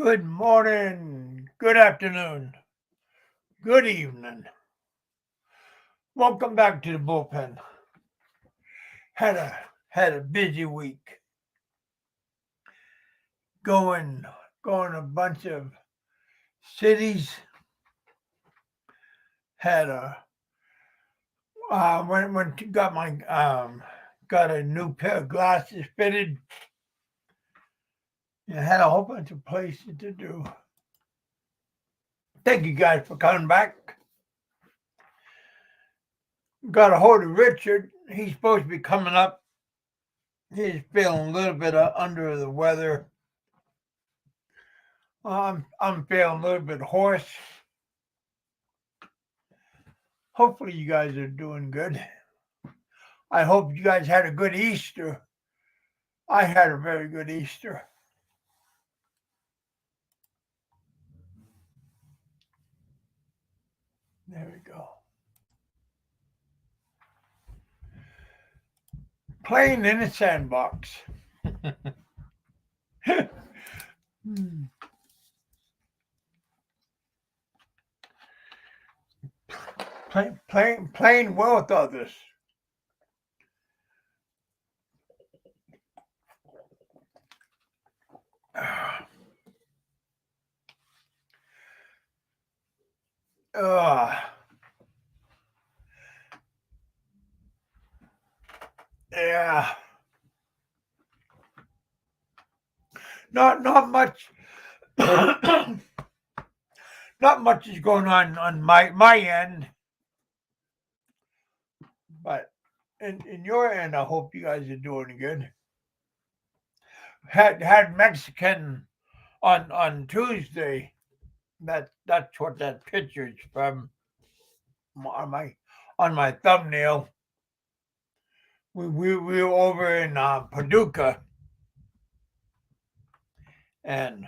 Good morning, good afternoon, good evening. Welcome back to the bullpen. Had a busy week. Going a bunch of cities. Had a went to, got my got a new pair of glasses fitted. And had a whole bunch of places to do. Thank you guys for coming back. Got a hold of Richard. He's supposed to be coming up. He's feeling a little bit under the weather. I'm feeling a little bit hoarse. Hopefully you guys are doing good. I hope you guys had a good Easter. I had a very good Easter. There we go. Playing in a sandbox. Playing well with others. Yeah. Not much. Not much is going on my end, but in your end, I hope you guys are doing good. Had Mexican on Tuesday. That's what that picture's from on my thumbnail. We were over in Paducah, and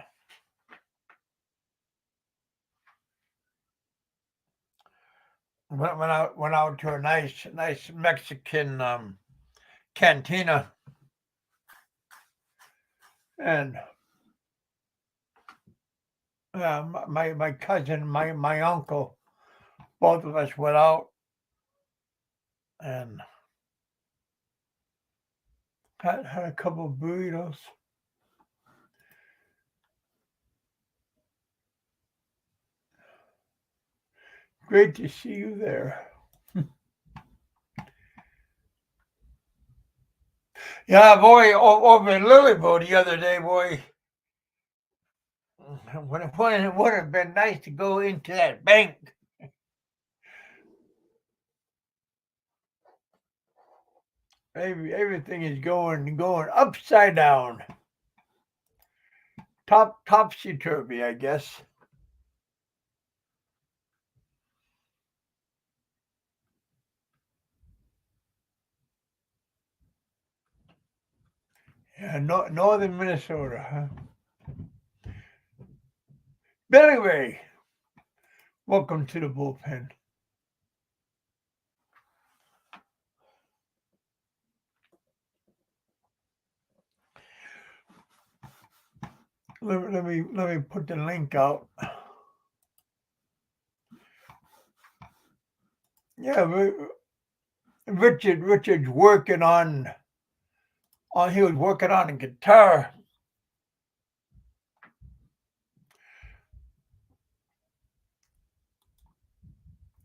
went out to a nice Mexican cantina, and my cousin, my uncle, both of us went out and had a couple of burritos. Great to see you there. Yeah, boy, over in Lilyville the other day, boy. It would have been nice to go into that bank. Everything is going upside down. Topsy-turvy, I guess. Yeah, northern Minnesota, huh? But anyway, welcome to the bullpen. Let me put the link out. Yeah, Richard's working on. He was working on a guitar.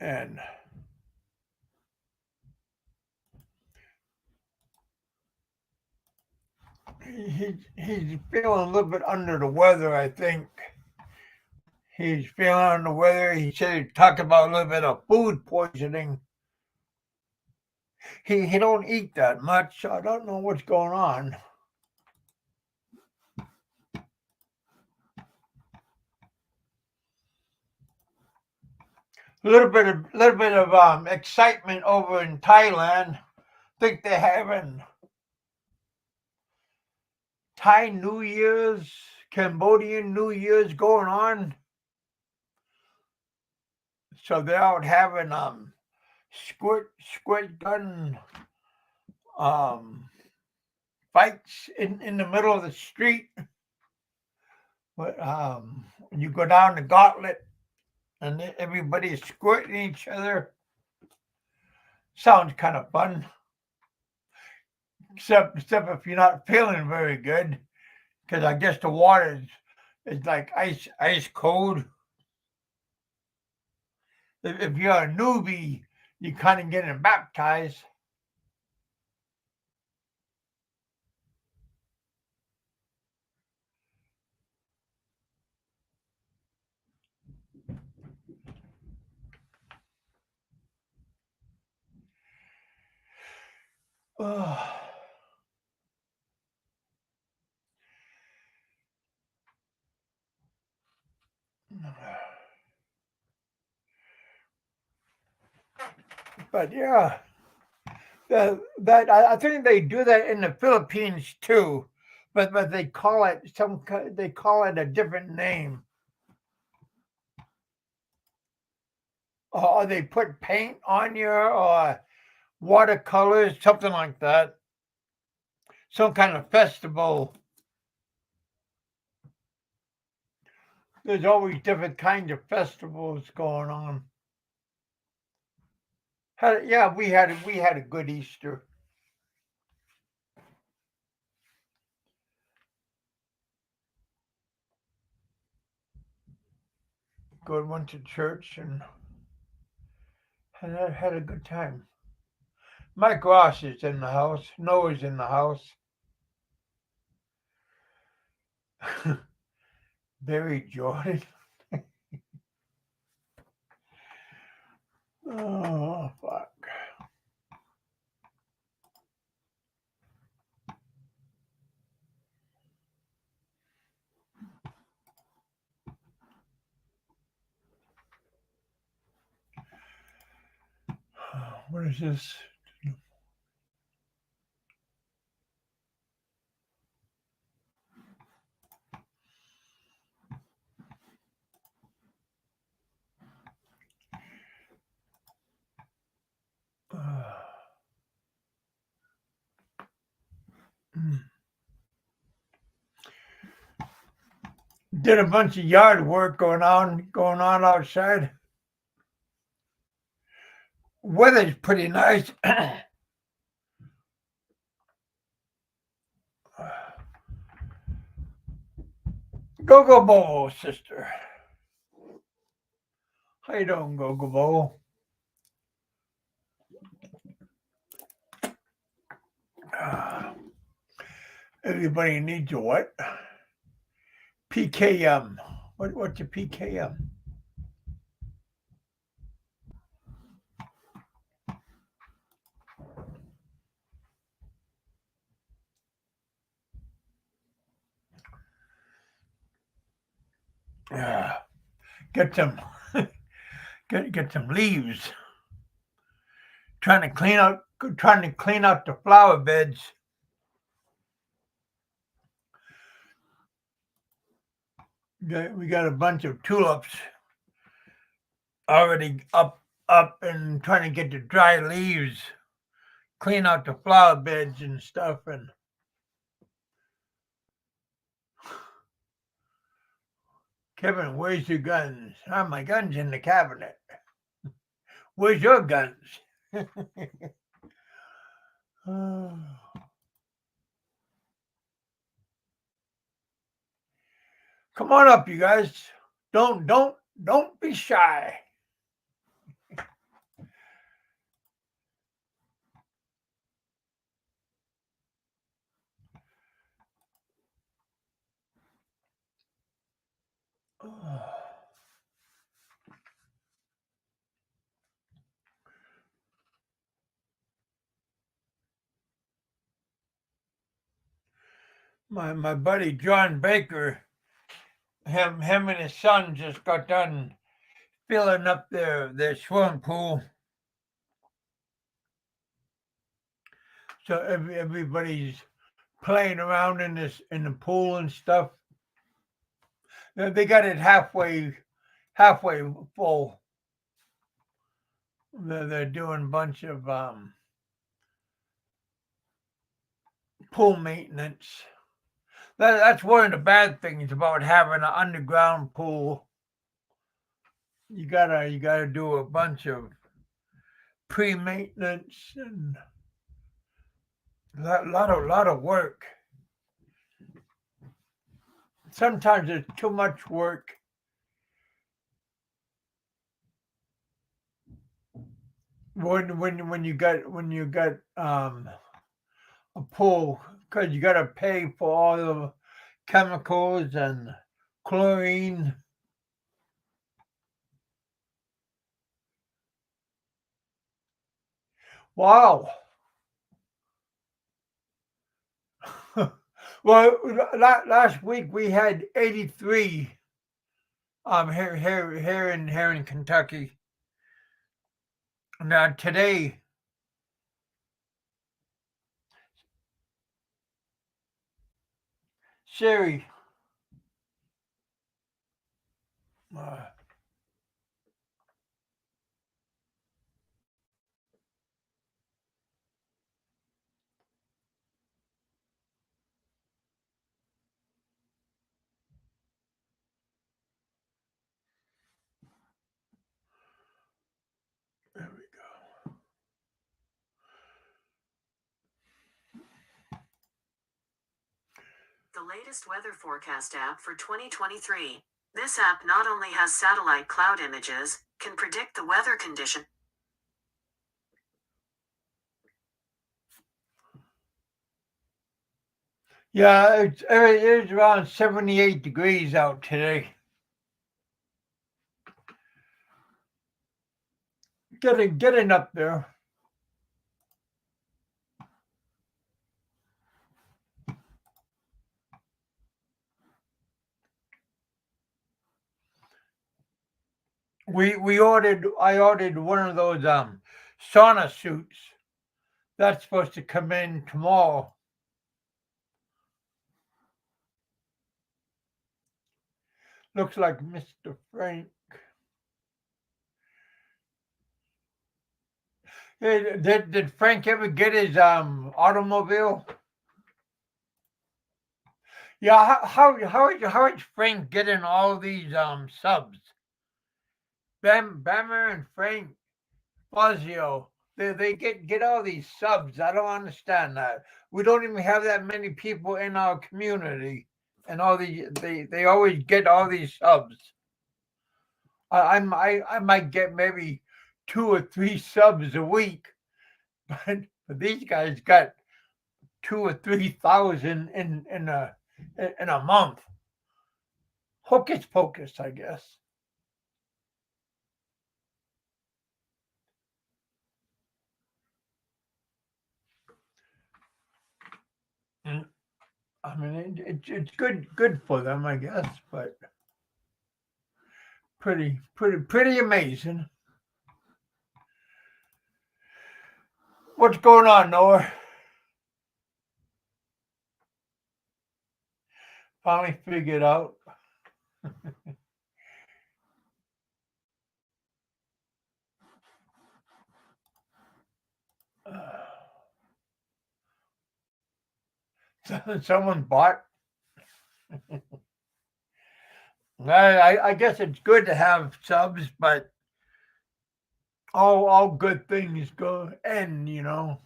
And he's feeling a little bit under the weather, I think. He's feeling under the weather. He said he talked about a little bit of food poisoning. He don't eat that much, so I don't know what's going on. A little bit of excitement over in Thailand. I think they're having Thai New Year's, Cambodian New Year's going on. So they're out having squirt gun fights in the middle of the street But you go down the gauntlet and everybody's squirting each other. Sounds kind of fun. Except if you're not feeling very good, because I guess the water is like ice cold. If you're a newbie, you kind of getting baptized. But yeah, that I think they do that in the Philippines too, but they call it they call it a different name. Or they put paint on you or watercolors, something like that. Some kind of festival. There's always different kinds of festivals going on. Yeah, we had a good Easter. Good, went to church and had a good time. Mike Ross is in the house. Noah's in the house. Barry Jordan. Oh fuck. What is this? Did a bunch of yard work going on outside. Weather's pretty nice. Go Bo, sister. How you doing, Go Bo? Everybody needs a what? PKM. What's a PKM? Get some get some leaves. Trying to clean out the flower beds. We got a bunch of tulips already up and trying to get the dry leaves, clean out the flower beds and stuff. And Kevin, where's your guns? Oh, my gun's in the cabinet. Where's your guns? Come on up, you guys. Don't be shy. My buddy John Baker, him and his son just got done filling up their swimming pool. So everybody's playing around in the pool and stuff. They got it halfway full. They're doing a bunch of pool maintenance. That's one of the bad things about having an underground pool. You gotta do a bunch of pre-maintenance and lot of work. Sometimes it's too much work. When you got a pool, because you got to pay for all the chemicals and chlorine. Wow. Well, last week we had 83 here in Kentucky. Now today, Sherry, uh, there we go. The latest weather forecast app for 2023. This app not only has satellite cloud images, can predict the weather condition. Yeah, it's around 78 degrees out today. Getting up there. I ordered one of those sauna suits. That's supposed to come in tomorrow. Looks like Mr. Frank. Hey, did Frank ever get his automobile? Yeah, how is Frank getting all these subs? Bammer and Frank Fazio, they get all these subs. I don't understand that. We don't even have that many people in our community, and they always get all these subs. I might get maybe 2 or 3 subs a week, but these guys got 2 or 3 thousand in a month. Hocus pocus, I guess. And I mean, it's good for them, I guess, but pretty amazing. What's going on, Noah? Finally figured out. Someone bought. I guess it's good to have subs, but all good things go end, you know.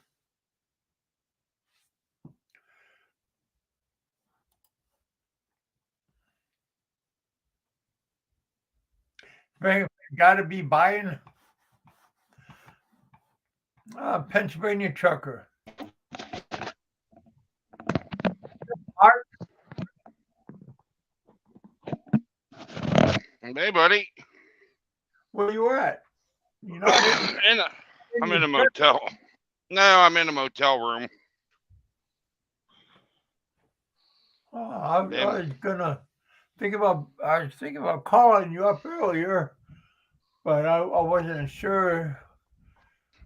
Got to be buying Pennsylvania trucker. Art, Hey, buddy. where you at? You know, I'm in a motel. No, I'm in a motel room. Oh, I was thinking about calling you up earlier, but I wasn't sure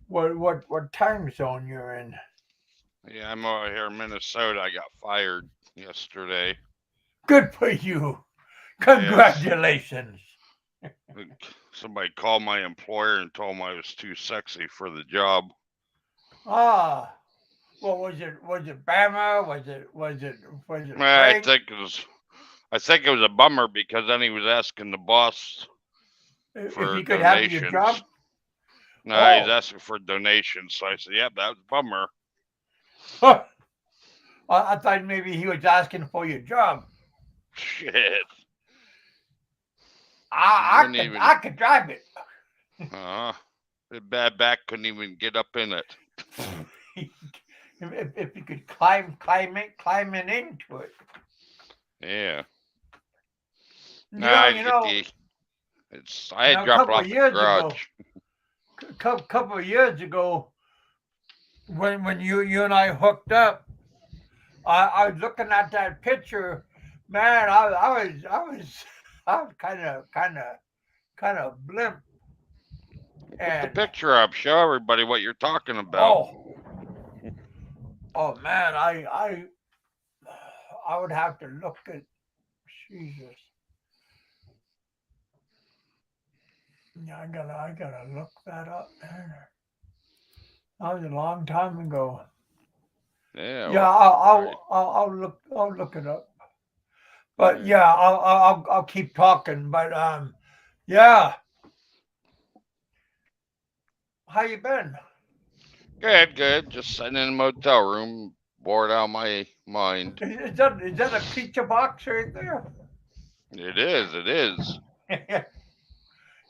what time zone you're in. Yeah, I'm over here in Minnesota. I got fired yesterday. Good for you. Congratulations. Yes. Somebody called my employer and told him I was too sexy for the job. Ah. What was it? Was it Bama? Was it I Frank? think it was a bummer because then he was asking the boss If for he could have your job? donations. No, he's Oh, asking for donations. So I said, "Yep, that was a bummer." I thought maybe he was asking for your job. Shit, I wouldn't could even. I could drive it. The bad back couldn't even get up in it. If you could climbing into it. Yeah. You I know, get I had a dropped couple off of the years garage. ago, couple of years ago, when you and I hooked up, I was looking at that picture, man. I was kind of blimp. Put the And picture up. Show everybody what you're talking about. oh man, I would have to look at Jesus. Yeah, I gotta look that up, man. That was a long time ago. Yeah. Yeah, Well, I'll look it up. But yeah. yeah, I'll keep talking. But yeah. How you been? Good. Just sitting in a motel room, bored out of my mind. Is that a pizza box right there? It is.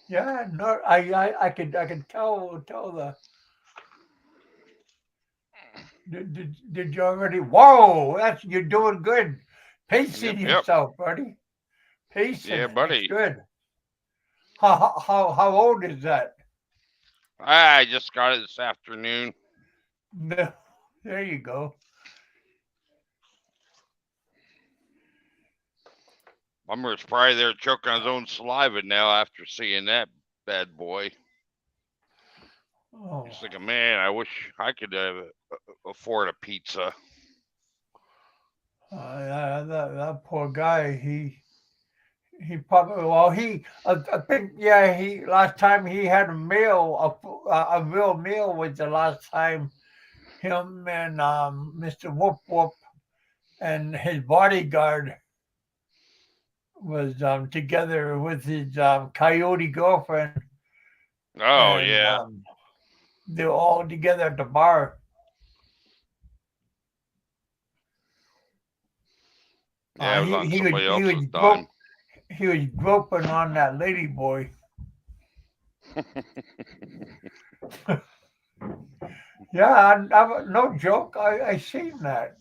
Yeah, no, I could tell the. Did you already? Whoa, you're doing good. Pacing Yep. yourself, buddy. Pacing Yeah, it. It's buddy. good. How old is that? I just got it this afternoon. No, there you go. Bummer's probably there choking on his own saliva now after seeing that bad boy. Oh, He's thinking, man, I wish I could afford a pizza. that poor guy. He probably I think he last time he had a meal a real meal was the last time him and Mr. Whoop Whoop and his bodyguard was together with his coyote girlfriend, Oh, and yeah. they were all together at the bar. Yeah, it was on somebody else's Gro- dime. he was groping on that lady boy. Yeah, no joke. I seen that.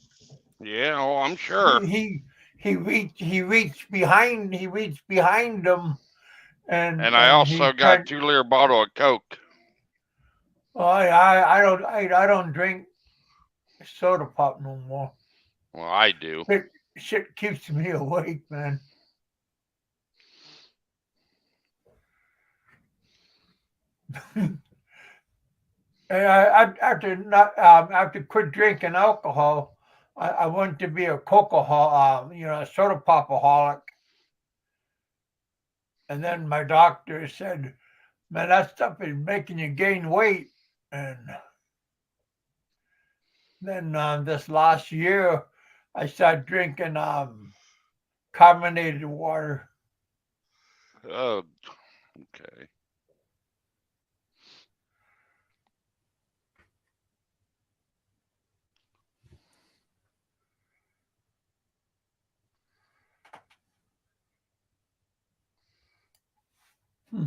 Yeah, oh, I'm sure. He reached behind him And I and he also got tried. 2-liter bottle of Coke. Oh, I don't drink soda pop no more. Well, I do. Shit keeps me awake, man. And after quit drinking alcohol, I wanted to be a a soda popaholic. And then my doctor said, "Man, that stuff is making you gain weight." And then this last year, I started drinking carbonated water. Oh, okay. Hmm.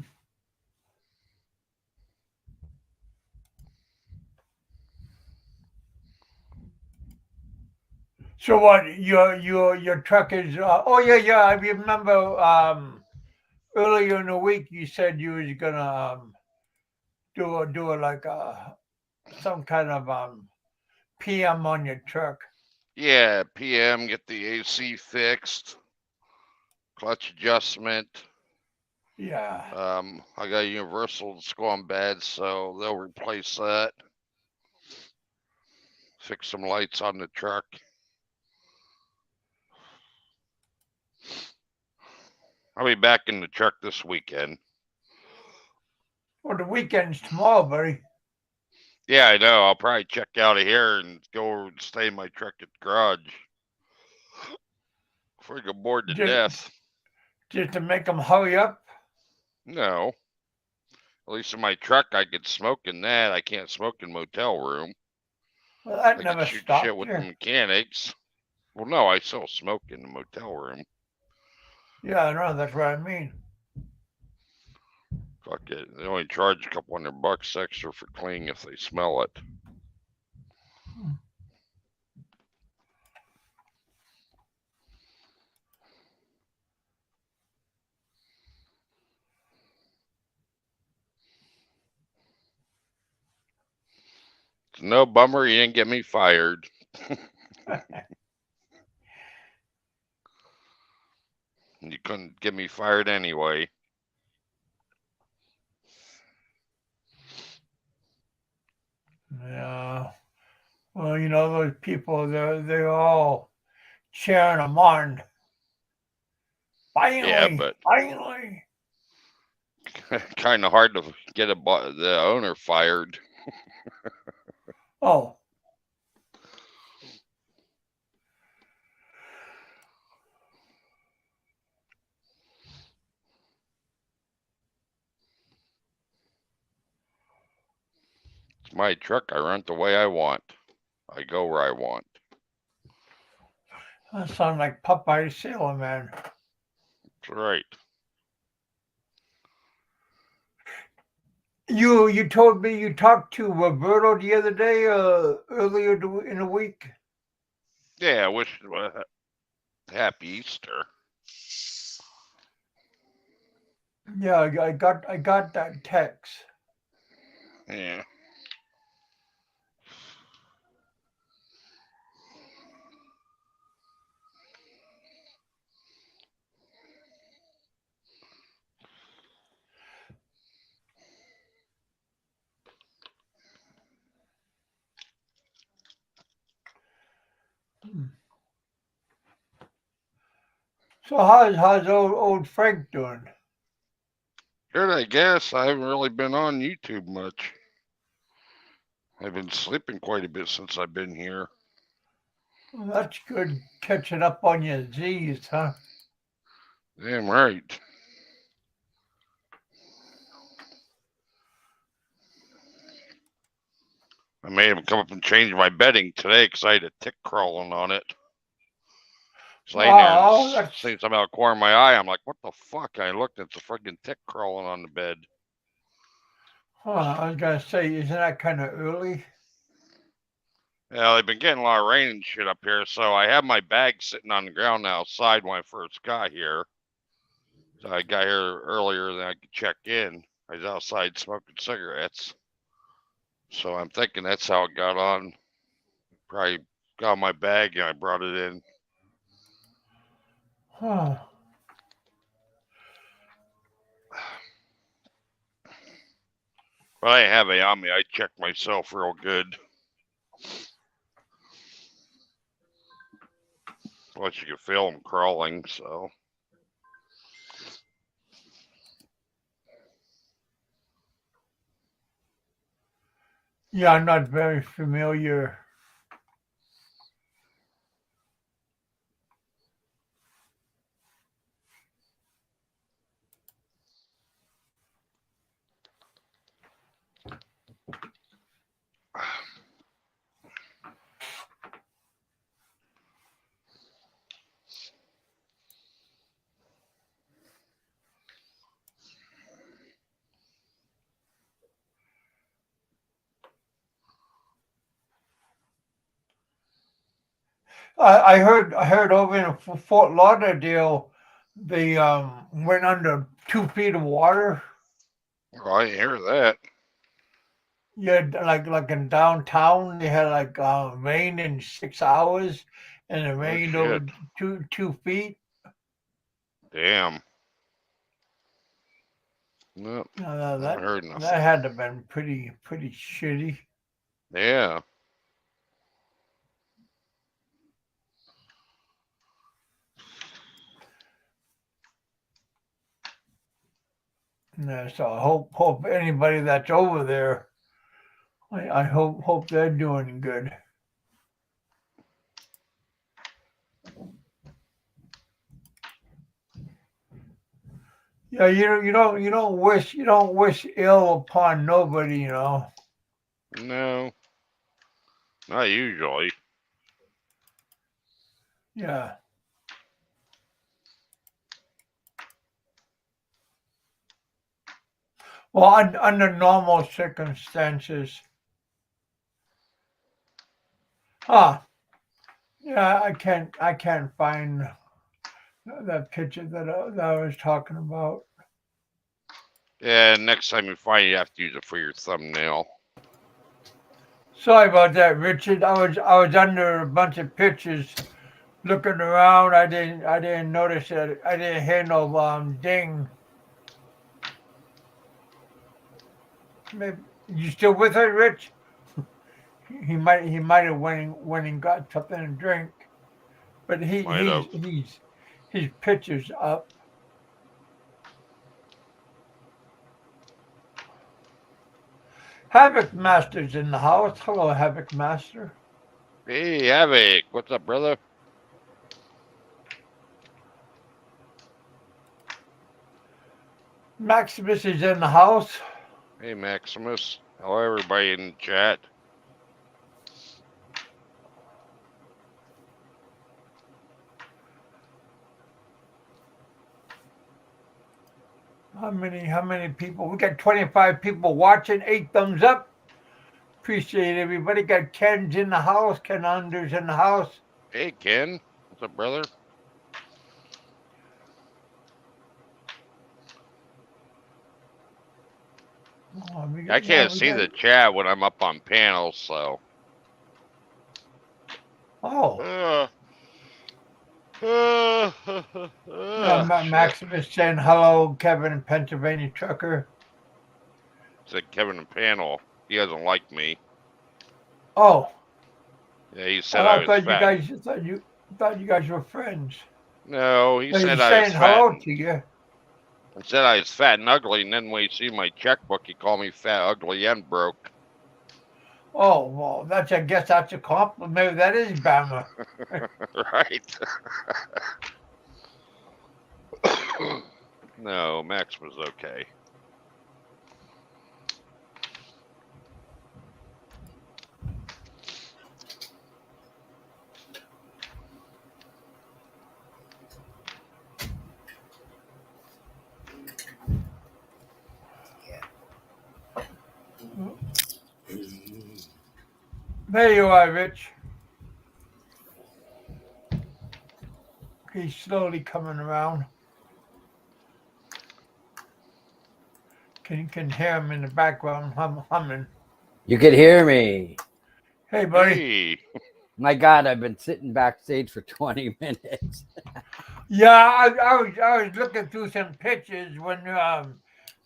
So what? Your truck is? Oh yeah. I remember earlier in the week you said you was gonna do like some kind of PM on your truck. Yeah, PM, get the AC fixed, clutch adjustment. Yeah. I got a universal that's going bad, so they'll replace that. Fix some lights on the truck. I'll be back in the truck this weekend. Well, the weekend's tomorrow, buddy. Yeah, I know. I'll probably check out of here and go over and stay in my truck at the garage. Freaking bored to death. Just to make them hurry up. No. At least in my truck, I could smoke in that. I can't smoke in motel room. Well, that I could never shoot shit stopped with you. the mechanics. Well, no, I still smoke in the motel room. Yeah, I know. That's what I mean. Fuck it. They only charge a couple $100 extra for cleaning if they smell it. It's no bummer you didn't get me fired. You couldn't get me fired anyway. Yeah. Well, you know, those people, they're all cheering them on. Yeah, Finally, but finally. kind of hard to get the owner fired. Oh, It's my truck. I run it the way I want. I go where I want. that sounds like Popeye Sailor Man. That's right. You told me you talked to Roberto the other day, earlier in the week. Yeah, I wish happy Easter. Yeah, I got that text. Yeah. So how's old Frank doing? Good, I guess. I haven't really been on YouTube much. I've been sleeping quite a bit since I've been here. Well, that's good, catching up on your Z's, huh? Damn right. I made him come up and change my bedding today because I had a tick crawling on it. It's laying there Oh, and seeing something out of the corner of my eye. I'm like, what the fuck? And I looked, and it's a freaking tick crawling on the bed. I was gonna say, isn't that kind of early? Yeah, they've been getting a lot of rain and shit up here, so I have my bag sitting on the ground outside when I first got here. So I got here earlier than I could check in. I was outside smoking cigarettes. So I'm thinking that's how it got on. Probably got my bag and I brought it in. Huh. But I didn't have it on me. I checked myself real good. Plus you could feel them crawling, so. Yeah, I'm not very familiar. I heard over in Fort Lauderdale, they went under 2 feet of water. Well, I didn't hear that. Yeah, like in downtown, they had like rain in 6 hours, and it Oh, rained shit. over 2 feet. Damn. Nope. I haven't That heard nothing. that had to have been pretty shitty. Yeah. Yeah, so I hope anybody that's over there I hope they're doing good. Yeah, you don't wish ill upon nobody, No, not usually. Yeah. Well, under normal circumstances. Huh. Yeah, I can't find that picture that I was talking about. Yeah, next time you find it, you have to use it for your thumbnail. Sorry about that, Richard. I was under a bunch of pictures looking around. I didn't notice it. I didn't hear no ding. Maybe, you still with us, Rich? He might have went and got something to drink, but Might have. he's his pictures up. Havoc Master's in the house. Hello, Havoc Master. Hey, Havoc. What's up, brother? Maximus is in the house. Hey, Maximus. Hello, everybody in the chat. How many people? We got 25 people watching. 8 thumbs up. Appreciate everybody. Got Ken's in the house. Ken Anders in the house. Hey, Ken. What's up, brother? Oh, I can't see the chat when I'm up on panels, so. Oh. Shit. Maximus saying hello, Kevin, Pennsylvania trucker. Said Kevin in panel. He doesn't like me. Oh. Yeah, he said I I was thought fat. you guys were friends. No, he No, said he's I was saying fat. hello to you. He said I was fat and ugly, and then when he see my checkbook, he called me fat, ugly, and broke. Oh, well, I guess that's a compliment. Maybe that is Bama. Right? No, Max was okay. There you are, Rich. He's slowly coming around. Can hear him in the background humming. You could hear me. Hey, buddy. Hey. My God, I've been sitting backstage for 20 minutes. Yeah, I was looking through some pictures when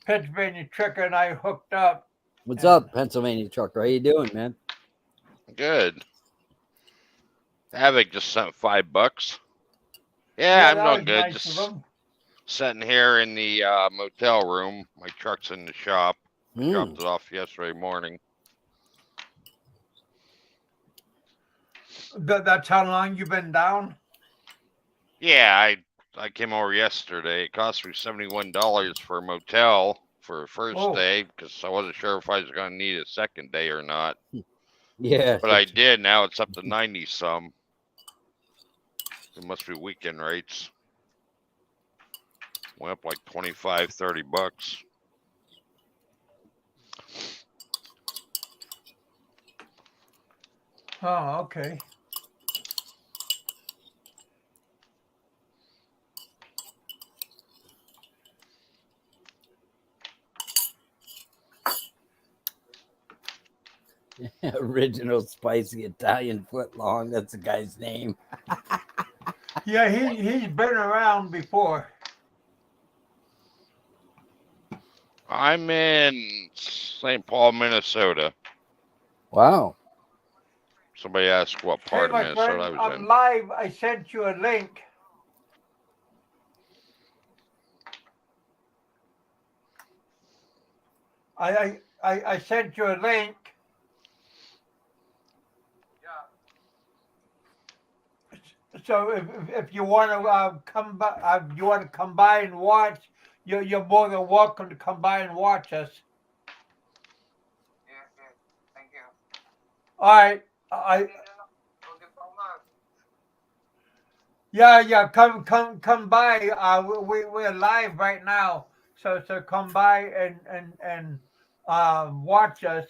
Pennsylvania Trucker and I hooked up. What's up, Pennsylvania trucker? How you doing, man? Good. Havoc just sent $5. Yeah, I'm doing good. Nice Just sitting here in the motel room. My truck's in the shop. I dropped it off yesterday morning. That's how long you've been down? Yeah, I came over yesterday. It cost me $71 for a motel for a first day because I wasn't sure if I was going to need a second day or not. Yeah. But I did. Now it's up to 90 some. It must be weekend rates. Went up like 25, $30. Oh, okay. Original spicy Italian footlong. That's the guy's name. Yeah, he's been around before. I'm in St. Paul, Minnesota. Wow. Somebody asked what part of Minnesota friend, I was I'm in. live. I sent you a link. I sent you a link. So if you want to come by, you want to come by and watch, you're more than welcome to come by and watch us. Yeah, yeah. Thank you. All right. Yeah. Come by. We're live right now. So come by and watch us.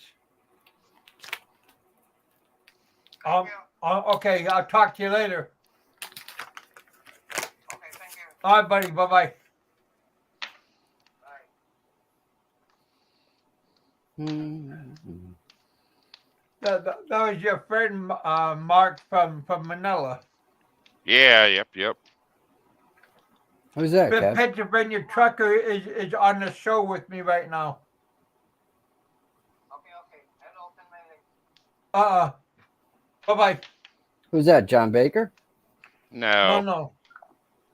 Thank you. Okay. I'll talk to you later. Okay, thank you. All right, buddy. Bye bye. Bye. That was your friend Mark from Manila. Yeah, yep. Who's that, The Kev? Pennsylvania trucker is on the show with me right now. Okay. Hello, 10 minutes. Bye bye. Who's that, John Baker? No, No.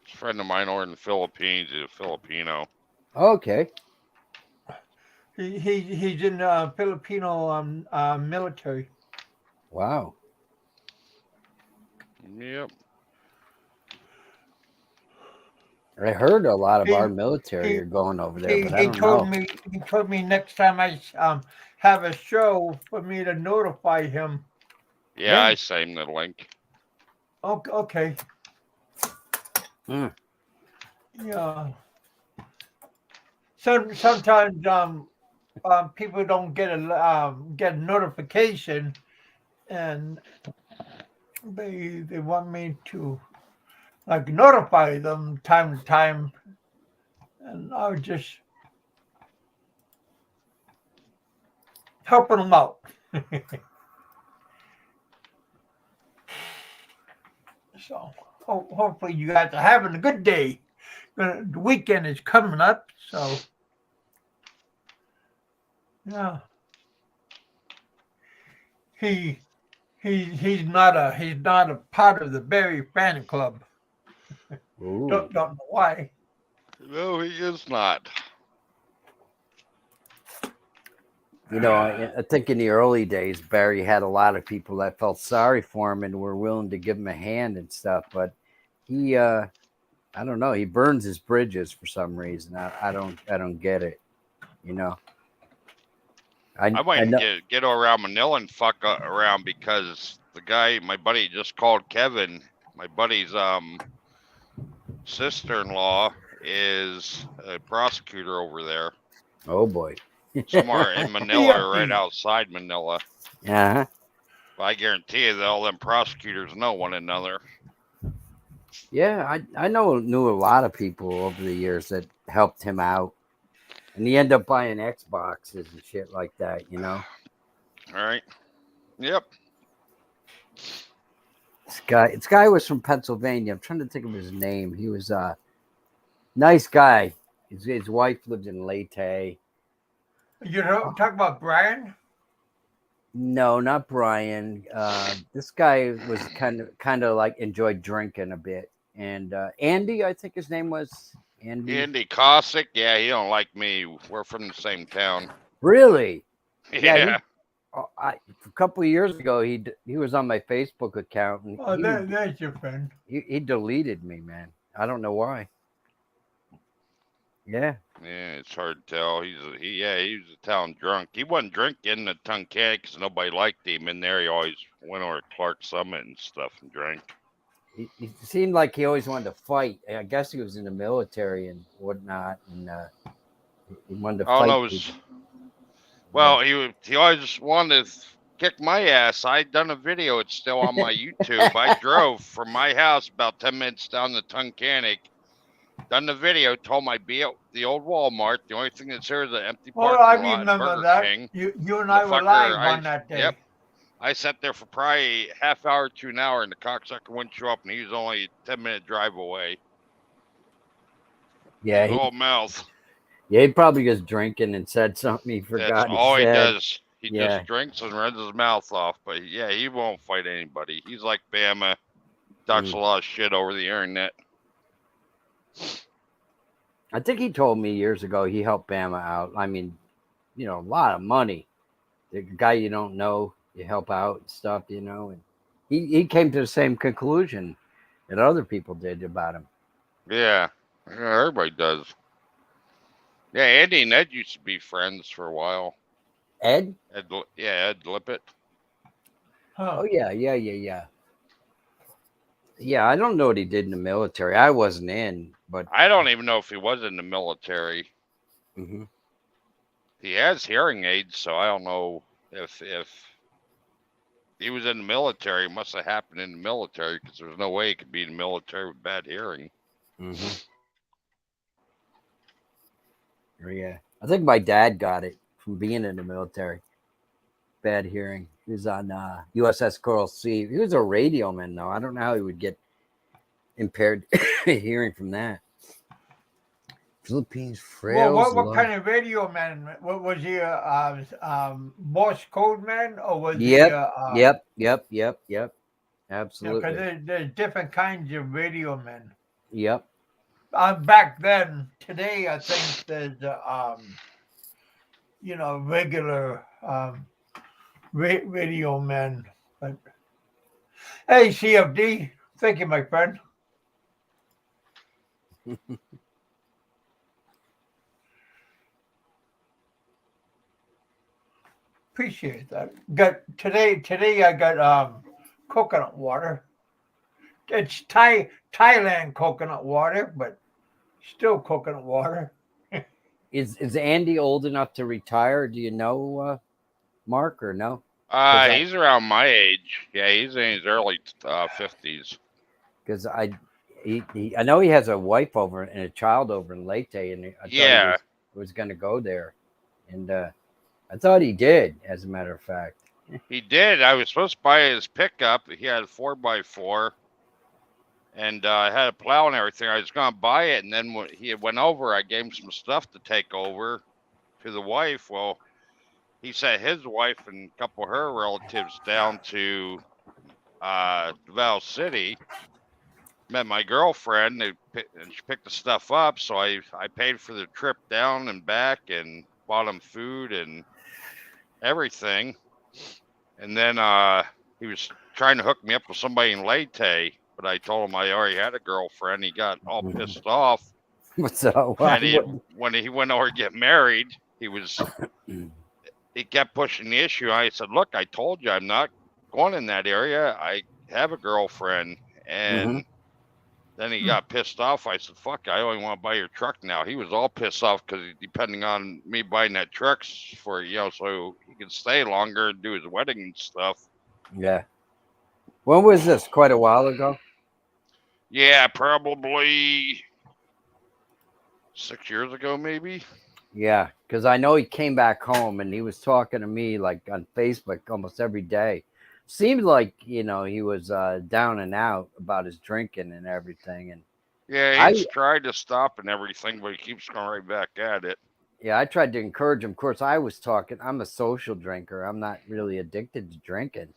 it's a friend of mine over in the Philippines. He's a Filipino. Okay. He's in Filipino military. Wow. Yep. I heard a lot of He- our military he- are going over there, but I He don't told know. me next time I have a show for me to notify him. Yeah, Yeah. I sent him the link. Okay. Mm. Yeah. Sometimes people don't get a notification, and they want me to like notify them time to time, and I was just helping them out. So hopefully you guys are having a good day. The weekend is coming up, so yeah. He's not a part of the Barry fan club. Ooh. Don't know why. No, he is not. You know, I think in the early days, Barry had a lot of people that felt sorry for him and were willing to give him a hand and stuff. But he, I don't know, he burns his bridges for some reason. I don't get it. You know, I might know. get around Manila and fuck around because the guy, my buddy, just called Kevin. My buddy's sister-in-law is a prosecutor over there, Oh boy. somewhere in Manila or right outside Manila. Uh-huh. But I guarantee you that all them prosecutors know one another. Yeah, I knew a lot of people over the years that helped him out, and he ended up buying Xboxes and shit like that. You know, All right. Yep. this guy was from Pennsylvania. I'm trying to think of his name. He was a nice guy. His wife lived in Leyte. You know, talk about Brian. No, not Brian. This guy was kind of like enjoyed drinking a bit, and Andy, I think his name was Andy. Andy Cossack, yeah, he don't like me. We're from the same town. Really? Yeah. A couple of years ago, he was on my Facebook account, and Oh, that's your friend. he deleted me, man. I don't know why. Yeah. Yeah, it's hard to tell. He was a town drunk. He wasn't drinking the Tunkhannock because nobody liked him in there. He always went over to Clark Summit and stuff and drank. He seemed like he always wanted to fight. I guess he was in the military and whatnot, and he wanted to Oh fight. no, well, he always wanted to kick my ass. I done a video. It's still on my YouTube. I drove from my house about 10 minutes down the Tunkhannock. Done the video. Told my the old Walmart. The only thing that's here is an empty parking I lot. remember Burger that. King. You and I were live on that day. Yep. I sat there for probably half hour to an hour, and the cocksucker wouldn't show up, and he was only a 10-minute drive away. Yeah, Oh, mouth. Yeah, he probably just drinking and said something he forgot. That's all he said. does. He just drinks and runs his mouth off. But yeah, he won't fight anybody. He's like Bama. Talks a lot of shit over the internet. I think he told me years ago he helped Bama out. I mean, you know, a lot of money. The guy you don't know, you help out and stuff, you know. And he came to the same conclusion. that other people did about him. Yeah. Yeah, everybody does. Yeah, Andy and Ed used to be friends for a while. Ed? Ed Lippett. Huh. Oh yeah. Yeah, I don't know what he did in the military. I wasn't in, but I don't even know if he was in the military. mhm. He has hearing aids, so I don't know if he was in the military. It must have happened in the military because there's no way he could be in the military with bad hearing. Yeah, I think my dad got it from being in the military. Bad hearing. He was on USS Coral Sea. He was a radio man, though. I don't know how he would get impaired hearing from that. Philippines Well, frails. what kind of radio man? What was he? Morse code man, or was he? Yep. Yep. Because Absolutely. there's different kinds of radio men. Yep. Back then, today I think there's regular radio men. But hey, CFD, thank you, my friend. Appreciate that. Today I got coconut water. It's Thailand coconut water, but still coconut water. Is Andy old enough to retire? Do you know, Mark, or no? He's around my age. Yeah, he's in his early 50s. Because I know he has a wife over and a child over in Leyte, and I thought he was going to go there, and I thought he did, as a matter of fact. He did. I was supposed to buy his pickup. He had a 4x4, and I had a plow and everything. I was going to buy it, and then when he went over, I gave him some stuff to take over to the wife. Well, he sent his wife and a couple of her relatives down to Val City. Met my girlfriend, and she picked the stuff up. So I paid for the trip down and back, and bought him food and everything. And then he was trying to hook me up with somebody in Leyte, but I told him I already had a girlfriend. He got all pissed off. What's up? And when he went over to get married, he kept pushing the issue. I said, look, I told you I'm not going in that area. I have a girlfriend. And then he got pissed off. I said, fuck, I only want to buy your truck now. He was all pissed off because he's depending on me buying that truck for, so he could stay longer and do his wedding and stuff. Yeah. When was this? Quite a while ago? Yeah, probably 6 years ago, maybe. Yeah, because I know he came back home and he was talking to me like on Facebook almost every day. Seemed like, he was down and out about his drinking and everything. And yeah, he's tried to stop and everything, but he keeps going right back at it. Yeah, I tried to encourage him. Of course, I'm a social drinker. I'm not really addicted to drinking.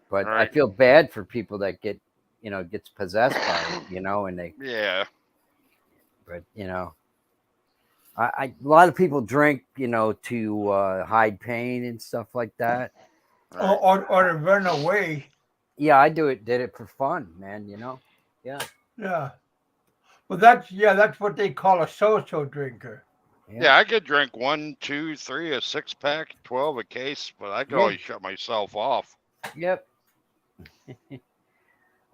But I feel bad for people that gets possessed by it, and they. Yeah. But, a lot of people drink, to hide pain and stuff like that. Or to run away. Yeah, I did it for fun, man, Yeah. Yeah. Well, that's what they call a social drinker. Yeah, I could drink 1, 2, 3, a 6-pack, 12 a case, but I could always shut myself off. Yep.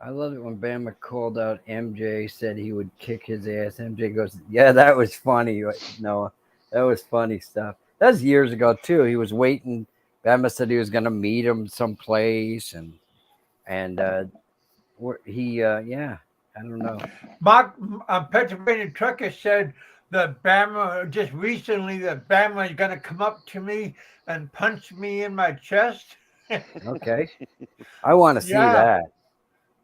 I love it when Bama called out MJ, said he would kick his ass. MJ goes, yeah, that was funny, Noah. That was funny stuff. That was years ago, too. He was waiting. Bama said he was going to meet him someplace. And I don't know. Mark, Pennsylvania Trucker said that Bama, just recently, that Bama is going to come up to me and punch me in my chest. Okay. I want to see that.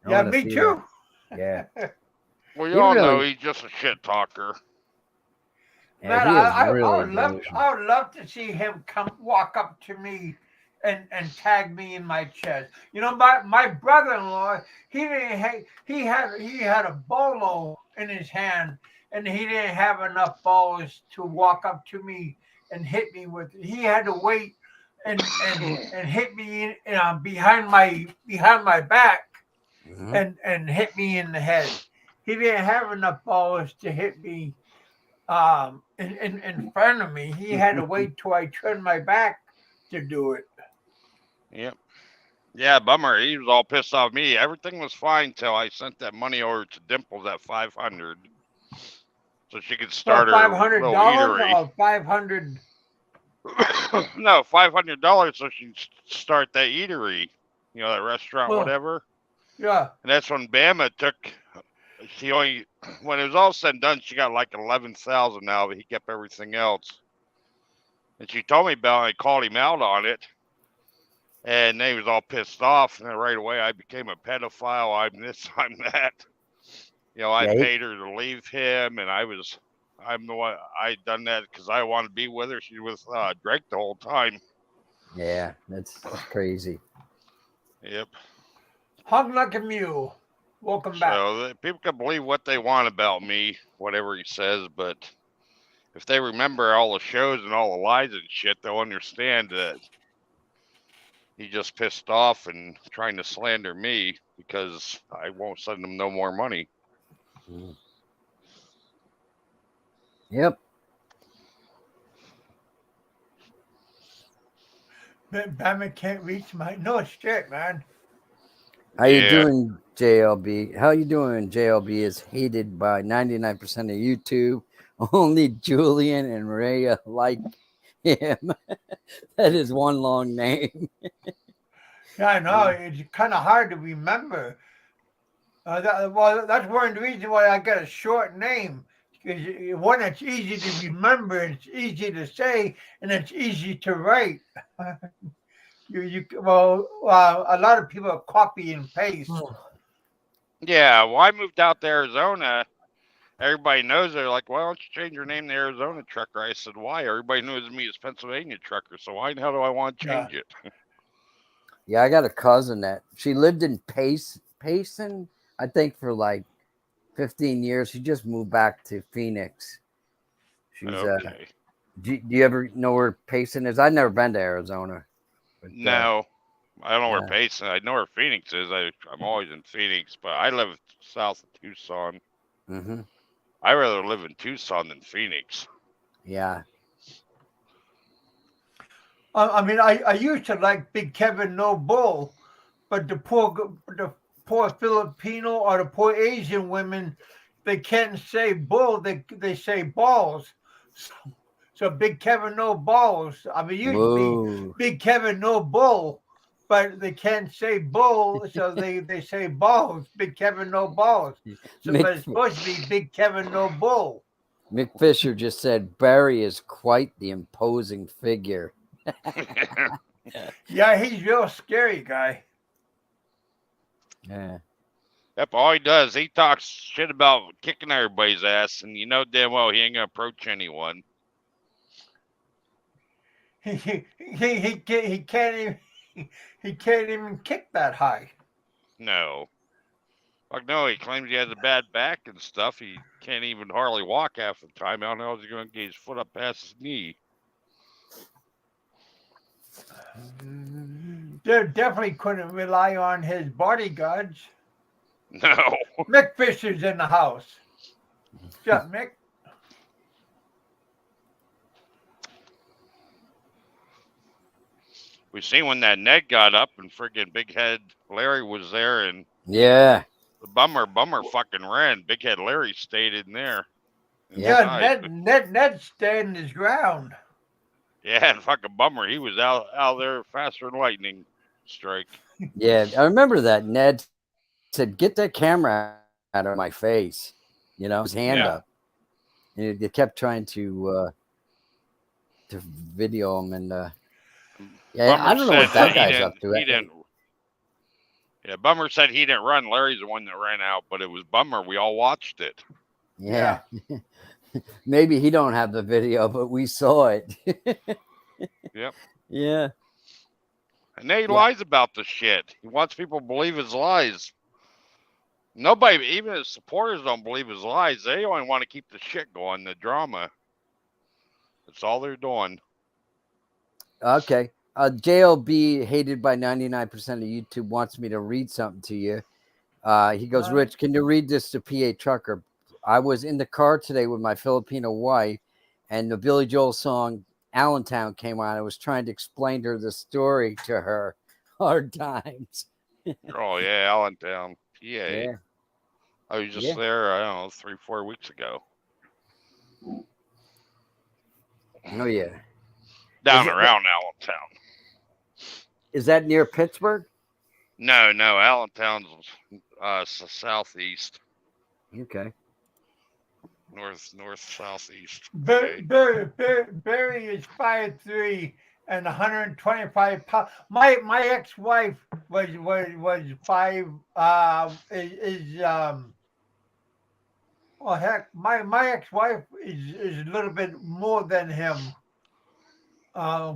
Yeah, me too. That. Yeah. Well, you all know he's just a shit talker. Yeah, man, I would love to see him walk up to me and tag me in my chest. My brother-in-law, he had a bolo in his hand, and he didn't have enough balls to walk up to me and hit me with it. He had to wait and hit me behind my back and hit me in the head. He didn't have enough balls to hit me in front of me. He had to wait till I turned my back to do it. Yep. Yeah, bummer. He was all pissed off at me. Everything was fine till I sent that money over to Dimples at 500, so she could start Well, her $500 little eatery. or 500. No, $500 so she can start that eatery. You know, that restaurant, Well, whatever. yeah. And that's when Bama took. She only, when it was all said and done, she got like 11,000 now, but he kept everything else. And she told me about it. I called him out on it. And then he was all pissed off. And then right away, I became a pedophile. I'm this, I'm that. You know, I Yeah, paid her to leave him. And I'm the one, I done that because I wanted to be with her. She was Drake the whole time. Yeah, that's crazy. Yep. Hung like a mule. Welcome back. So people can believe what they want about me, whatever he says. But if they remember all the shows and all the lies and shit, they'll understand that he just pissed off and trying to slander me because I won't send him no more money. Yep. Batman can't reach my no shit, man. How you Yeah. doing, JLB? How you doing? JLB is hated by 99% of YouTube. Only Julian and Rhea like him. That is one long name. Yeah, I know. It's kind of hard to remember. Well, that's one of the reasons why I got a short name. Because one, it's easy to remember, it's easy to say, and it's easy to write. A lot of people copy and paste. Yeah, well, I moved out to Arizona. Everybody knows. They're like, why don't you change your name to Arizona Trucker? I said, why? Everybody knows me as Pennsylvania Trucker, so why the hell do I want to change it? Yeah, I got a cousin that she lived in Payson, I think, for like 15 years. She just moved back to Phoenix. She's Okay. do you ever know where Payson is? I've never been to Arizona. But, No, I don't know where yeah. Payson. I know where Phoenix is. I'm always in Phoenix, but I live south of Tucson. Mm-hmm. I'd rather live in Tucson than Phoenix. Yeah. I mean, I used to like Big Kevin No Bull, but the poor Filipino or the poor Asian women, they can't say bull, they say balls. So Big Kevin No Balls. I mean, used to be Whoa. Big Kevin No Bull, but they can't say bull, so they say balls. Big Kevin No Balls. So but it's supposed to be Big Kevin No Bull. Mick Fisher just said Barry is quite the imposing figure. Yeah, he's real scary guy. Yeah. Yep, all he does, he talks shit about kicking everybody's ass, and you know damn well he ain't gonna approach anyone. He can't even kick that high. No. Fuck no, he claims he has a bad back and stuff. He can't even hardly walk half the time. How the hell is he gonna get his foot up past his knee? They definitely couldn't rely on his bodyguards. No. Mick Fisher's in the house. What's up, Mick? We seen when that Ned got up and friggin' Big Head Larry was there, and Yeah. the bummer fucking ran. Big Head Larry stayed in there. Yeah, inside. Ned stayed his ground. Yeah, and fucking bummer. He was out there faster than lightning strike. Yeah. I remember that. Ned said, get that camera out of my face. You know, his hand up. And they kept trying to video him, and yeah, Bummer I don't know what said that guy's up to. He didn't. Yeah, Bummer said he didn't run. Larry's the one that ran out, but it was Bummer. We all watched it. Yeah. Maybe he don't have the video, but we saw it. Yep. Yeah. And then he lies about the shit. He wants people to believe his lies. Nobody, even his supporters, don't believe his lies. They only want to keep the shit going, the drama. That's all they're doing. Okay. JLB, hated by 99% of YouTube, wants me to read something to you. He goes, Rich, can you read this to P.A. Trucker? I was in the car today with my Filipino wife, and the Billy Joel song Allentown came on. I was trying to explain to her the story to her. Hard times. Oh yeah, Allentown, PA. Yeah. I was just Yeah. there. I don't know, 3-4 weeks ago. Oh, yeah. Down Is it- around Allentown. Is that near Pittsburgh? No, Allentown's southeast, Okay. north, southeast. Barry is 5'3" and 125 pounds. My ex-wife was 5 oh heck, my ex-wife is a little bit more than him,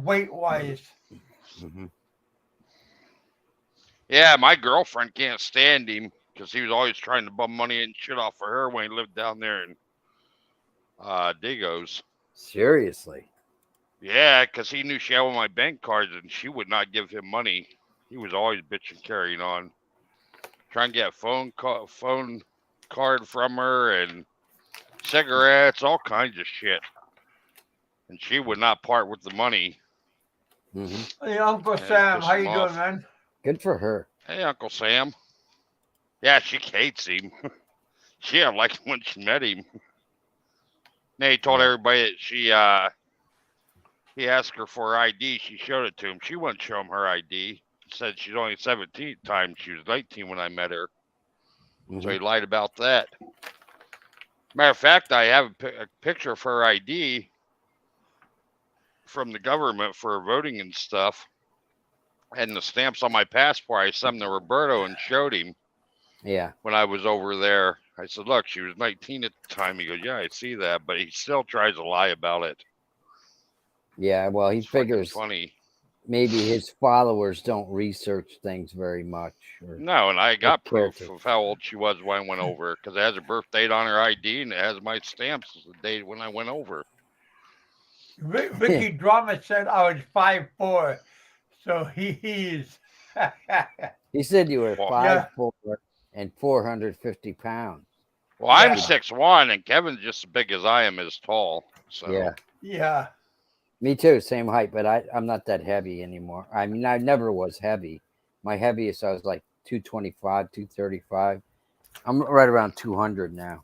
weight wise. Mm-hmm. Yeah, my girlfriend can't stand him because he was always trying to bum money and shit off of her when he lived down there in Digos. Seriously. Yeah, because he knew she had one of my bank cards and she would not give him money. He was always bitching, carrying on, trying to get phone card from her and cigarettes, all kinds of shit. And she would not part with the money. Mm-hmm. Hey, Uncle Yeah, Sam, piss how him you off. doing, man? Good for her. Hey, Uncle Sam. Yeah, she hates him. She didn't like him when she met him. Then he told Yeah. everybody that he asked her for her ID. She showed it to him. She wouldn't show him her ID. Said she's only 17 at the time. She was 19 when I met her. Mm-hmm. So he lied about that. Matter of fact, I have a picture of her ID from the government for voting and stuff. And the stamps on my passport, I sent them to Roberto and showed him Yeah. when I was over there. I said, look, she was 19 at the time. He goes, yeah, I see that. But he still tries to lie about it. Yeah. Well, he It's fucking figures funny. maybe his followers don't research things very much. Or, No, and I got care proof to. of how old she was when I went over because it has a birth date on her ID and it has my stamps as the date when I went over. Ricky Drama said I was 5'4", so he's. He said you were Well, 5'4" and 450 pounds. well, I'm Yeah. 6'1", and Kevin's just as big as I am, as tall. So Yeah. Yeah. Me too, same height, but I'm not that heavy anymore. I mean, I never was heavy. My heaviest, I was like 225, 235. I'm right around 200 now.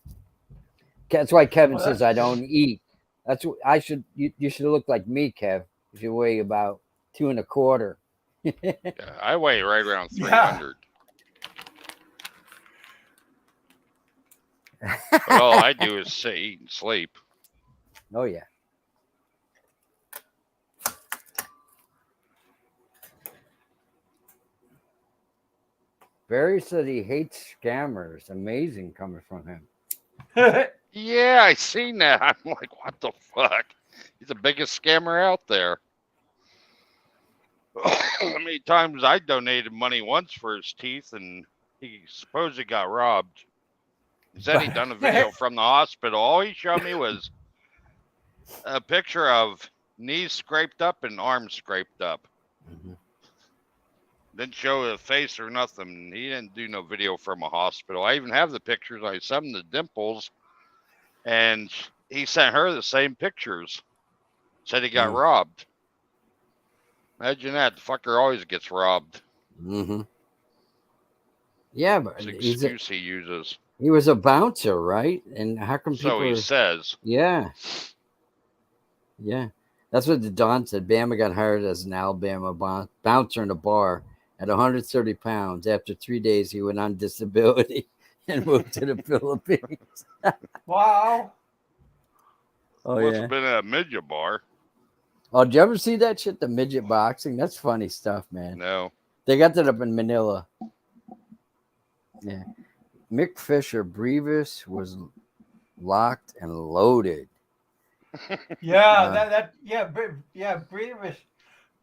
That's why Kevin Well, says I don't eat. That's what I should. You should look like me, Kev. If you weigh about 2.25. yeah, I weigh right around Yeah. 300. But all I do is sit, eat, and sleep. Oh yeah. Barry said he hates scammers. Amazing coming from him. Yeah, I seen that. I'm like, what the fuck? He's the biggest scammer out there. How many times I donated money once for his teeth, and he supposedly got robbed. He said he done a video from the hospital. All he showed me was a picture of knees scraped up and arms scraped up. Mhm. Didn't show a face or nothing. He didn't do no video from a hospital. I even have the pictures. I sent him to Dimples, and he sent her the same pictures. Said he got robbed. Imagine that. The fucker always gets robbed. Mm-hmm. Yeah, but It's an he excuse he uses. was a bouncer, right? And how come people? So he says. Yeah. Yeah. That's what the Don said. Bama got hired as an Alabama bouncer in a bar at 130 pounds. After 3 days, he went on disability and moved to the Philippines. Wow. Oh, Must yeah. have been at a midget bar. Oh, did you ever see that shit? The midget boxing? That's funny stuff, man. No. They got that up in Manila. Yeah. Mick Fisher, Brevis was locked and loaded. Yeah,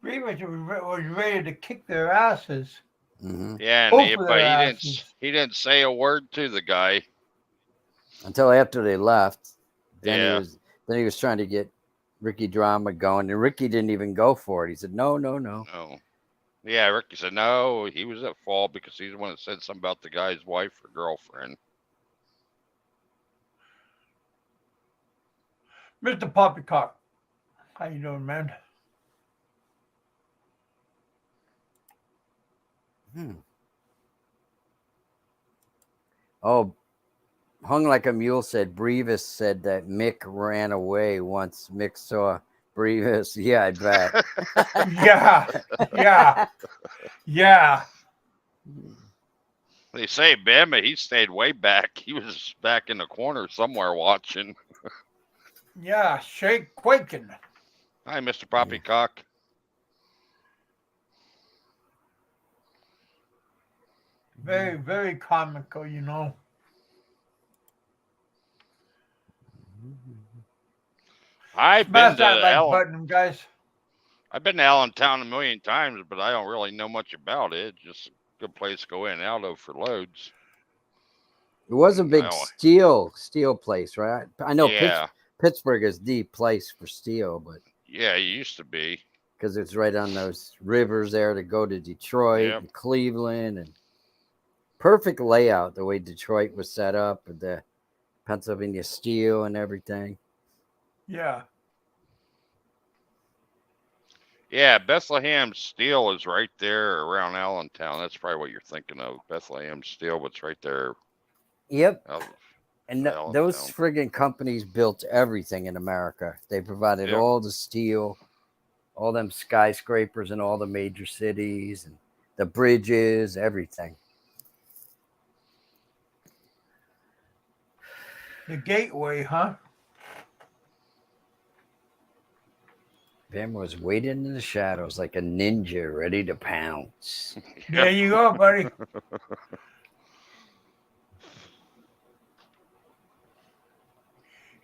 Brevis was ready to kick their asses. Mm-hmm. Yeah, Both of but their he asses. didn't say a word to the guy. Until after they left. Then Yeah. he was trying to get Ricky Drama going, and Ricky didn't even go for it. He said, no. No. Yeah, Ricky said no, he was at fault because he's the one that said something about the guy's wife or girlfriend. Mr. Poppycock, how you doing, man? Oh, Hung Like a Mule said Brevis said that Mick ran away once Mick saw Brevis. Yeah, I bet. Yeah. They say Bama, he stayed way back. He was back in the corner somewhere watching. Yeah, shake quaking. Hi, Mr. Poppycock. Very, very comical, you know. I've Smash been that to like button, guys. I've been to Allentown a million times, but I don't really know much about it. Just a good place to go in and out of for loads. It was a big Oh, steel place, right? I know yeah. Pittsburgh is the place for steel, but Yeah, it used to be. because it's right on those rivers there to go to Detroit Yep. and Cleveland, and perfect layout the way Detroit was set up with the Pennsylvania steel and everything. Yeah. Yeah, Bethlehem Steel is right there around Allentown. That's probably what you're thinking of. Bethlehem Steel, what's right there. Yep. Out of And Allentown. those friggin' companies built everything in America. They provided Yep. all the steel, all them skyscrapers in all the major cities, and the bridges, everything. The gateway, huh? Bam was waiting in the shadows like a ninja ready to pounce. There you go, buddy.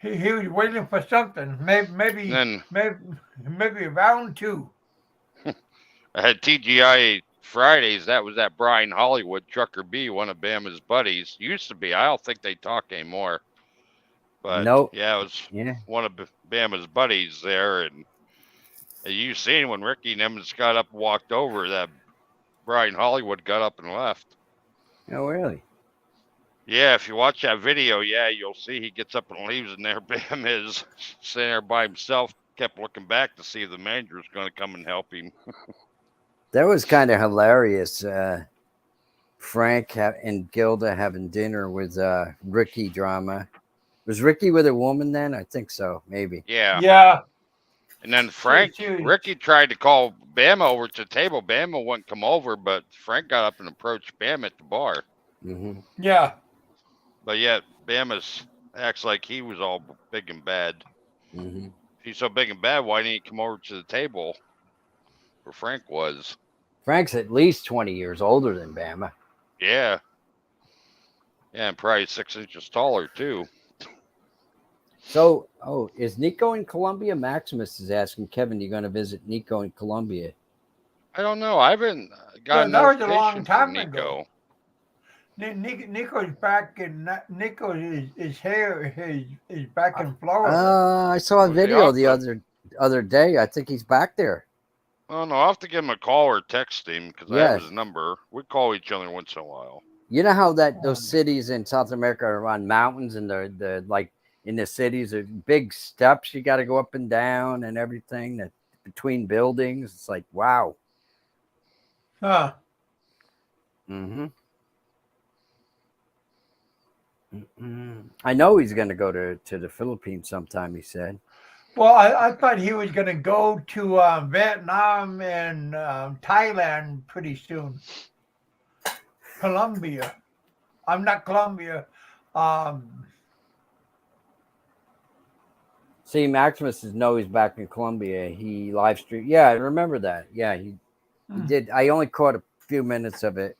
He was waiting for something. Maybe Then round two. I had TGI Fridays. That was that Brian Hollywood, Trucker B, one of Bama's buddies. Used to be. I don't think they talk anymore. But Nope. yeah, it was one of Bama's buddies there. And you seen when Ricky and them just got up and walked over, that Brian Hollywood got up and left. Oh, really? Yeah, if you watch that video, yeah, you'll see he gets up and leaves, and there Bam is sitting there by himself, kept looking back to see if the manager was going to come and help him. That was kind of hilarious. Frank and Gilda having dinner with Ricky drama. Was Ricky with a woman then? I think so, maybe. Yeah. Yeah. And then Ricky tried to call Bama over to the table. Bama wouldn't come over, but Frank got up and approached Bama at the bar. Mm-hmm. Yeah. But yet, Bama acts like he was all big and bad. Mm-hmm. If he's so big and bad, why didn't he come over to the table where Frank was? Frank's at least 20 years older than Bama. Yeah. Yeah, and probably 6 inches taller, too. So, is Nico in Colombia? Maximus is asking Kevin, you going to visit Nico in Colombia? I don't know. I haven't got that was a long notification time from Nico. ago. Nico's back in his hair is back in Florida. I saw a video the other day. I think he's back there. Oh no, I'll have to give him a call or text him because I have his number. We call each other once in a while. You know how those cities in South America are on mountains, and they're like in the cities are big steps you got to go up and down and everything that between buildings. It's like wow. Huh. Mm-hmm. I know he's going to go to the Philippines sometime, he said. Well, I thought he was going to go to Vietnam and Thailand pretty soon. Colombia. I'm not Colombia. See, Maximus knows he's back in Colombia. He live streamed. Yeah, I remember that. Yeah, he did. I only caught a few minutes of it.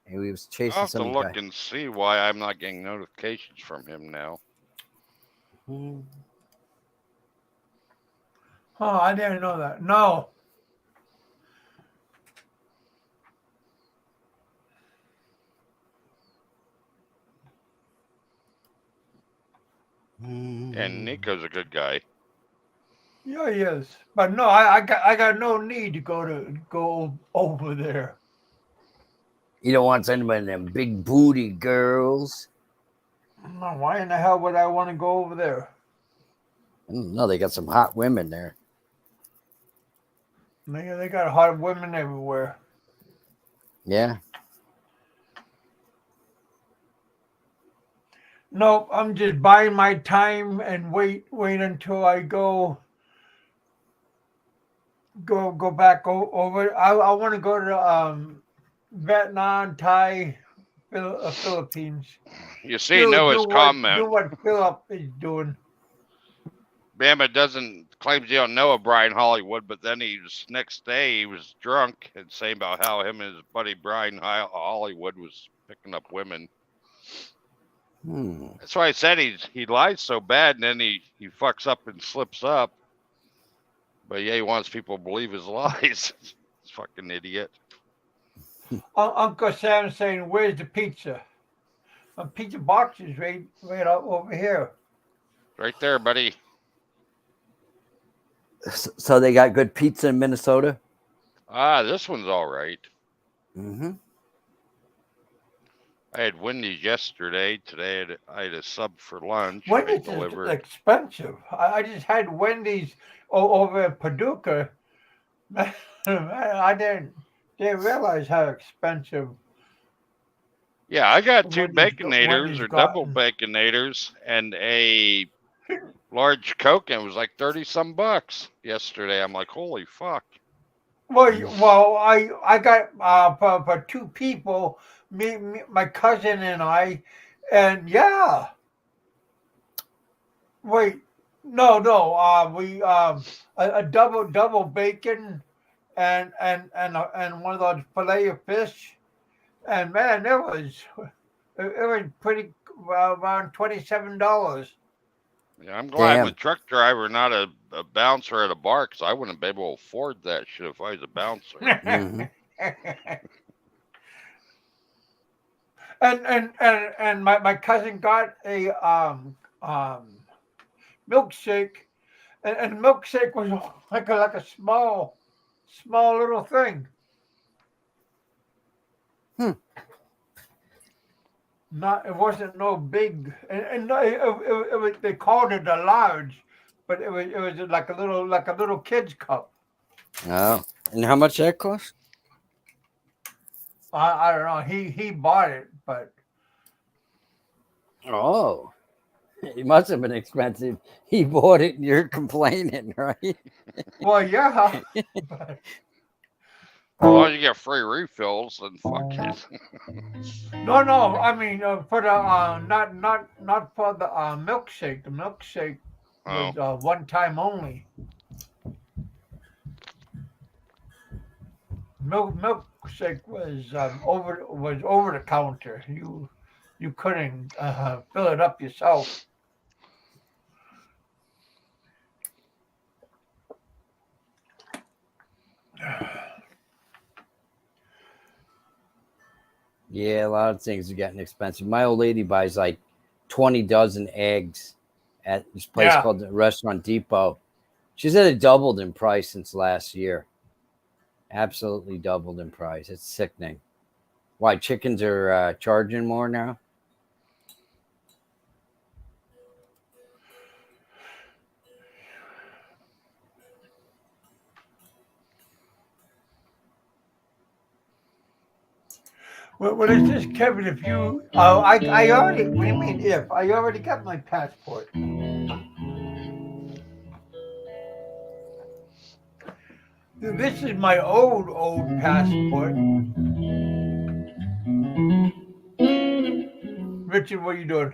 And he was chasing I'll have to some look guy. and see why I'm not getting notifications from him now. Oh, I didn't know that. No. And Nico's a good guy. Yeah, he is. But no, I got no need to go over there. You don't want anybody of them big booty girls. No, why in the hell would I want to go over there? No, they got some hot women there. They got hot women everywhere. Yeah. Nope, I'm just buying my time and wait until I go back over. I want to go to Vietnam, Thai, Philippines. You see Noah's do comment. what Philip is doing. Bama doesn't claims he don't know of Brian Hollywood, but then next day he was drunk and saying about how him and his buddy Brian Hollywood was picking up women. That's why I said he lies so bad, and then he fucks up and slips up. But yeah, he wants people to believe his lies. He's a fucking idiot. Uncle Sam's saying, "Where's the pizza?" A pizza box is right up over here. Right there, buddy. So they got good pizza in Minnesota? This one's all right. Mm-hmm. I had Wendy's yesterday. Today I had a sub for lunch. Wendy's is expensive. I just had Wendy's over at Paducah. I didn't realize how expensive. Yeah, I got two Wendy's baconators or double baconators and a large Coke, and it was like 30 some bucks yesterday. I'm like, holy fuck. Well, I got for two people, me, my cousin and I, and yeah. Wait, no, we a double bacon and one of those fillet of fish, and man, it was pretty around $27. Yeah, I'm glad I'm a Damn. truck driver, not a bouncer at a bar, because I wouldn't be able to afford that shit if I was a bouncer. Mhm. And my cousin got a milkshake, and milkshake was like a small little thing. It wasn't no big, and no, it was, they called it a large, but it was like a little kid's cup. Oh, and how much that cost? I don't know. He bought it, but Oh, it must have been expensive. He bought it and you're complaining, right? well, yeah. But, As long as you get free refills, then fuck it. no. I mean, for the not for the milkshake. The milkshake was one time only. Milkshake was over the counter. You couldn't fill it up yourself. Yeah, a lot of things are getting expensive. My old lady buys like 20 dozen eggs at this place called the Restaurant Depot. She said it doubled in price since last year. Absolutely doubled in price. It's sickening. Why, chickens are charging more now? What is this, Kevin? If you, I already. What do you mean if? I already got my passport. This is my old passport. Richard, what are you doing?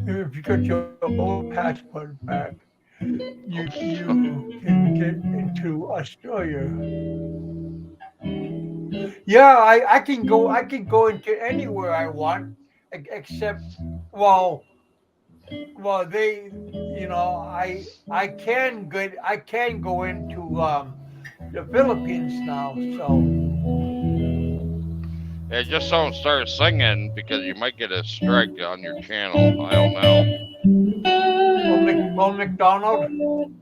If you got your old passport back, you can get into Australia. Yeah, I can go into anywhere I want, except they, I can go into the Philippines now. So Yeah, just don't start singing because you might get a strike on your channel. I don't know. Well, Old McDonald.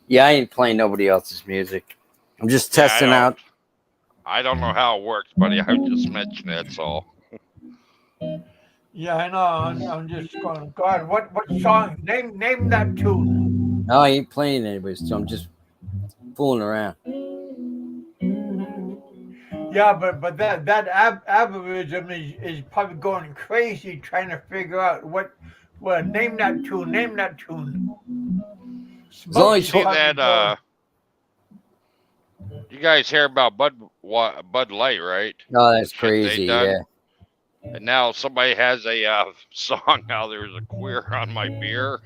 Yeah, I ain't playing nobody else's music. I'm just Yeah, testing out. I don't know how it works, buddy. I just mentioned it, that's all. Yeah, I know. I'm just going. God, what song? Name that tune. No, I ain't playing anybody, so I'm just fooling around. Yeah, but that algorithm is probably going crazy trying to figure out what. Well, name that tune. Name that tune. only Smokey's See probably that going. you guys hear about Bud Light, right? Oh, that's Shit they crazy. done. Yeah. And now somebody has a song now there's a queer on my beer.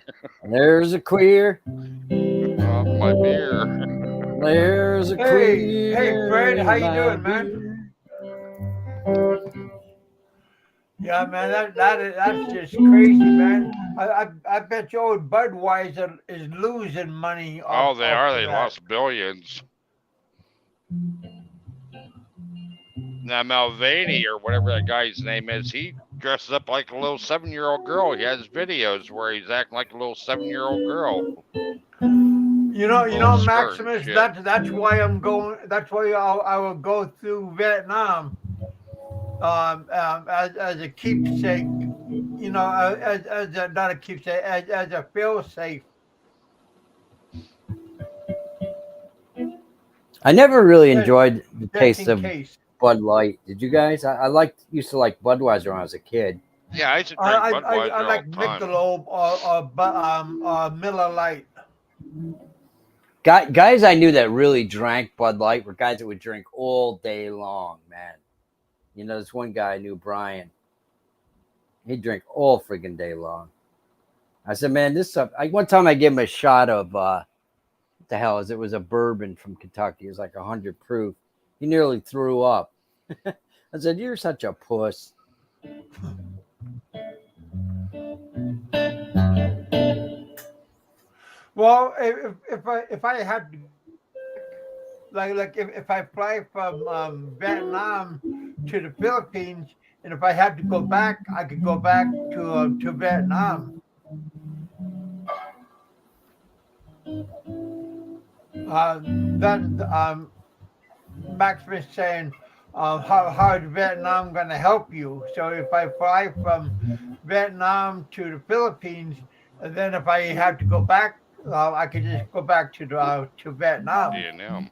There's a queer. On my beer. There's a queer. Hey, Fred, how in you my doing, man? beer. Yeah, man, that's just crazy, man. I bet you old Budweiser is losing money off. Oh, they are. Of They that. lost billions. Now Mulvaney or whatever that guy's name is, he dresses up like a little 7-year-old girl. He has videos where he's acting like a little 7-year-old girl. You know, Little skirt and Maximus. shit. That's why I'm going. That's why I will go through Vietnam, as a keepsake. You know, as a, not a keepsake, as a fail safe. I never really Just- enjoyed the Just taste in of case. Bud Light. Did you guys? I used to like Budweiser when I was a kid. Yeah, I used to drink Budweiser I like all the time. Michelob or Miller Lite. Guys I knew that really drank Bud Light were guys that would drink all day long, man. You know, this one guy I knew, Brian. He'd drink all friggin' day long. I said, man, this stuff. One time I gave him a shot of what the hell is it? Was a bourbon from Kentucky. It was like 100 proof. He nearly threw up. I said, "You're such a puss." Well, if I had to, like if I fly from Vietnam to the Philippines, and if I had to go back, I could go back to Vietnam. That Max was saying, how is Vietnam going to help you? So if I fly from Vietnam to the Philippines, and then if I had to go back, I could just go back to Vietnam. Vietnam.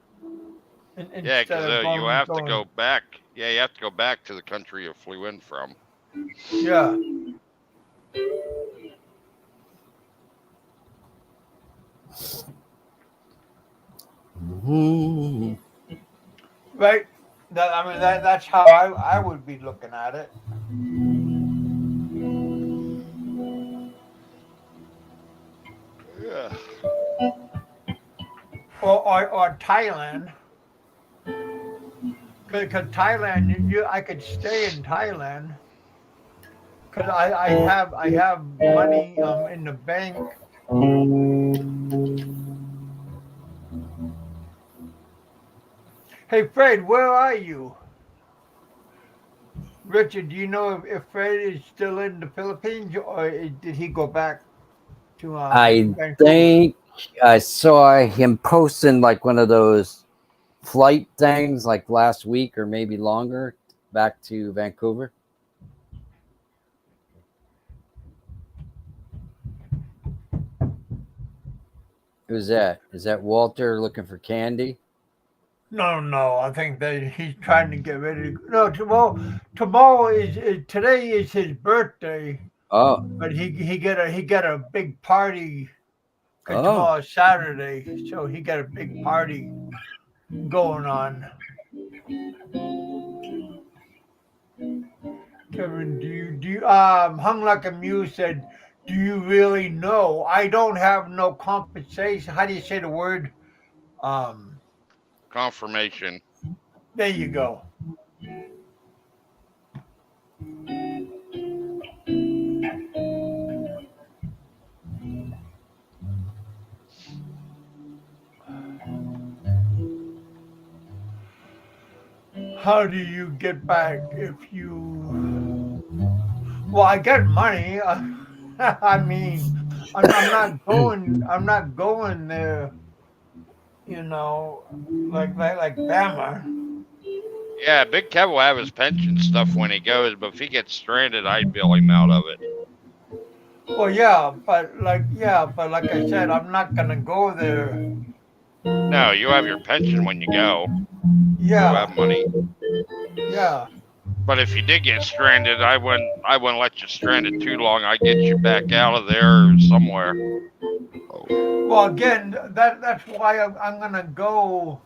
Yeah, Instead because of you have to going- go back. Yeah, you have to go back to the country you flew in from. Yeah. Mhm. Right. That's how I would be looking at it. Yeah. Or Thailand. Because Thailand, I could stay in Thailand. Because I have money in the bank. Hey Fred, where are you? Richard, do you know if Fred is still in the Philippines or did he go back to I Vancouver? think I saw him posting like one of those flight things like last week or maybe longer back to Vancouver. Who's that? Is that Walter looking for candy? No. I think that he's trying to get ready to. No, tomorrow is today is his birthday, Oh, but he got a big party. Cause Oh. tomorrow is Saturday, so he got a big party going on. Kevin, do you Hung Like a Muse said, do you really know? I don't have no compensation. How do you say the word? Confirmation. There you go. How do you get back if you? Well, I get money. I mean, I'm not going. I'm not going there. You know, like Bama. Yeah, Big Kev will have his pension stuff when he goes, but if he gets stranded, I'd bail him out of it. Well, but like I said, I'm not gonna go there. No, you have your pension when you go. You Yeah, have money. yeah. But if you did get stranded, I wouldn't let you stranded too long. I'd get you back out of there or somewhere. Oh, Well, again, that's why I'm gonna go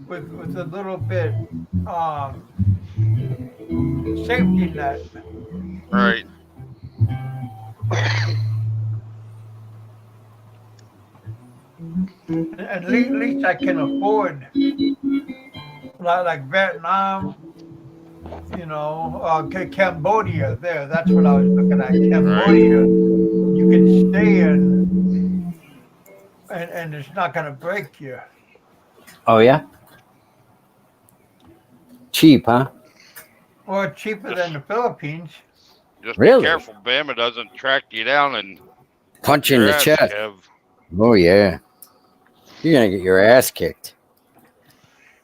with a little bit um safety net, right. and at least I can afford like Vietnam, Cambodia. There, that's what I was looking at. Right. Cambodia, you can stay in, and it's not gonna break you. Oh yeah, cheap, huh? Or cheaper than Just the Philippines. just be Really? careful, Bama doesn't track you down and Punch whoop you in your the ass, chest. Kev. Oh yeah, you're gonna get your ass kicked.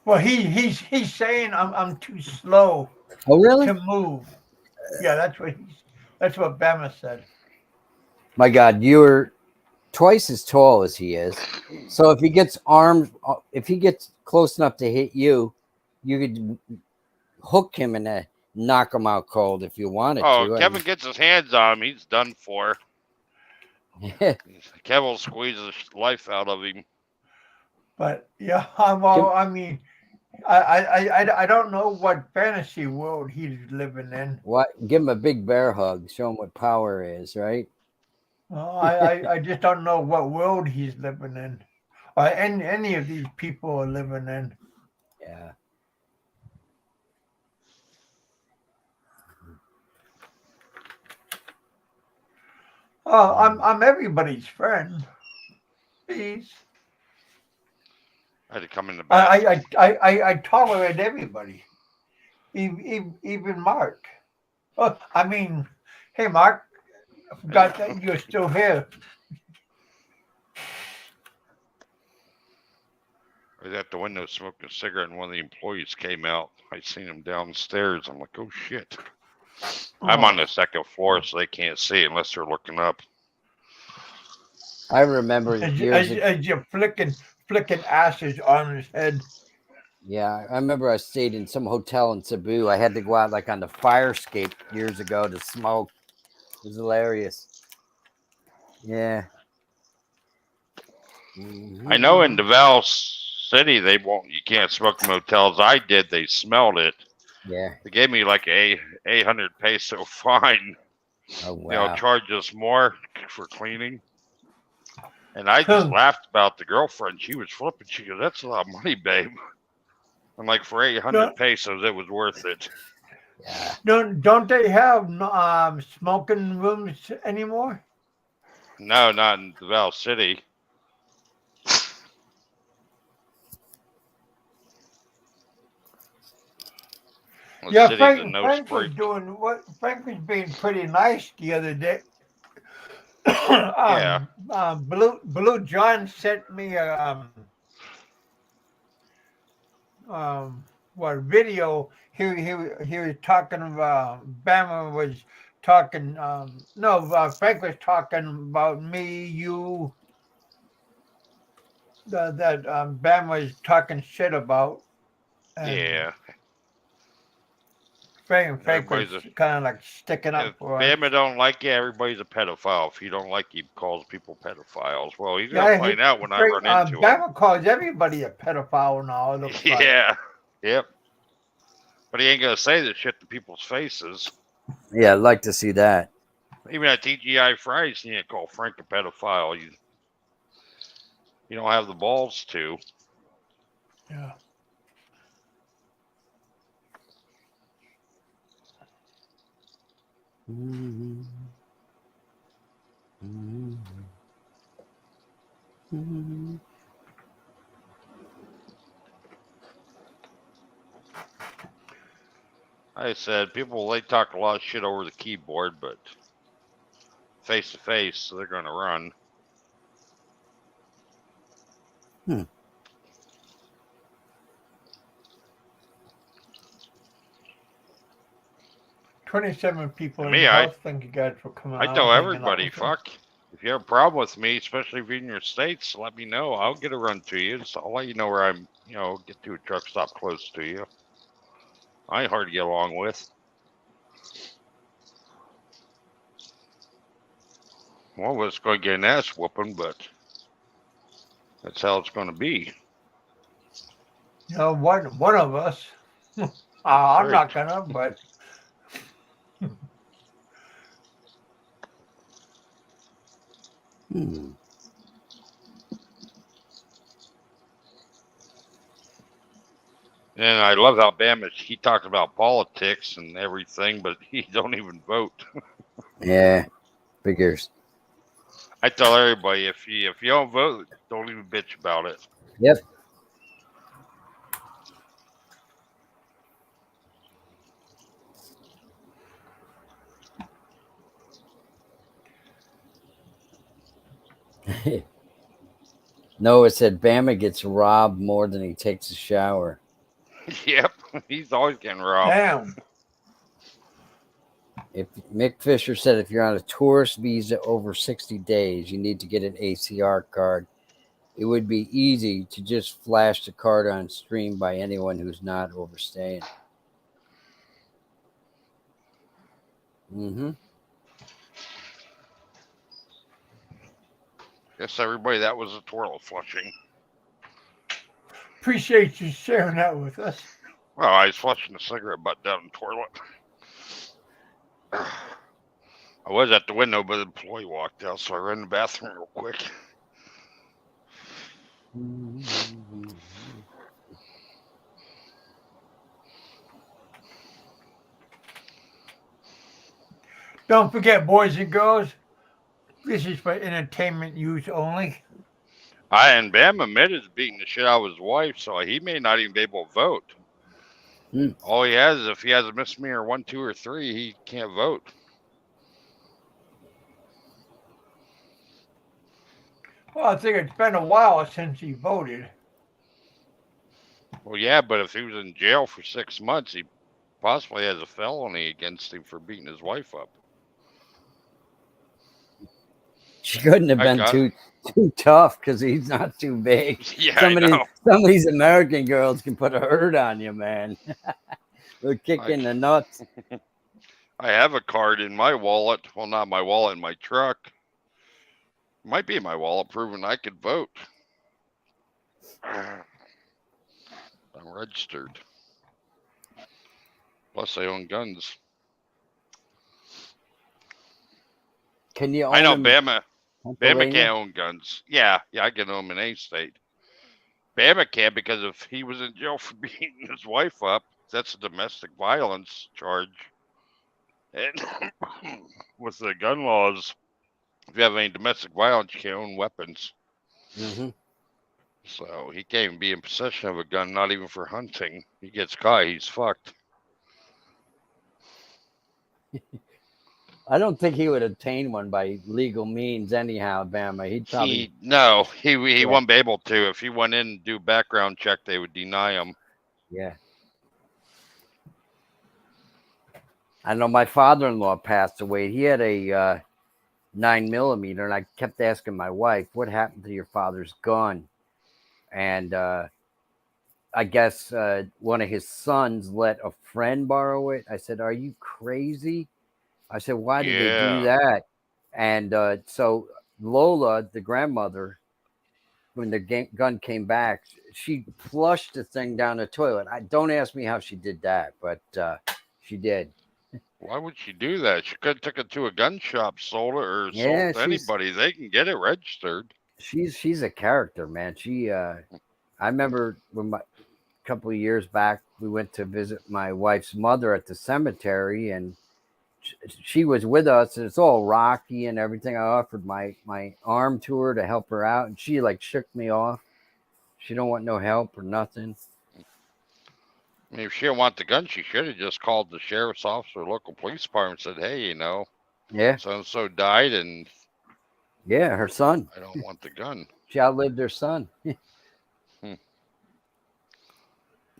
Well, he's saying I'm too slow Oh really? to move. Yeah, that's what Bama said. My God, you're twice as tall as he is. So if he gets close enough to hit you, you could hook him and knock him out cold if you wanted Oh, to. I Kevin gets his hands on him, he's done for. mean, Kevin will squeeze the life out of him. But yeah, Give- I mean, I don't know what fantasy world he's living in. what? Give him a big bear hug. Show him what power is, right? I just don't know what world he's living in, or any of these people are living in. Yeah. Oh, I'm everybody's friend. Please, I had to come in the bathroom. I tolerate everybody, even Mark. Oh, I mean, hey Mark, I forgot that you're still here. I was at the window smoking a cigarette, and one of the employees came out. I seen him downstairs. I'm like, oh shit. I'm on the second floor, so they can't see unless they're looking up. I remember years ago. As you're flicking ashes on his head. Yeah, I remember I stayed in some hotel in Cebu. I had to go out like on the fire escape years ago to smoke. It was hilarious. Yeah. I know in Mhm. Davao City they won't. You can't smoke in motels. I did. They smelled it. Yeah. They gave me like a 800 peso fine. Oh wow. Charge us more for cleaning. And I just laughed about the girlfriend. She was flipping. She goes, "That's a lot of money, babe." I'm like, for 800 pesos, it was worth it. Yeah. Don't they have smoking rooms anymore? No, not in Davao City. The Yeah, city's a no Frank was spray. Frank was being pretty nice the other day. Yeah. Blue John sent me a what video. He was talking about Bama was talking. No, Frank was talking about me, you. That Bama was talking shit about, and Yeah. Frank was Everybody's a. kind of like sticking If up for us. Bama don't like you, everybody's a pedophile. If you don't like you, he calls people pedophiles. Well, he's gonna Yeah, find out when I run into him. Bama calls everybody a pedophile now. It looks like. Yeah. Yep. But he ain't gonna say this shit to people's faces. Yeah, I'd like to see that. Even at TGI Fridays, you can't call Frank a pedophile. You don't have the balls to. Yeah. Mhm. Mhm. Mhm. I said people they talk a lot of shit over the keyboard, but face to face, so they're going to run. 27 people in Me, the house. Thank you guys for coming I out. tell hanging out everybody, with us. fuck. If you have a problem with me, especially if you're in your states, let me know. I'll get a run to you. So I'll let you know where I'm, get to a truck stop close to you. I ain't hard to get along with. One of us going to get an ass whooping, but that's how it's going to be. You know, one of us. I'm Right. not gonna, but Hmm. And I love how Bama, he talks about politics and everything, but he don't even vote. Yeah, figures. I tell everybody, if you don't vote, don't even bitch about it. Yep. Noah said Bama gets robbed more than he takes a shower. Yep, he's always getting robbed. damn. If Mick Fisher said if you're on a tourist visa over 60 days, you need to get an ACR card. It would be easy to just flash the card on stream by anyone who's not overstaying. Mm-hmm. Guess everybody, that was a toilet flushing. Appreciate you sharing that with us. Well, I was flushing the cigarette butt down the toilet. I was at the window, but the employee walked out, so I ran in the bathroom real quick. Don't forget, boys and girls, this is for entertainment use only. And Bam admitted to beating the shit out of his wife, so he may not even be able to vote. All he has is if he has a misdemeanor 1, 2, or 3, he can't vote. Well, I think it's been a while since he voted. Well, yeah, but if he was in jail for 6 months, he possibly has a felony against him for beating his wife up. She couldn't have been too tough because he's not too big. Yeah, some I of these American girls can put a hurt on you, man. They'll kick in the nuts. I have a card in my wallet. Well, not my wallet, in my truck. Might be in my wallet, proving I could vote. I'm registered. Plus, I own guns. Can you own I know them Bama. in Bama Pennsylvania? can't own guns. Yeah, I can own them in any state. Bama can't because if he was in jail for beating his wife up, that's a domestic violence charge. And with the gun laws, if you have any domestic violence, you can't own weapons. Mm-hmm. So he can't even be in possession of a gun, not even for hunting. He gets caught, he's fucked. I don't think he would obtain one by legal means anyhow, Bama. He'd probably... He wouldn't be able to. If he went in and do a background check, they would deny him. Yeah. I know my father-in-law passed away. He had a 9mm, and I kept asking my wife, what happened to your father's gun? And I guess one of his sons let a friend borrow it. I said, are you crazy? I said, why did they do that? And so Lola, the grandmother, when the gun came back, she flushed the thing down the toilet. Don't ask me how she did that, but she did. Why would she do that? She could have took it to a gun shop, sold it, or sold it to anybody. They can get it registered. She's a character, man. I remember when a couple of years back, we went to visit my wife's mother at the cemetery, and she was with us, and it's all rocky and everything. I offered my arm to her to help her out, and she like shook me off. She don't want no help or nothing. I mean, if she didn't want the gun, she should have just called the sheriff's office or local police department and said, hey, Yeah, so and so died, and yeah, her son. I don't want the gun. She outlived her son. I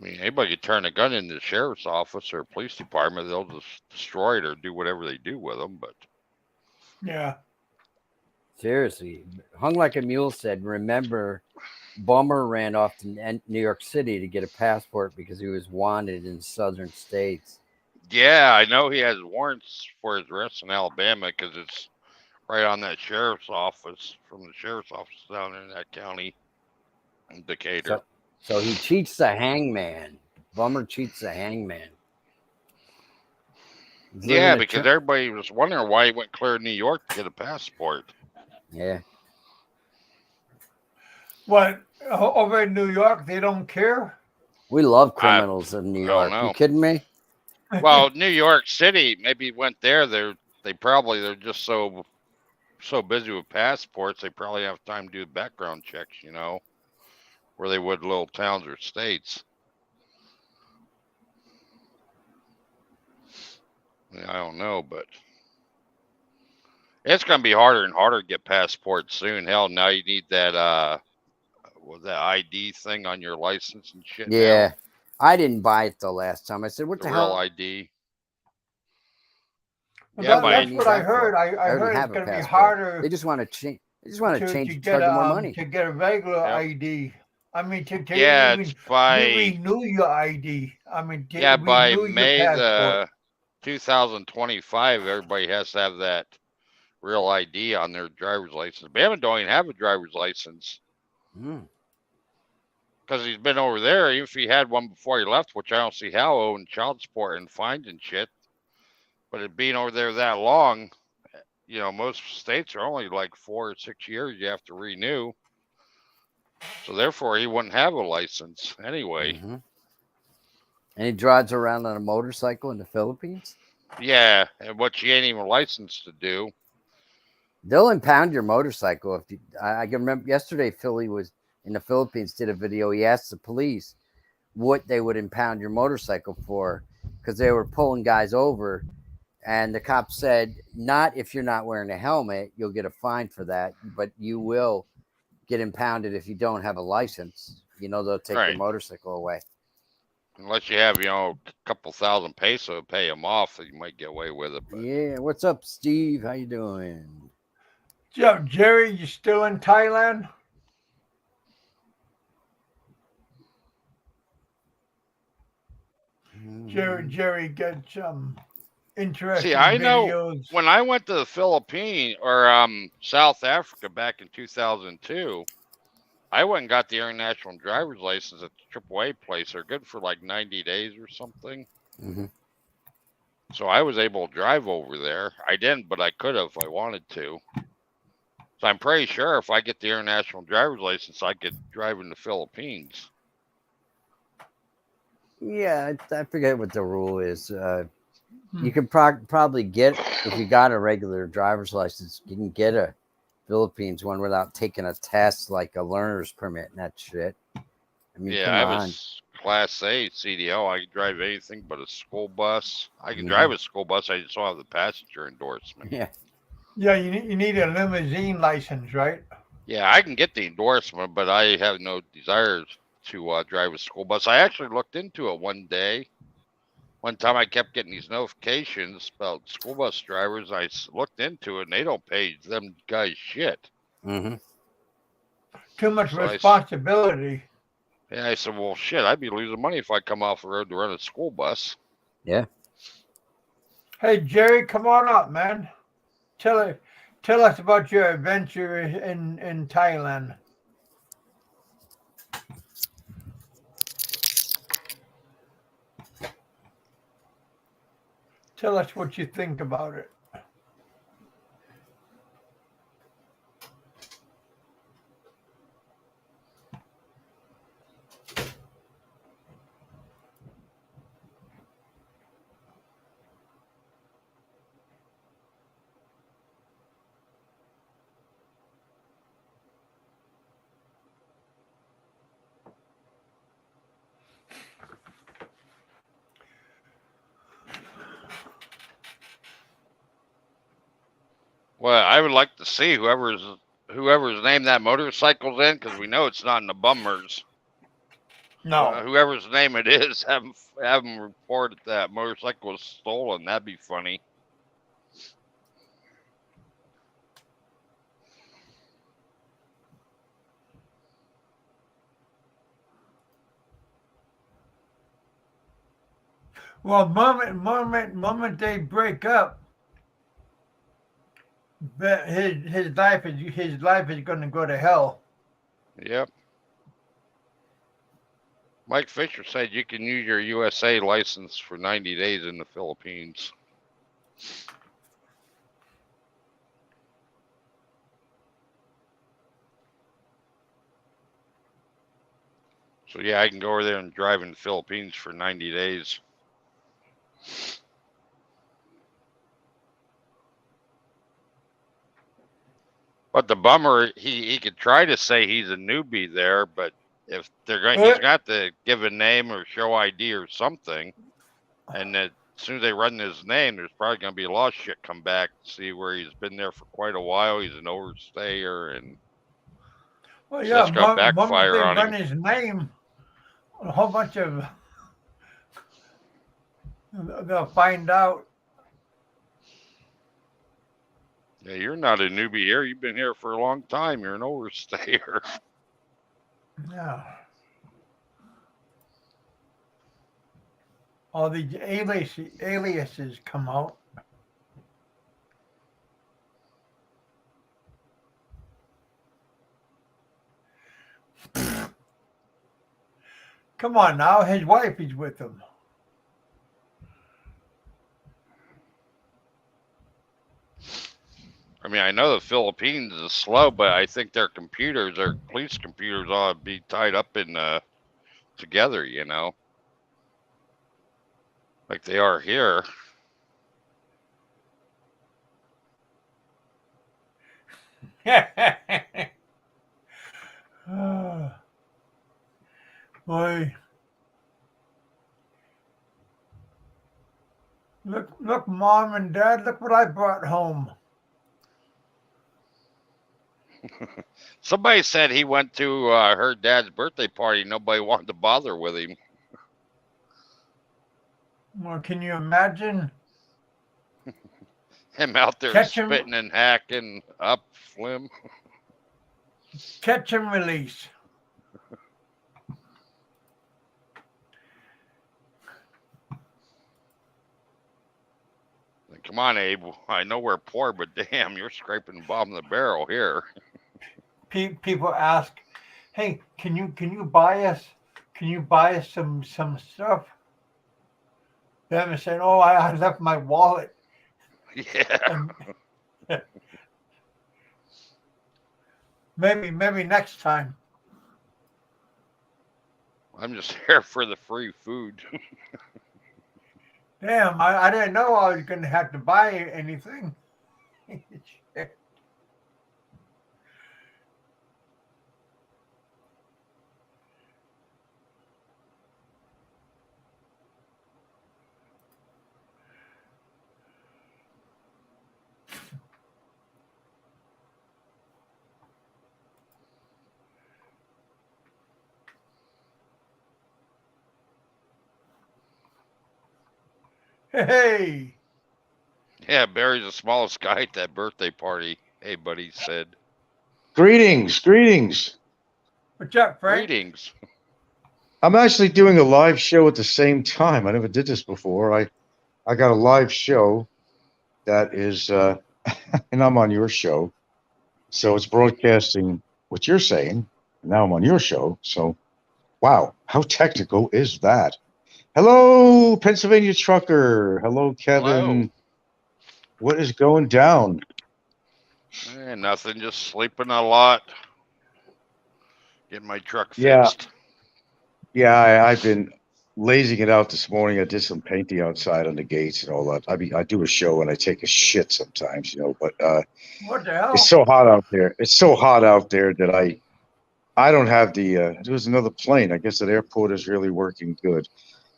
mean, anybody could turn a gun into the sheriff's office or police department. They'll just destroy it or do whatever they do with them. But Yeah. Seriously, Hung Like a Mule said, remember, Bummer ran off to New York City to get a passport because he was wanted in southern states. yeah, I know he has warrants for his arrest in Alabama because it's right on that sheriff's office from the sheriff's office down in that county in Decatur. So he cheats the hangman. Bummer cheats the hangman. He's living Yeah, a because everybody was wondering why he went clear to New York to get a passport. Yeah. What, over in New York, they don't care? We love criminals in New don't York. You know. kidding me? Well, New York City, maybe he went there. They're just so busy with passports, they probably have time to do background checks, where they would little towns or states. I don't know, but it's gonna be harder and harder to get passports soon. Hell, now you need that that ID thing on your license and shit. Yeah. Now. I didn't buy it the last time. I said, what The the real hell? ID. Well, Yeah, that's need what I that for? heard. I already heard it's have a going to be passport. harder They just want to change. They just want to change to to get charge more money. to get a regular Yep. ID. I mean, to Yeah, even it's by renew your ID. I mean, to yeah by renew your May passport. 2025, everybody has to have that real ID on their driver's license. Bama don't even have a driver's license Mm. because he's been over there. Even if he had one before he left, which I don't see how, owing child support and fines and shit. But it being over there that long, most states are only like 4 or 6 years you have to renew. So therefore, he wouldn't have a license anyway. Mm-hmm. And he drives around on a motorcycle in the Philippines? Yeah, and what you ain't even licensed to do. They'll impound your motorcycle. If you, I can remember yesterday, Philly was in the Philippines, did a video. He asked the police what they would impound your motorcycle for because they were pulling guys over. And the cop said, not if you're not wearing a helmet, you'll get a fine for that, but you will get impounded if you don't have a license. They'll take your Right. motorcycle away. Unless you have, a couple thousand peso to pay him off, you might get away with it. But Yeah. What's up, Steve? How you doing? Jerry, you still in Thailand? Jerry gets interesting see, I know videos. when I went to the Philippines or South Africa back in 2002, I went and got the international driver's license at the AAA place. They're good for like 90 days or something. Mm-hmm. So I was able to drive over there. I didn't, but I could have if I wanted to. So I'm pretty sure if I get the international driver's license, I could drive in the Philippines. Yeah, I forget what the rule is. You can probably get, if you got a regular driver's license, you can get a Philippines one without taking a test like a learner's permit and that shit. I mean, Yeah, I was Class A CDL. I could drive anything but a school bus. I could drive a school bus. I just don't have the passenger endorsement. Yeah. Yeah, you need a limousine license, right? Yeah, I can get the endorsement, but I have no desire to drive a school bus. I actually looked into it one day. One time I kept getting these notifications about school bus drivers. I looked into it, and they don't pay them guys shit. Mm-hmm. Too much So responsibility. I said, well, shit, I'd be losing money if I come off the road to run a school bus. Yeah. Hey, Jerry, come on up, man. Tell us about your adventure in Thailand. Tell us what you think about it. Well, I would like to see whoever's name that motorcycle's in, because we know it's not in the bummers. No. Whoever's name it is, have them report that motorcycle was stolen. That'd be funny. Well, moment they break up, his life is going to go to hell. Yep. Mike Fisher said you can use your USA license for 90 days in the Philippines. So yeah, I can go over there and drive in the Philippines for 90 days. But the bummer, he could try to say he's a newbie there, but if they're going, he's got to give a name or show ID or something. And as soon as they run his name, there's probably going to be a lot of shit come back to see where he's been there for quite a while. He's an overstayer, and Well, so yeah, that's going to moment backfire they on run him. his name, a whole bunch of they'll find out. Yeah, you're not a newbie here. You've been here for a long time. You're an overstayer. Yeah. All these aliases come out. Come on now, his wife is with him. I mean, I know the Philippines is slow, but I think their computers, their police computers, ought to be tied up in together. You know, like they are here. Boy. Look, Mom and Dad, look what I brought home. Somebody said he went to her dad's birthday party. Nobody wanted to bother with him. Well, can you imagine? Him out there Catch him. spitting and hacking up Flim. Catch and release. Like, come on, Abe. I know we're poor, but damn, you're scraping the bottom of the barrel here. People ask, "Hey, can you buy us? Can you buy us some stuff?" Them saying, "Oh, I left my wallet." Yeah. Maybe next time. I'm just here for the free food. Damn, I didn't know I was going to have to buy anything. Shit. Hey. Yeah, Barry's the smallest guy at that birthday party. Hey, buddy said. Greetings. What's up, Frank? Greetings. I'm actually doing a live show at the same time. I never did this before. I got a live show that is, and I'm on your show. So it's broadcasting what you're saying. And now I'm on your show. So, wow, how technical is that? Hello, Pennsylvania Trucker. Hello, Kevin. Hello. What is going down? Nothing, just sleeping a lot. Getting my truck Yeah. fixed. Yeah, I've been lazing it out this morning. I did some painting outside on the gates and all that. I do a show and I take a shit sometimes, but What the hell? it's so hot out there. It's so hot out there that I don't have the there was another plane. I guess that airport is really working good.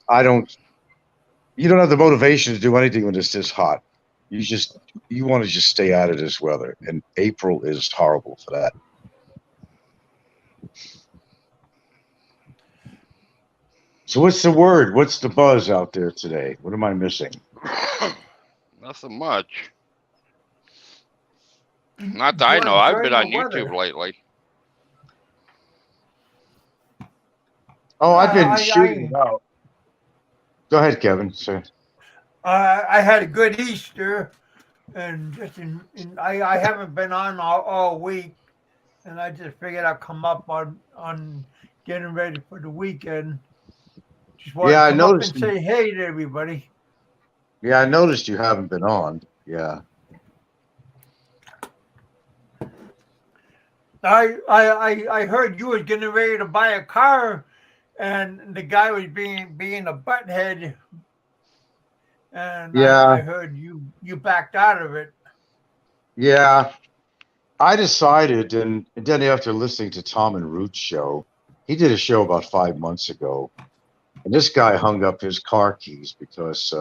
You don't have the motivation to do anything when it's this hot. you want to just stay out of this weather, and April is horrible for that. So what's the word? What's the buzz out there today? What am I missing? Nothing much. Not that I know. I've been on YouTube lately. Oh, I've been shooting it out. Go ahead, Kevin. Sir. I had a good Easter, and I haven't been on all week, and I just figured I'd come up on getting ready for the weekend. Just wanted Yeah, to I come up noticed. and say hey to everybody. Yeah, I noticed you haven't been on. Yeah. I heard you was getting ready to buy a car, and the guy was being a butthead, and Yeah. I heard you backed out of it. Yeah. I decided, and then after listening to Tom and Root's show, he did a show about 5 months ago, and this guy hung up his car keys because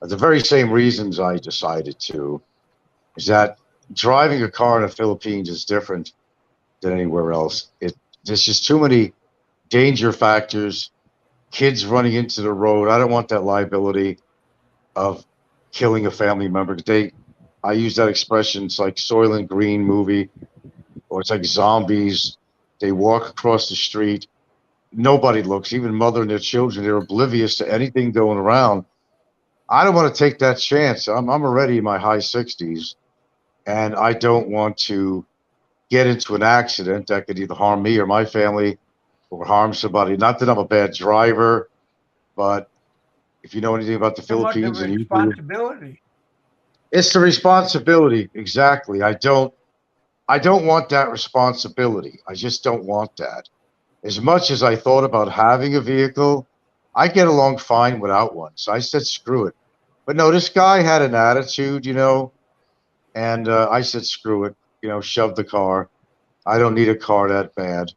the very same reasons I decided to, is that driving a car in the Philippines is different than anywhere else. There's just too many danger factors, kids running into the road. I don't want that liability of killing a family member. I use that expression. It's like Soylent Green movie, or it's like zombies. They walk across the street. Nobody looks, even mother and their children. They're oblivious to anything going around. I don't want to take that chance. I'm already in my high 60s, and I don't want to get into an accident that could either harm me or my family or harm somebody. Not that I'm a bad driver, but if you know anything about the Somewhat the Philippines, and you do, responsibility. it's the responsibility. Exactly. I don't want that responsibility. I just don't want that. As much as I thought about having a vehicle, I get along fine without one. So I said, screw it. But no, this guy had an attitude, and I said, screw it, shove the car. I don't need a car that bad.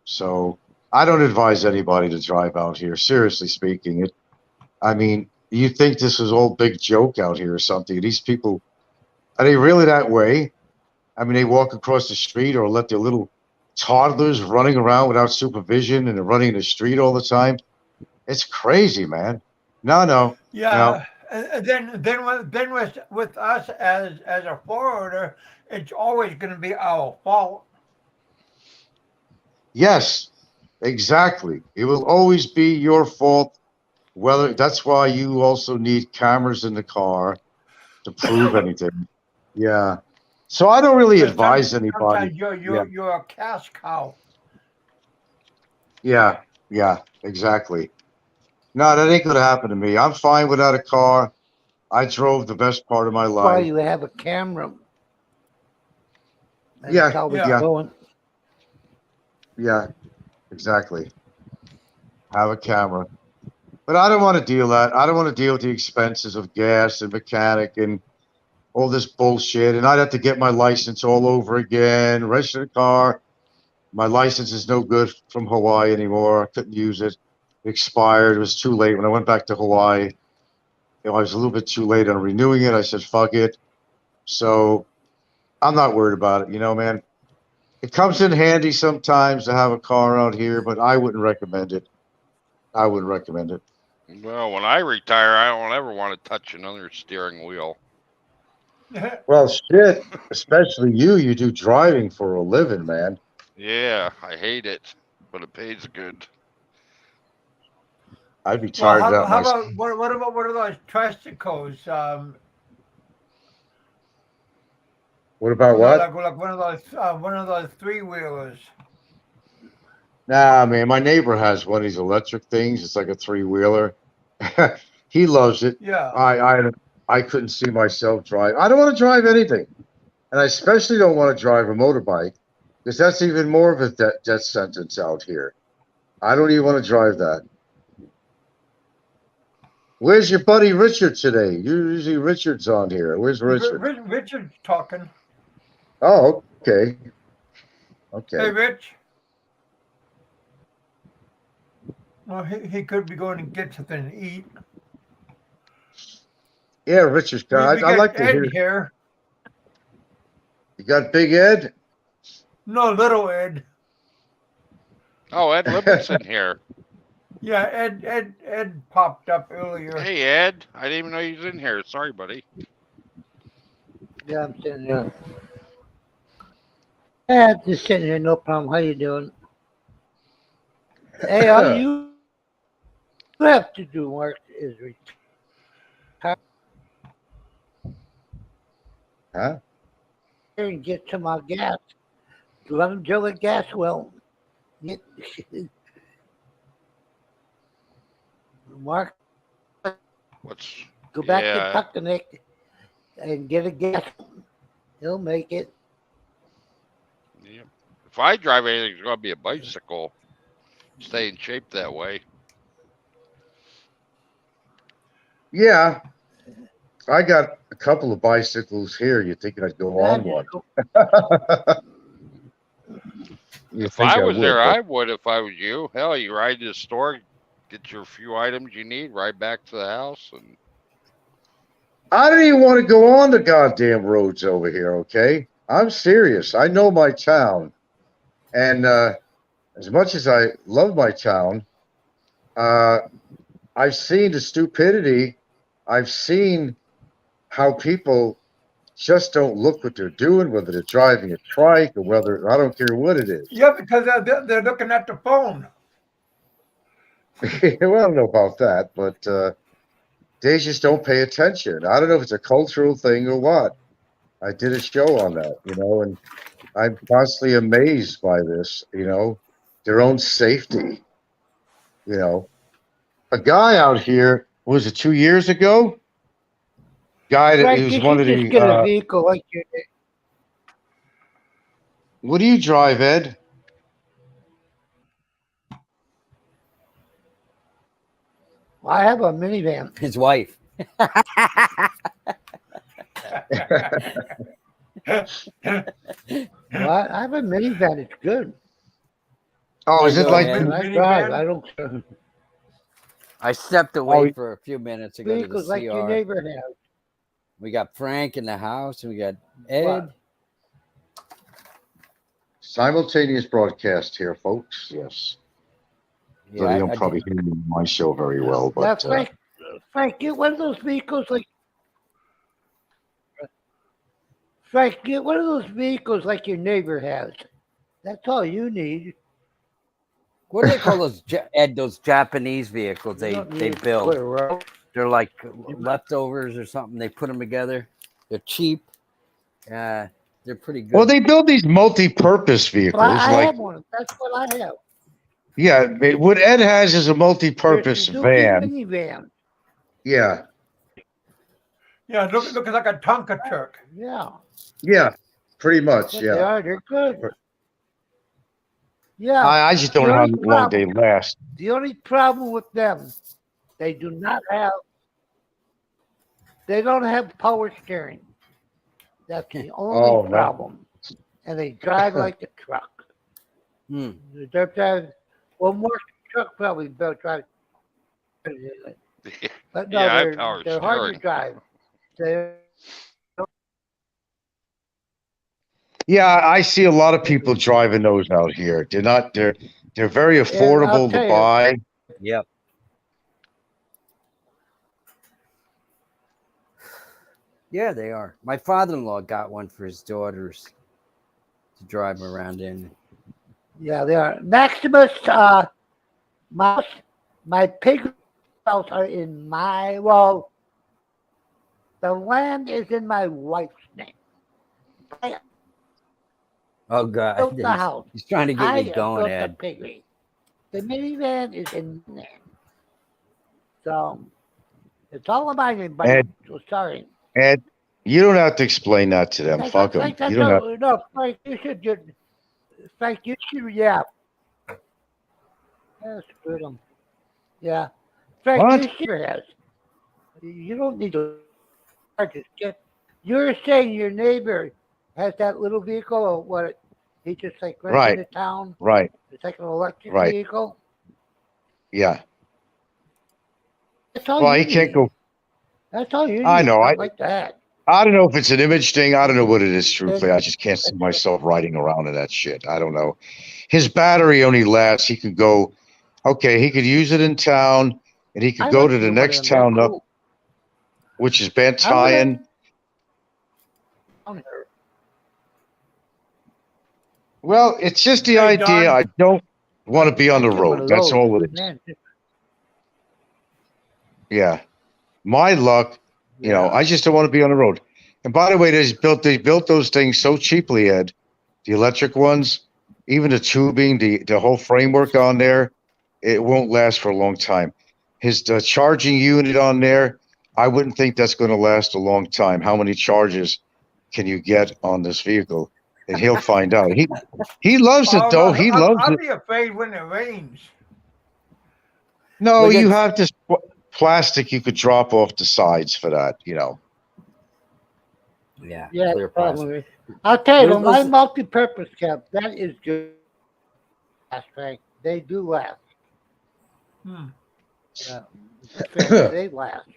So I don't advise anybody to drive out here. Seriously speaking, I mean, you think this is all big joke out here or something? These people, are they really that way? I mean, they walk across the street or let their little toddlers running around without supervision and they're running in the street all the time. It's crazy, man. No. Yeah, and then with us as a forwarder, it's always going to be our fault. Yes, exactly. It will always be your fault. Whether that's why you also need cameras in the car to prove anything. Yeah. So I don't really advise anybody. Sometimes Yeah. you're a cash cow. Yeah. Exactly. No, that ain't gonna happen to me. I'm fine without a car. I drove the best part of my That's why life. you have a camera. That's Yeah, how we yeah. going. Yeah, exactly. Have a camera. But I don't want to deal that. I don't want to deal with the expenses of gas and mechanic and all this bullshit. And I'd have to get my license all over again, register the car. My license is no good from Hawaii anymore. I couldn't use it. It expired. It was too late. When I went back to Hawaii, I was a little bit too late on renewing it. I said, fuck it. So I'm not worried about it. Man, it comes in handy sometimes to have a car out here, but I wouldn't recommend it. I wouldn't recommend it. Well, when I retire, I don't ever want to touch another steering wheel. Well, shit, especially you do driving for a living, man. Yeah, I hate it, but it pays good. I'd be Well, tired of that how myself. about what about one of those tricycles? What about what? Like one of those 3-wheelers. Nah, man, my neighbor has one of these electric things. It's like a 3-wheeler. He loves it. Yeah. I couldn't see myself drive. I don't want to drive anything, and I especially don't want to drive a motorbike because that's even more of a death sentence out here. I don't even want to drive that. Where's your buddy Richard today? Usually Richard's on here. Where's Richard? Richard's talking. Oh, okay. Hey, Okay. Rich. Well, he could be going to get something to eat. Yeah, Richard's We, car. we I got like to Ed hear. here. You got Big Ed? No, little Ed. Oh, Ed Livingston here. Yeah, Ed popped up earlier. Hey, Ed. I didn't even know you was in here. Sorry, buddy. Yeah, I'm sitting here. Yeah, just sitting here, no problem. How you doing? Hey, all you have to do, Mark, is retire Huh? and get some gas. Let them drill a gas well. Get, Mark, What's go back to yeah? Tuckanuck and get a gas. He'll make it. Yep. If I drive anything, it's gonna be a bicycle. Stay in shape that way. Yeah. I got a couple of bicycles here. You think I'd go on one? You If think I I was would, there, but- I would. If I was you, hell, you ride to the store, get your few items you need, ride back to the house, and I don't even want to go on the goddamn roads over here, okay? I'm serious. I know my town. And as much as I love my town, I've seen the stupidity. I've seen how people just don't look what they're doing, whether they're driving a trike or whether, I don't care what it is. Yeah, because they're looking at the phone. Well, I don't know about that, but they just don't pay attention. I don't know if it's a cultural thing or what. I did a show on that, and I'm constantly amazed by this, their own safety. A guy out here, was it 2 years ago? Guy that Frank, he was you one should of just get a the. vehicle like your. What do you drive, Ed? I have a minivan. His wife. Well, I have a minivan. It's good. Oh, is it Go like? ahead. And I Minivan? drive. I don't. I stepped away Oh, for a few minutes to go to the Vehicles like your CR. neighbor has. We got Frank in the house, and we got Ed. What? Simultaneous broadcast here, folks. Yes. So Yeah, they don't I probably did- hear my show very well, Yeah, but Frank, get one of those vehicles like. Frank, get one of those vehicles like your neighbor has. That's all you need. what do they call those, Ed? Those Japanese vehicles You they don't they need to build. put a road. They're like leftovers or something. They put them together. They're cheap. They're pretty good. well, they build these multi-purpose vehicles. Well, I Like, have one. That's what I have. yeah, what Ed has is a Your multi-purpose Suzuki van. minivan. Yeah, Yeah, looking like a Tonka truck. Yeah, yeah, pretty much. but they Yeah, are. They're good. Yeah. I just don't know how long they last. The only problem with them, they do not have. They don't have power steering. That's the only Oh, no. problem. And they drive like a truck. Hmm. They're driving. Well, more truck probably built drive. But no, Yeah, I have power they're hard to steering. drive. They're Yeah, I see a lot of people driving those out here. They're not. They're very affordable tell to you. buy. Yep. Yeah, they are. My father-in-law got one for his daughters to drive around in. Yeah, they are. Maximus, my pig house are in the land is in my wife's name. I Oh God, built the house. he's trying to get I you going, built the Ed. piggery. The minivan is in my name. So, it's all about me, buddy. Ed. So sorry. Ed, you don't have to explain that to them. Fuck them. You don't have. No, Frank, you should just, Frank, you should, yeah. Yeah, screw them. Yeah. Frank, What? you should have. You don't need to just you're saying your neighbor has that little vehicle or what? He just like runs Right. into town. Right. It's like an electric Right. vehicle. Yeah. That's all Well, you he can't need. go. That's all you need. I know. Stuff like that. I don't know if it's an image thing. I don't know what it is, truthfully. I just can't see myself riding around in that shit. I don't know. His battery only lasts. He could go, okay, he could use it in town, and he could go to the next town up, which is Bantayan. Well, it's just the Hey, idea. Don. I don't want to be on the road. That's all it is. Man, Yeah. My luck, you know, I just don't want to be on the road. And by the way, they built those things so cheaply, Ed. The electric ones, even the tubing, the whole framework on there, it won't last for a long time. His charging unit on there, I wouldn't think that's going to last a long time. How many charges can you get on this vehicle? And he'll find out. He loves it though. He loves I'll it. be afraid when it rains. No, Look you at- have this plastic you could drop off the sides for that, you know. Yeah, yeah, clear the problem plastic. is, I'll tell you, There's my those- multi-purpose cap, that is good. Last thing, they do last. Hmm. They last.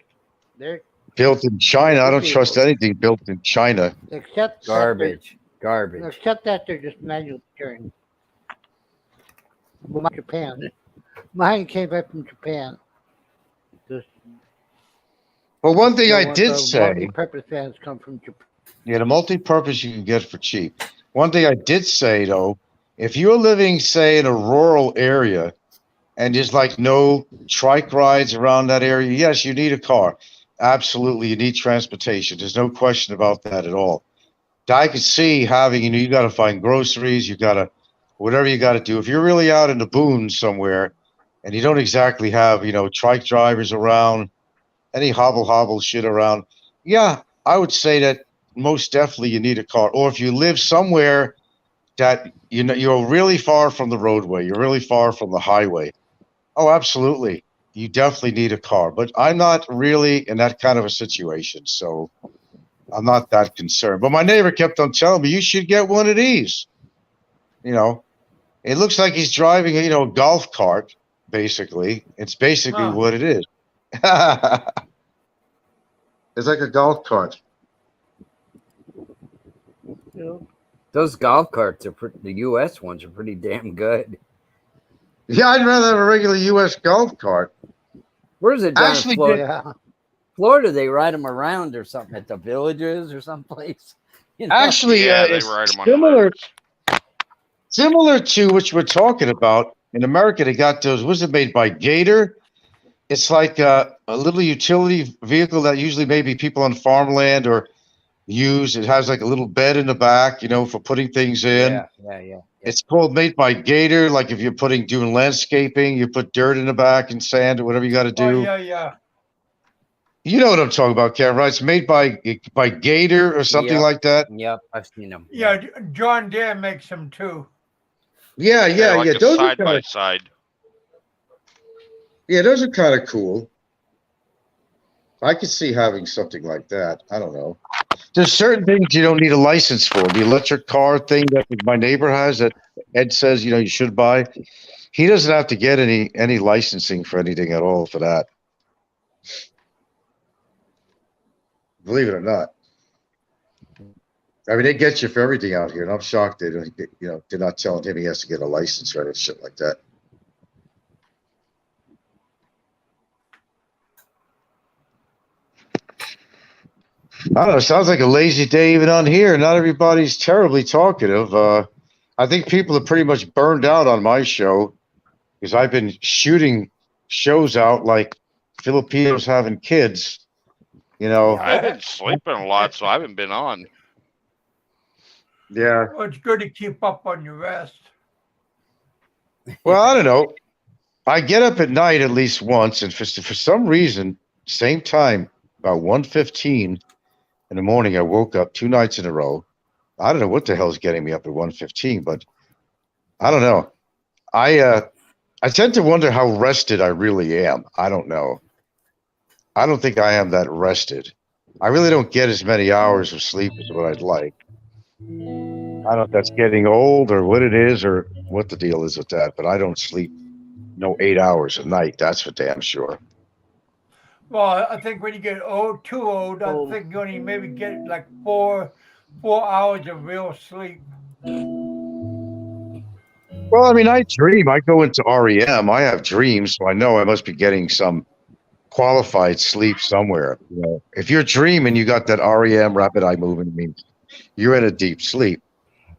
They're Built in China. I don't trust anything built in China. except Garbage. That Garbage. except that they're just manual steering. Well, Japan. Mine came back from Japan. Just, But one thing I the did say, multi-purpose fans come from Japan. yeah, the multi-purpose you can get for cheap. One thing I did say though, if you're living, say, in a rural area and there's like no trike rides around that area, yes, you need a car. Absolutely, you need transportation. There's no question about that at all. I could see having, you know, you got to find groceries, you got to, whatever you got to do. If you're really out in the boons somewhere and you don't exactly have, you know, trike drivers around, any hobble shit around, yeah, I would say that most definitely you need a car. Or if you live somewhere that, you know, you're really far from the roadway, you're really far from the highway. Oh, absolutely. You definitely need a car. But I'm not really in that kind of a situation, so I'm not that concerned. But my neighbor kept on telling me, you should get one of these. You know, it looks like he's driving, you know, a golf cart, basically. It's basically Huh. what it is. It's like a golf cart. You know, Those golf carts are the U.S. ones are pretty damn good. Yeah, I'd rather have a regular U.S. golf cart. Where's it down Actually, in Florida? yeah. Florida, they ride them around or something at the villages or someplace. You know? Actually, Yeah, they it's ride them on the similar, roads. similar to what we're talking about. In America, they got those, was it made by Gator? It's like a little utility vehicle that usually maybe people on farmland or use. It has like a little bed in the back, you know, for putting things in. Yeah. It's called made by Gator. Like if you're doing landscaping, you put dirt in the back and sand or whatever you got to Oh do. yeah. You know what I'm talking about, Kevin, right? It's made by Gator or something Yep. like that. Yep, I've seen them. Yeah, John Deere makes them too. Yeah. Like a Those are side by side. Yeah, those are kind of cool. I could see having something like that. I don't know. There's certain things you don't need a license for. The electric car thing that my neighbor has that Ed says, you know, you should buy. He doesn't have to get any licensing for anything at all for that. Believe it or not. I mean, they get you for everything out here, and I'm shocked they don't, you know, they're not telling him he has to get a license or any shit like that. I don't know. Sounds like a lazy day even on here. Not everybody's terribly talkative. I think people are pretty much burned out on my show because I've been shooting shows out like Filipinos having kids. You know, I've been sleeping a lot, so I haven't been on. yeah. Well, it's good to keep up on your rest. Well, I don't know. I get up at night at least once, and for some reason, same time, about 1:15 in the morning, I woke up 2 nights in a row. I don't know what the hell is getting me up at 1:15, but I don't know. I tend to wonder how rested I really am. I don't know. I don't think I am that rested. I really don't get as many hours of sleep as what I'd like. I don't know if that's getting old or what it is or what the deal is with that, but I don't sleep 8 hours a night. That's for damn sure. Well, I think when you get too old, I think you only maybe get like 4 hours of real sleep. Well, I mean, I dream. I go into REM. I have dreams, so I know I must be getting some qualified sleep somewhere. You know, if you're dreaming, you got that REM, rapid eye movement. I mean, you're in a deep sleep,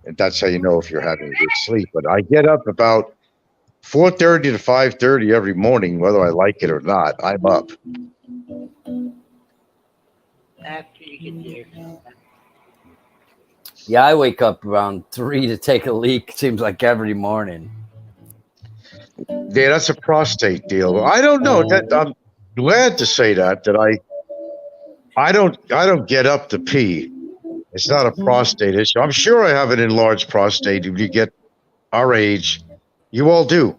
and that's how you know if you're having a good sleep. But I get up about 4:30 to 5:30 every morning, whether I like it or not. I'm up. After you get there. Yeah, I wake up around 3 to take a leak. Seems like every morning. Yeah, that's a prostate deal. I don't know. That I'm glad to say that I don't get up to pee. It's not a prostate issue. I'm sure I have an enlarged prostate. If you get our age, you all do.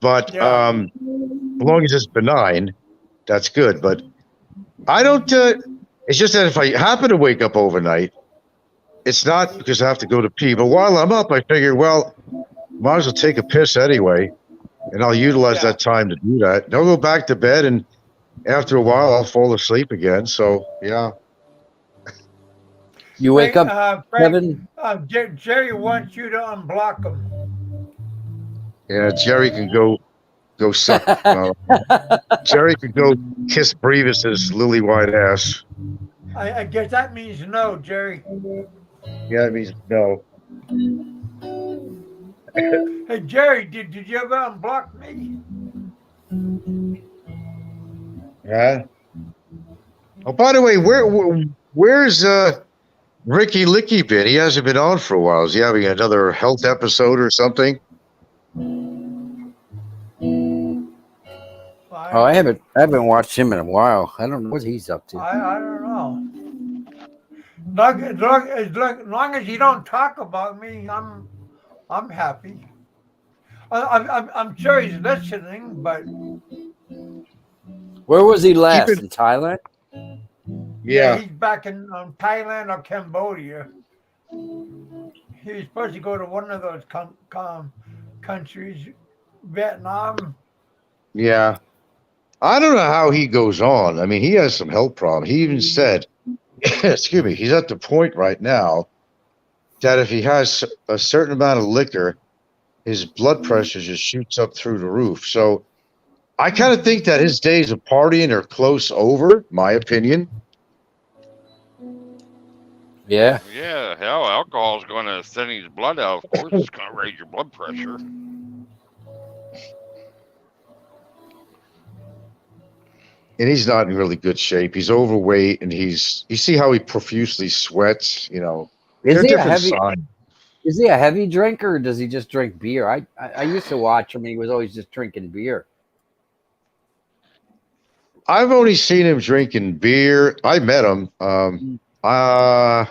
But Yeah. as long as it's benign, that's good. But I don't. It's just that if I happen to wake up overnight, it's not because I have to go to pee. But while I'm up, I figure, well, might as well take a piss anyway, and I'll utilize that time to do that. And I'll go back to bed, and after a while, I'll fall asleep again. So yeah. You wake up, Frank, Kevin? Jerry wants you to unblock him. Yeah, Jerry can go suck. Jerry could go kiss Brevis's lily white ass. I guess that means no, Jerry. Yeah, it means no. Hey, Jerry, did you ever unblock me? Yeah. Oh, by the way, where's Ricky Licky been? He hasn't been on for a while. Is he having another health episode or something? Oh, I haven't watched him in a while. I don't know what he's up to. I don't know. As long as you don't talk about me, I'm happy. I'm sure he's listening, but Where was he last? In Thailand? Yeah. he's back in Thailand or Cambodia. He was supposed to go to one of those countries, Vietnam. Yeah. I don't know how he goes on. I mean, he has some health problems. He even said, excuse me, he's at the point right now that if he has a certain amount of liquor, his blood pressure just shoots up through the roof. So I kind of think that his days of partying are close over, my opinion. Yeah. Yeah, hell, alcohol is going to thin his blood out. Of course, it's going to raise your blood pressure. And he's not in really good shape. He's overweight, and you see how he profusely sweats. You know, Is there are he a different heavy? signs. Is he a heavy drinker, or does he just drink beer? I used to watch him. He was always just drinking beer. I've only seen him drinking beer. I met him. I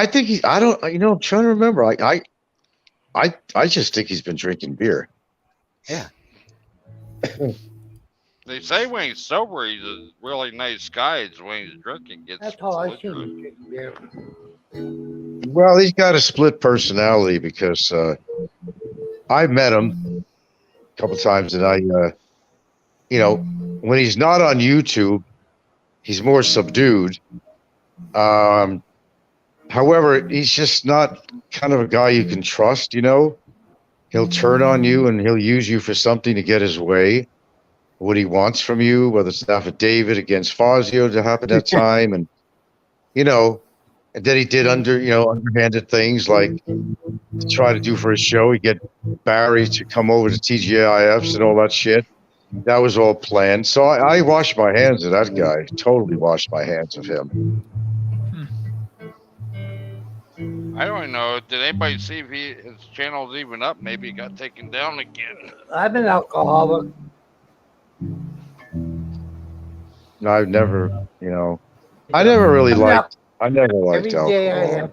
think I don't. You know, I'm trying to remember. I just think he's been drinking beer. Yeah. They say when he's sober, he's a really nice guy. It's when he's drinking, gets That's all I see. liquor. Well, he's got a split personality because I met him a couple times, and you know, when he's not on YouTube, he's more subdued. However, he's just not kind of a guy you can trust. You know, he'll turn on you and he'll use you for something to get his way. What he wants from you, whether it's an affidavit against Fazio to happen that time, and you know, and then he did underhanded things like to try to do for his show. He get Barry to come over to TGIFs and all that shit. That was all planned. So I washed my hands of that guy. Totally washed my hands of him. I don't know. Did anybody see if his channel's even up? Maybe it got taken down again. I'm an alcoholic. No, I've never, I never really liked. I never liked Every day alcohol.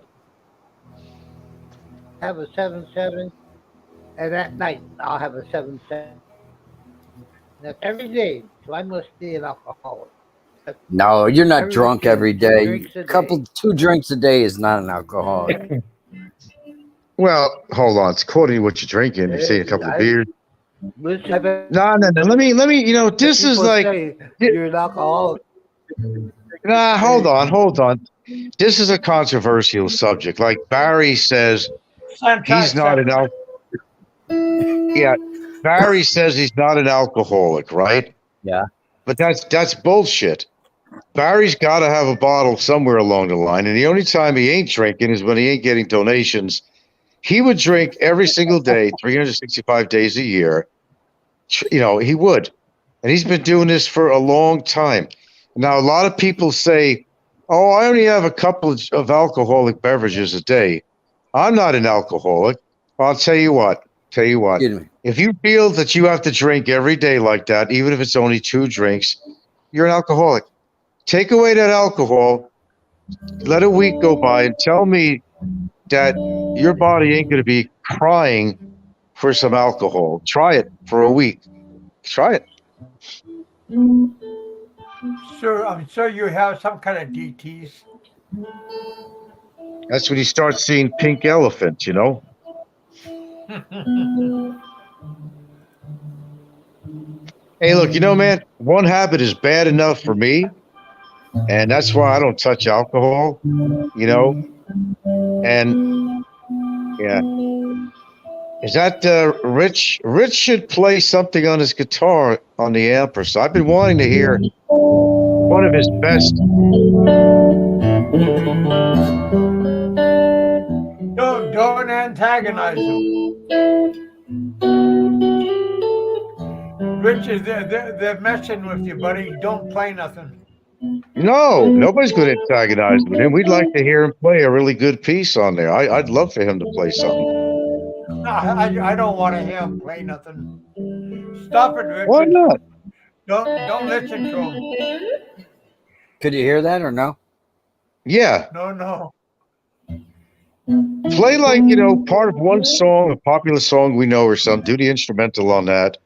I have a 7-7, and at night I'll have a 7-7. That's every day, so I must be an alcoholic. No, you're not drunk every day. Drinks a Two drinks a day is not an alcoholic. Well, hold on. It's according to what you're drinking. You say a couple of beers. Listen, I bet No. Let me. You know, this is people like. say you're an alcoholic. Nah, hold on. This is a controversial subject. Like Barry says, he's not an al. Yeah, Barry says he's not an alcoholic, right? Yeah. But that's bullshit. Barry's got to have a bottle somewhere along the line, and the only time he ain't drinking is when he ain't getting donations. He would drink every single day, 365 days a year. You know, he would. And he's been doing this for a long time. Now, a lot of people say, oh, I only have a couple of alcoholic beverages a day. I'm not an alcoholic. I'll tell you what. Excuse me. If you feel that you have to drink every day like that, even if it's only 2 drinks, you're an alcoholic. Take away that alcohol, let a week go by, and tell me that your body ain't going to be crying for some alcohol. Try it for a week. Try it. Sir, I'm sure you have some kind of DTs. That's when you start seeing pink elephants, you know? Hey, look, you know, man, one habit is bad enough for me, and that's why I don't touch alcohol, you know? And, yeah. Is that Rich? Rich should play something on his guitar on the amp or so. I've been wanting to hear one of his best. Don't antagonize him. Richard, they're messing with you, buddy. Don't play nothing. No, nobody's going to antagonize him. We'd like to hear him play a really good piece on there. I'd love for him to play something. No, I don't want to hear him play nothing. Stop it, Richard. Why not? Don't listen to him. Could you hear that or no? Yeah. No. Play like, you know, part of one song, a popular song we know or something. Do the instrumental on that.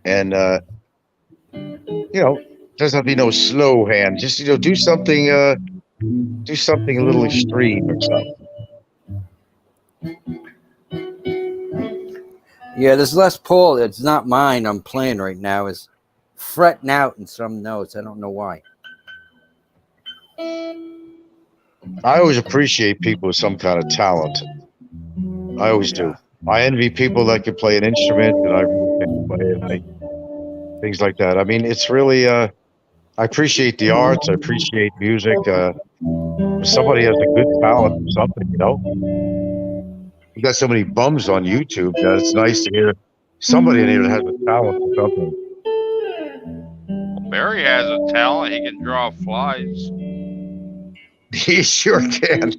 And, you know, doesn't have to be no slow hand. Just, you know, do something a little extreme or something. Yeah, this Les Paul, it's not mine. I'm playing right now. Is fretting out in some notes. I don't know why. I always appreciate people with some kind of talent. I always do. I envy people that can play an instrument, and I really can't play it. Things like that. I mean, it's really, I appreciate the arts. I appreciate music. If somebody has a good talent for something, you know. We got so many bums on YouTube that it's nice to hear somebody in here that has a talent for something. Barry has a talent. He can draw flies. He sure can.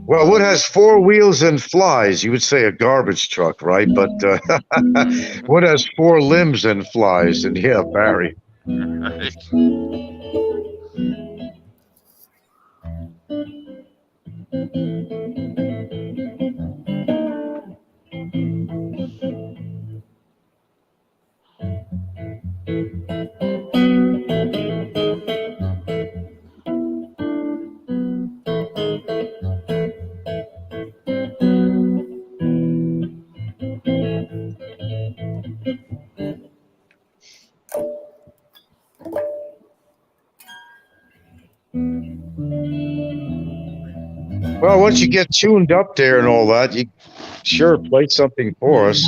Well, what has 4 wheels and flies? You would say a garbage truck, right? But what has 4 limbs and flies? And yeah, Barry. Well, once you get tuned up there and all that, you sure play something for us.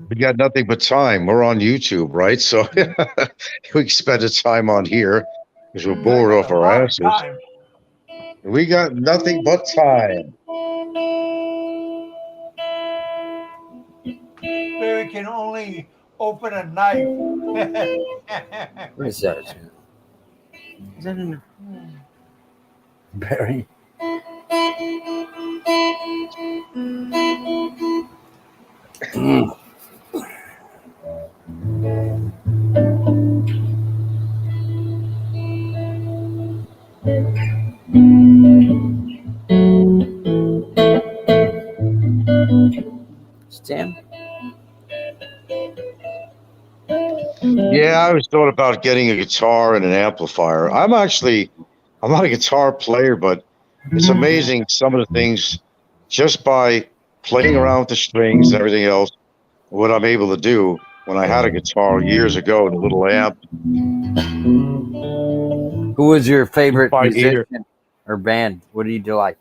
We got nothing but time. We're on YouTube, right? So we can spend the time on here because we're bored off our asses. We got nothing but time. We can only open a knife. What is that? Is that in Barry? Stan? Yeah, I always thought about getting a guitar and an amplifier. I'm not a guitar player, but it's amazing some of the things just by playing around with the strings and everything else, what I'm able to do when I had a guitar years ago and a little amp. Who was your favorite By musician either. or band? What do you like?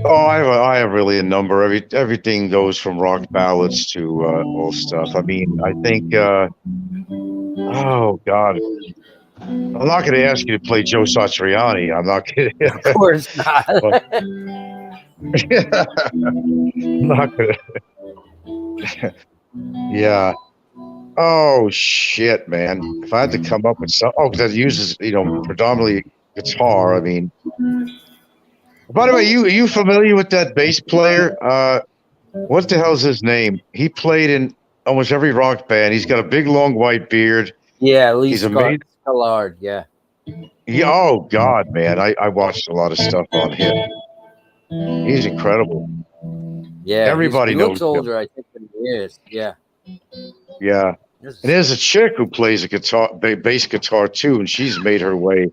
Oh, I have really a number. Everything goes from rock ballads to old stuff. I mean, I think. Oh God, I'm not going to ask you to play Joe Satriani. I'm not kidding. Of course not. But I'm not gonna. Yeah. Oh shit, man! If I had to come up with some, because that uses predominantly guitar. I mean, by the way, are you familiar with that bass player? What the hell's his name? He played in almost every rock band. He's got a big long white beard. Yeah, Lee He's amazing. Scallard. Yeah. Yeah. Oh God, man! I watched a lot of stuff on him. He's incredible. Yeah. Everybody he knows looks him. older, I think, than he is. Yeah. Yeah. And there's a chick who plays a guitar, bass guitar too, and she's made her way.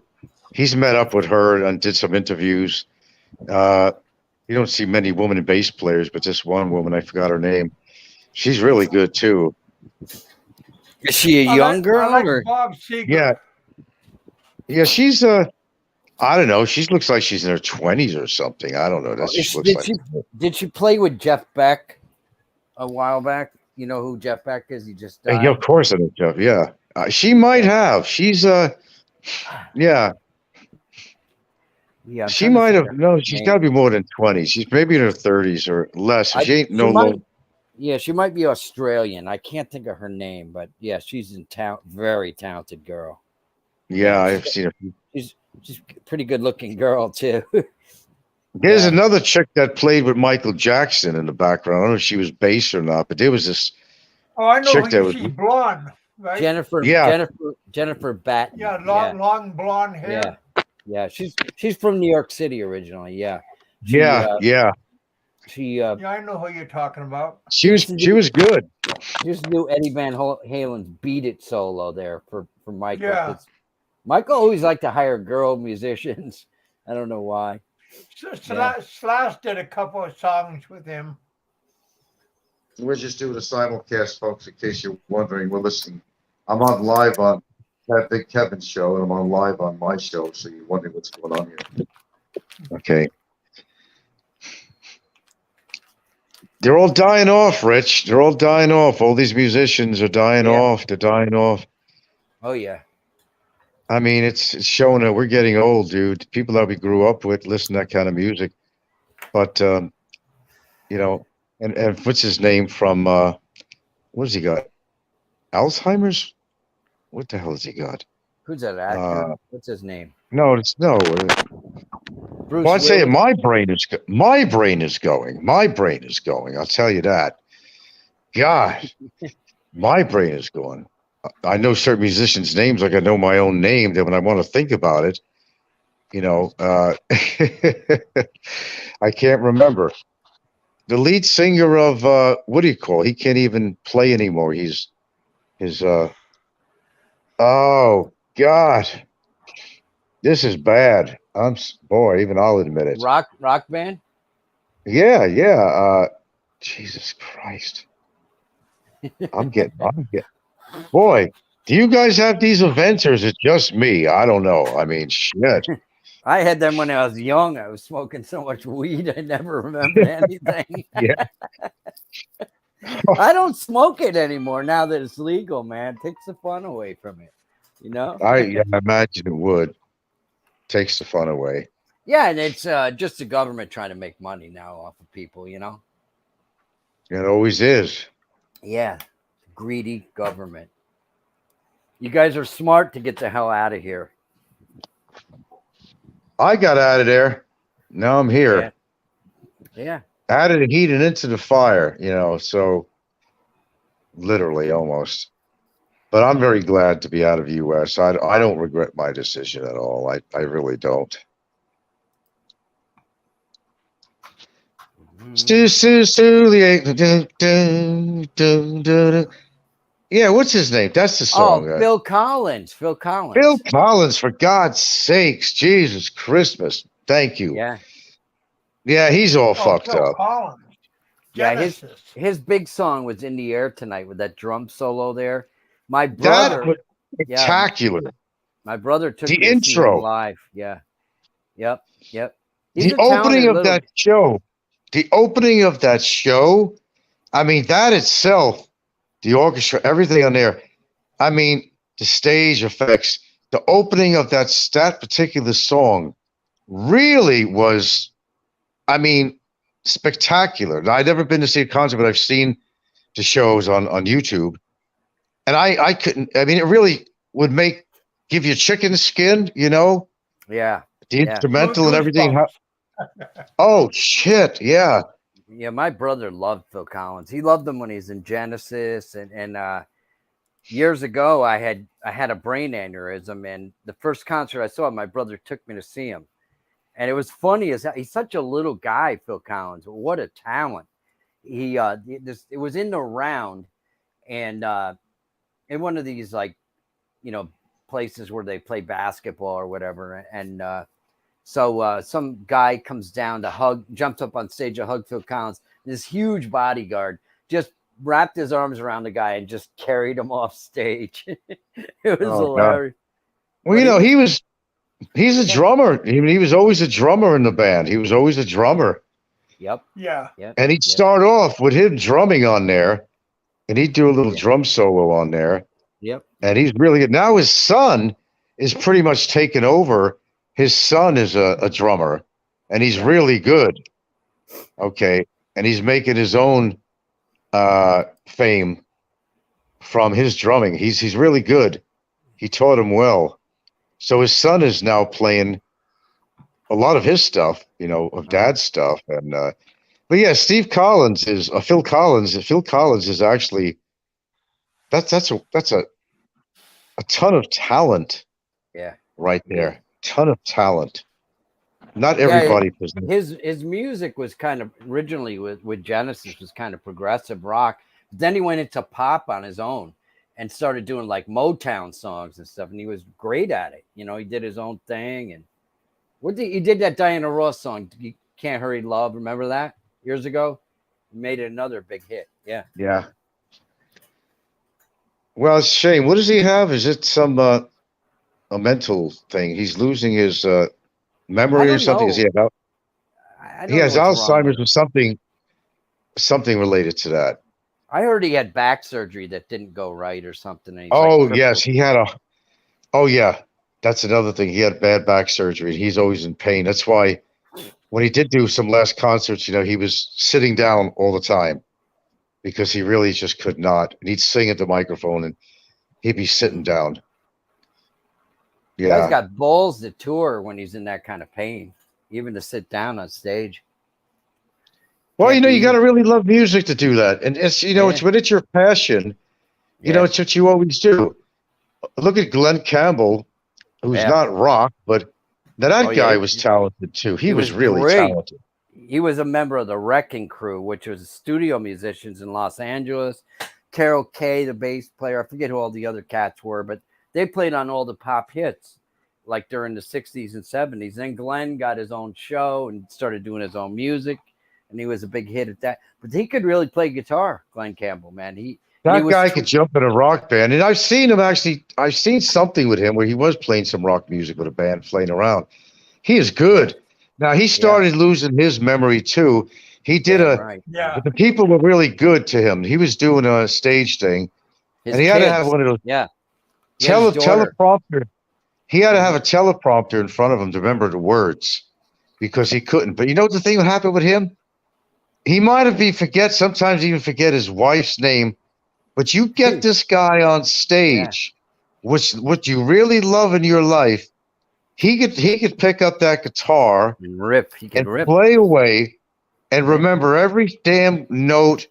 He's met up with her and did some interviews. You don't see many women bass players, but this one woman, I forgot her name. She's really good too. Is she a young girl? I like or? Bob Seger. Yeah. Yeah, she's I don't know. She looks like she's in her 20s or something. I don't know. That's what she looks like. Did she play with Jeff Beck a while back? You know who Jeff Beck is? He just died. Yeah, of course I know Jeff. Yeah. She might have. She's yeah. Yeah, She might have. No, she's got to be more than 20. She's maybe in her 30s or less. She ain't no low. Yeah, she might be Australian. I can't think of her name, but yeah, she's in town. Very talented girl. Yeah, I've seen her. She's a pretty good looking girl too. There's another chick that played with Michael Jackson in the background. I don't know if she was bass or not, but there was this. Oh, I know chick that who was. she's blonde, right? Jennifer Batten. Yeah, long blonde hair. Yeah. She's from New York City originally. Yeah. Yeah. Yeah, I know who you're talking about. She was good. Just do Eddie Van Halen's "Beat It" solo there for Michael. Yeah. Michael always liked to hire girl musicians. I don't know why. Slash did a couple of songs with him. We're just doing a simulcast, folks, in case you're wondering. We're listening. I'm on live on that Big Kevin show, and I'm on live on my show, so you're wondering what's going on here. Okay. They're all dying off, Rich. They're all dying off. All these musicians are dying off. They're dying off. Oh, yeah. I mean, it's showing that we're getting old, dude. People that we grew up with listen to that kind of music. But, and what's his name from, what has he got? Alzheimer's? What the hell has he got? Who's that actor? What's his name? No. Bruce Well, I'd say Willis? my brain is going. I'll tell you that. God, my brain is going. I know certain musicians' names like I know my own name. That when I want to think about it, I can't remember. The lead singer of what do you call? He can't even play anymore. Oh God, this is bad. Even I'll admit it. Rock band? Yeah. Jesus Christ. I'm getting. Boy, do you guys have these events or is it just me? I don't know. I mean, shit. I had them when I was young. I was smoking so much weed, I never remembered anything. Yeah. I don't smoke it anymore now that it's legal, man. It takes the fun away from it, I imagine it would. Takes the fun away. Yeah, and it's just the government trying to make money now off of people, It always is. Yeah, greedy government. You guys are smart to get the hell out of here. I got out of there. Now I'm here. Yeah. Out of the heat and into the fire, so literally almost. But I'm very glad to be out of the U.S. I don't regret my decision at all. I really don't. Yeah, what's his name? That's the song. Oh, Phil Collins. Phil Phil Collins, for God's sakes. Jesus Christmas. Thank you. Yeah. Yeah, he's all Oh, fucked Phil up. Collins. Yeah, Genesis. his big song was "In the Air Tonight" with that drum solo there. My That brother, was yeah, spectacular. my brother took The me to see him intro, live. Yeah, yep. He's the a opening talented of little. that show, the opening of that show. I mean, that itself, the orchestra, everything on there. I mean, the stage effects, the opening of that particular song really was, I mean, spectacular. Now, I'd never been to see a concert, but I've seen the shows on YouTube, and I couldn't. I mean, it really would give you chicken skin, you know, Yeah, the yeah, instrumental and everything. Goosebumps. Oh shit, yeah. yeah. My brother loved Phil Collins. He loved him when he was in Genesis, and years ago, I had a brain aneurysm, and the first concert I saw, my brother took me to see him, and it was funny as he's such a little guy, Phil Collins. What a talent! It was in the round, and in one of these places where they play basketball or whatever, and so some guy comes down to jumps up on stage to hug Phil Collins. This huge bodyguard just wrapped his arms around the guy and just carried him off stage. It was Oh god. hilarious. Well, But you know, he's a yeah. drummer. He was always a drummer in the band. He was always a drummer. Yep. Yeah. Yep. And he'd Yep. start off with him drumming on there, and he'd do a little drum solo on there. Yep. And he's really good. Now his son is pretty much taken over. His son is a drummer, and he's really good. Okay. And he's making his own fame from his drumming. He's really good. He taught him well. So his son is now playing a lot of his stuff, you know, of dad's stuff. And but yeah, Phil Collins is actually that's a ton of talent. Yeah. Right there. Ton of talent. Not Yeah, everybody possesses. his music was kind of originally with Genesis was kind of progressive rock. Then he went into pop on his own and started doing like Motown songs and stuff, and he was great at it. You know, he did his own thing. And he did that Diana Ross song, "You Can't Hurry Love"? Remember that years ago? He made it another big hit. Yeah. Yeah. Well, it's a shame. What does he have? Is it some a mental thing? He's losing his memory or something? Is he about? He has Alzheimer's or something related to that. I heard he had back surgery that didn't go right or something. And Oh yes, he had oh yeah, that's another thing. He had bad back surgery. He's always in pain. That's why when he did do some last concerts, you know, he was sitting down all the time because he really just could not. And he'd sing at the microphone and he'd be sitting down. Yeah. He's got balls to tour when he's in that kind of pain, even to sit down on stage. Well, you know, you got to really love music to do that. And it's, you know, it's when it's your passion, you know, it's what you always do. Look at Glenn Campbell, who's not rock, but that guy was talented too. He was really talented. He was a member of the Wrecking Crew, which was studio musicians in Los Angeles. Carol Kay, the bass player, I forget who all the other cats were, but they played on all the pop hits like during the 60s and 70s. Then Glenn got his own show and started doing his own music, and he was a big hit at that. But he could really play guitar, Glenn Campbell, man. That guy could jump in a rock band. And I've seen him actually, I've seen something with him where he was playing some rock music with a band playing around. He is good. Now, he started losing his memory too. He did but the people were really good to him. He was doing a stage thing. And he had to have one of those teleprompter. He had to have a teleprompter in front of him to remember the words because he couldn't. But you know what the thing that happened with him? He might have sometimes even forget his wife's name. But you get this guy on stage, what you really love in your life, he could pick up that guitar and rip. He could rip. Play away and remember every damn note,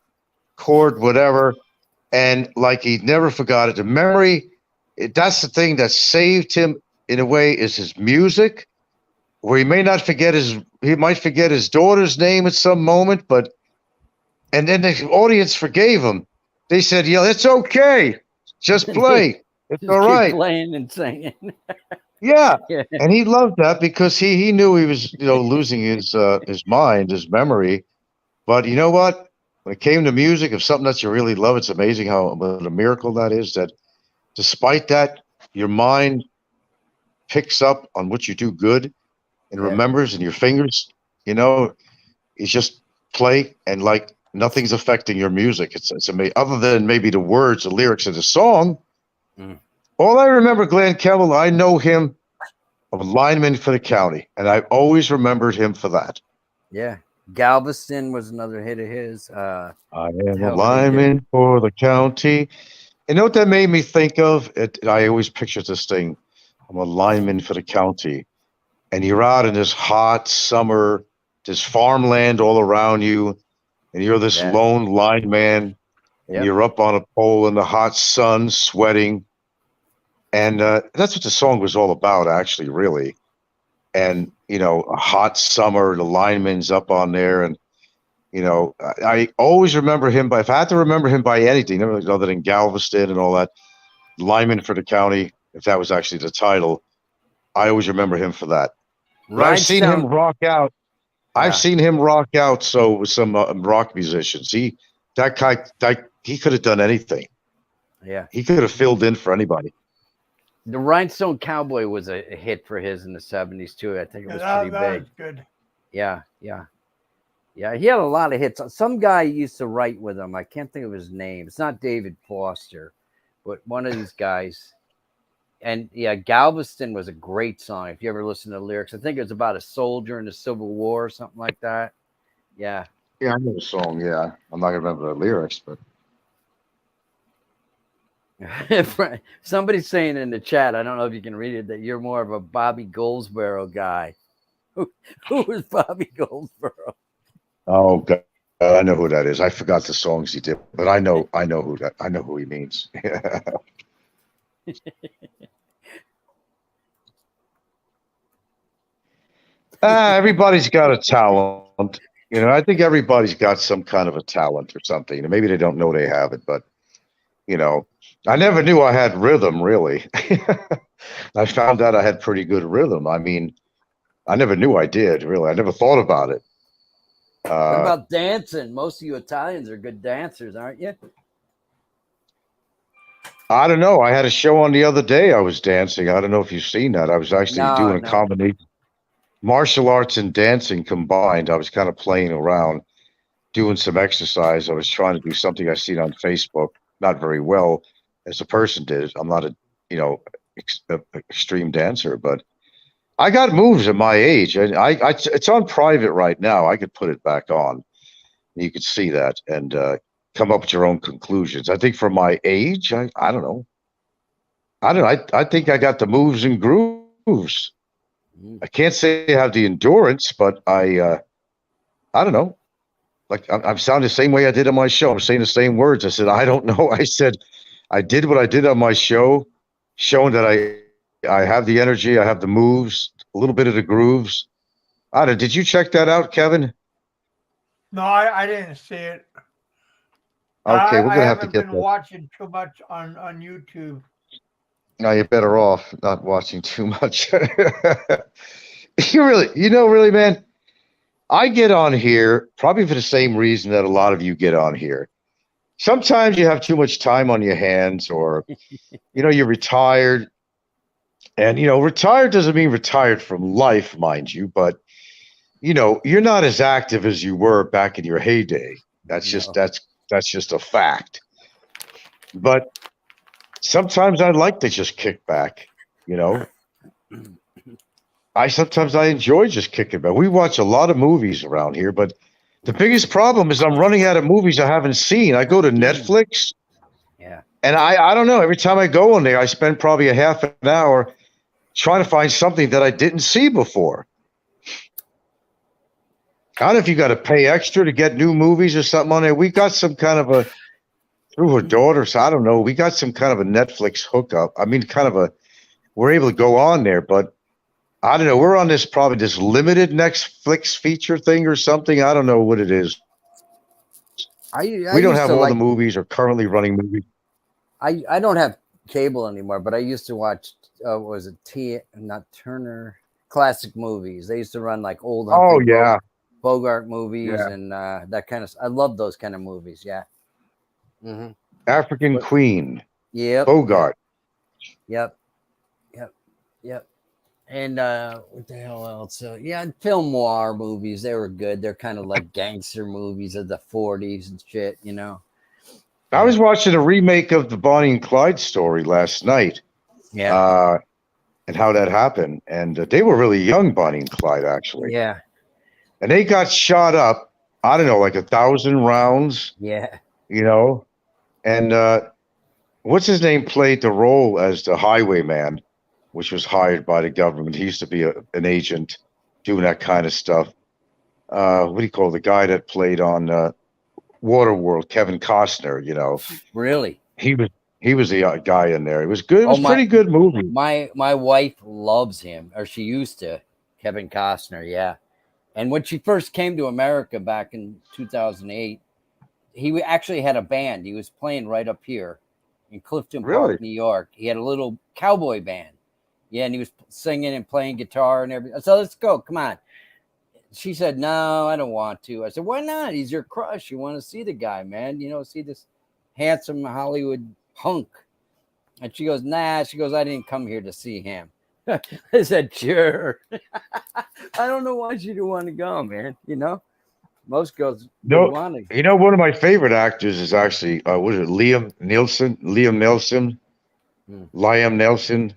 chord, whatever, and like he never forgot it. The memory, that's the thing that saved him in a way, is his music, where he might forget his daughter's name at some moment, and then the audience forgave him. They said, "Yeah, it's okay. Just play. It's all right." Playing and singing. Yeah, Yeah. and he loved that because he knew he was losing his mind, his memory. But you know what? When it came to music, if something that you really love, it's amazing how what a miracle that is. That despite that, your mind picks up on what you do good and Yeah. remembers, and your fingers, you know, it's just play and like nothing's affecting your music. It's amazing. Other than maybe the words, the lyrics of the song. Mm. All I remember, Glenn Campbell, I know him a lineman for the county, and I always remembered him for that. Yeah. Galveston was another hit of his. I the am a hell did he do? lineman for the county. You know what that made me think of? I always pictured this thing. I'm a lineman for the county, and you're out in this hot summer, there's farmland all around you, and you're this Yeah. lone lineman, and Yep. you're up on a pole in the hot sun, sweating, and that's what the song was all about, actually, really. And a hot summer, the lineman's up on there, and I always remember him by, if I had to remember him by anything other than Galveston and all that, lineman for the county, if that was actually the title, I always remember him for that. But I've seen him Rhinestone. rock out. I've Yeah. seen him rock out. So with some rock musicians, that guy, he could have done anything. Yeah. He could have filled in for anybody. The Rhinestone Cowboy was a hit for his in the 70s too. I think it was pretty that big. was good. Yeah, yeah. Yeah, he had a lot of hits. Some guy used to write with him. I can't think of his name. It's not David Foster, but one of these guys. And yeah, Galveston was a great song. If you ever listen to the lyrics, I think it was about a soldier in the Civil War or something like that. Yeah. Yeah, I know the song. Yeah, I'm not gonna remember the lyrics, but Somebody's saying in the chat, I don't know if you can read it, that you're more of a Bobby Goldsboro guy. Who was Bobby Goldsboro? oh God, I know who that is. I forgot the songs he did, but I know who he means. Everybody's got a talent. I think everybody's got some kind of a talent or something. Maybe they don't know they have it, but I never knew I had rhythm, really. I found out I had pretty good rhythm. I mean, I never knew I did, really. I never thought about it. What about dancing? Most of you Italians are good dancers, aren't you? I don't know. I had a show on the other day. I was dancing. I don't know if you've seen that. I was actually doing a combination, martial arts and dancing combined. I was kind of playing around, doing some exercise. I was trying to do something I seen on Facebook, not very well as a person did. I'm not a extreme dancer, but I got moves at my age. It's on private right now. I could put it back on. You could see that and come up with your own conclusions. I think for my age, I don't know. I think I got the moves and grooves. I can't say I have the endurance, but I don't know. Like I'm sounding the same way I did on my show. I'm saying the same words. I said, I don't know. I said, I did what I did on my show, showing that I have the energy, I have the moves, a little bit of the grooves. Did you check that out, Kevin? No, I didn't see it. Okay, we're I gonna have to haven't get been that. watching too much on YouTube. No, you're better off not watching too much. Really, man, I get on here probably for the same reason that a lot of you get on here. Sometimes you have too much time on your hands, or you're retired. And retired doesn't mean retired from life, mind you, but you're not as active as you were back in your heyday. That's just a fact. But sometimes I like to just kick back, sometimes I enjoy just kicking back. We watch a lot of movies around here, but the biggest problem is I'm running out of movies I haven't seen. I go to Netflix. Yeah. And I don't know. Every time I go on there, I spend probably a half an hour trying to find something that I didn't see before. I don't know if you got to pay extra to get new movies or something on there. We got some kind of through her daughter, so I don't know. We got some kind of a Netflix hookup. I mean, we're able to go on there, but I don't know. We're on this limited Netflix feature thing or something. I don't know what it is. We don't have all the movies or currently running movies. I don't have cable anymore, but I used to watch. What was it not Turner classic movies? They used to run like old Oh Humphrey yeah, Bogart movies yeah. and that kind of. I love those kind of movies. Yeah. Mm-hmm. African But, Queen, yep. Bogart. Yep. Yep. Yep. And what the hell else? Yeah, film noir movies. They were good. They're kind of like gangster movies of the 40s and shit. You know. I was watching a remake of the Bonnie and Clyde story last night, Yeah. and how that happened. And they were really young, Bonnie and Clyde, actually. Yeah. And they got shot up, I don't know, like 1,000 rounds, Yeah. you know. And what's his name played the role as the highwayman, which was hired by the government. He used to be an agent doing that kind of stuff. What do you call the guy that played on Waterworld, Kevin Costner, you know. Really. He was the guy in there. It was good. It Oh, was pretty good movie. My wife loves him, or she used to. Kevin Costner, yeah. And when she first came to America back in 2008, he actually had a band. He was playing right up here in Clifton Really? Park, New York. He had a little cowboy band. Yeah, and he was singing and playing guitar and everything. So let's go. Come on. She said, "No, I don't want to." I said, "Why not? He's your crush. You want to see the guy, man. You know, see this handsome Hollywood hunk." And she goes, "Nah." She goes, "I didn't come here to see him." I said, "Sure." I don't know why she didn't want to go, man. You know, most girls No, would want to. you know, one of my favorite actors is actually what is it, Liam Nielsen? Liam Nelson? Hmm. Liam Nelson.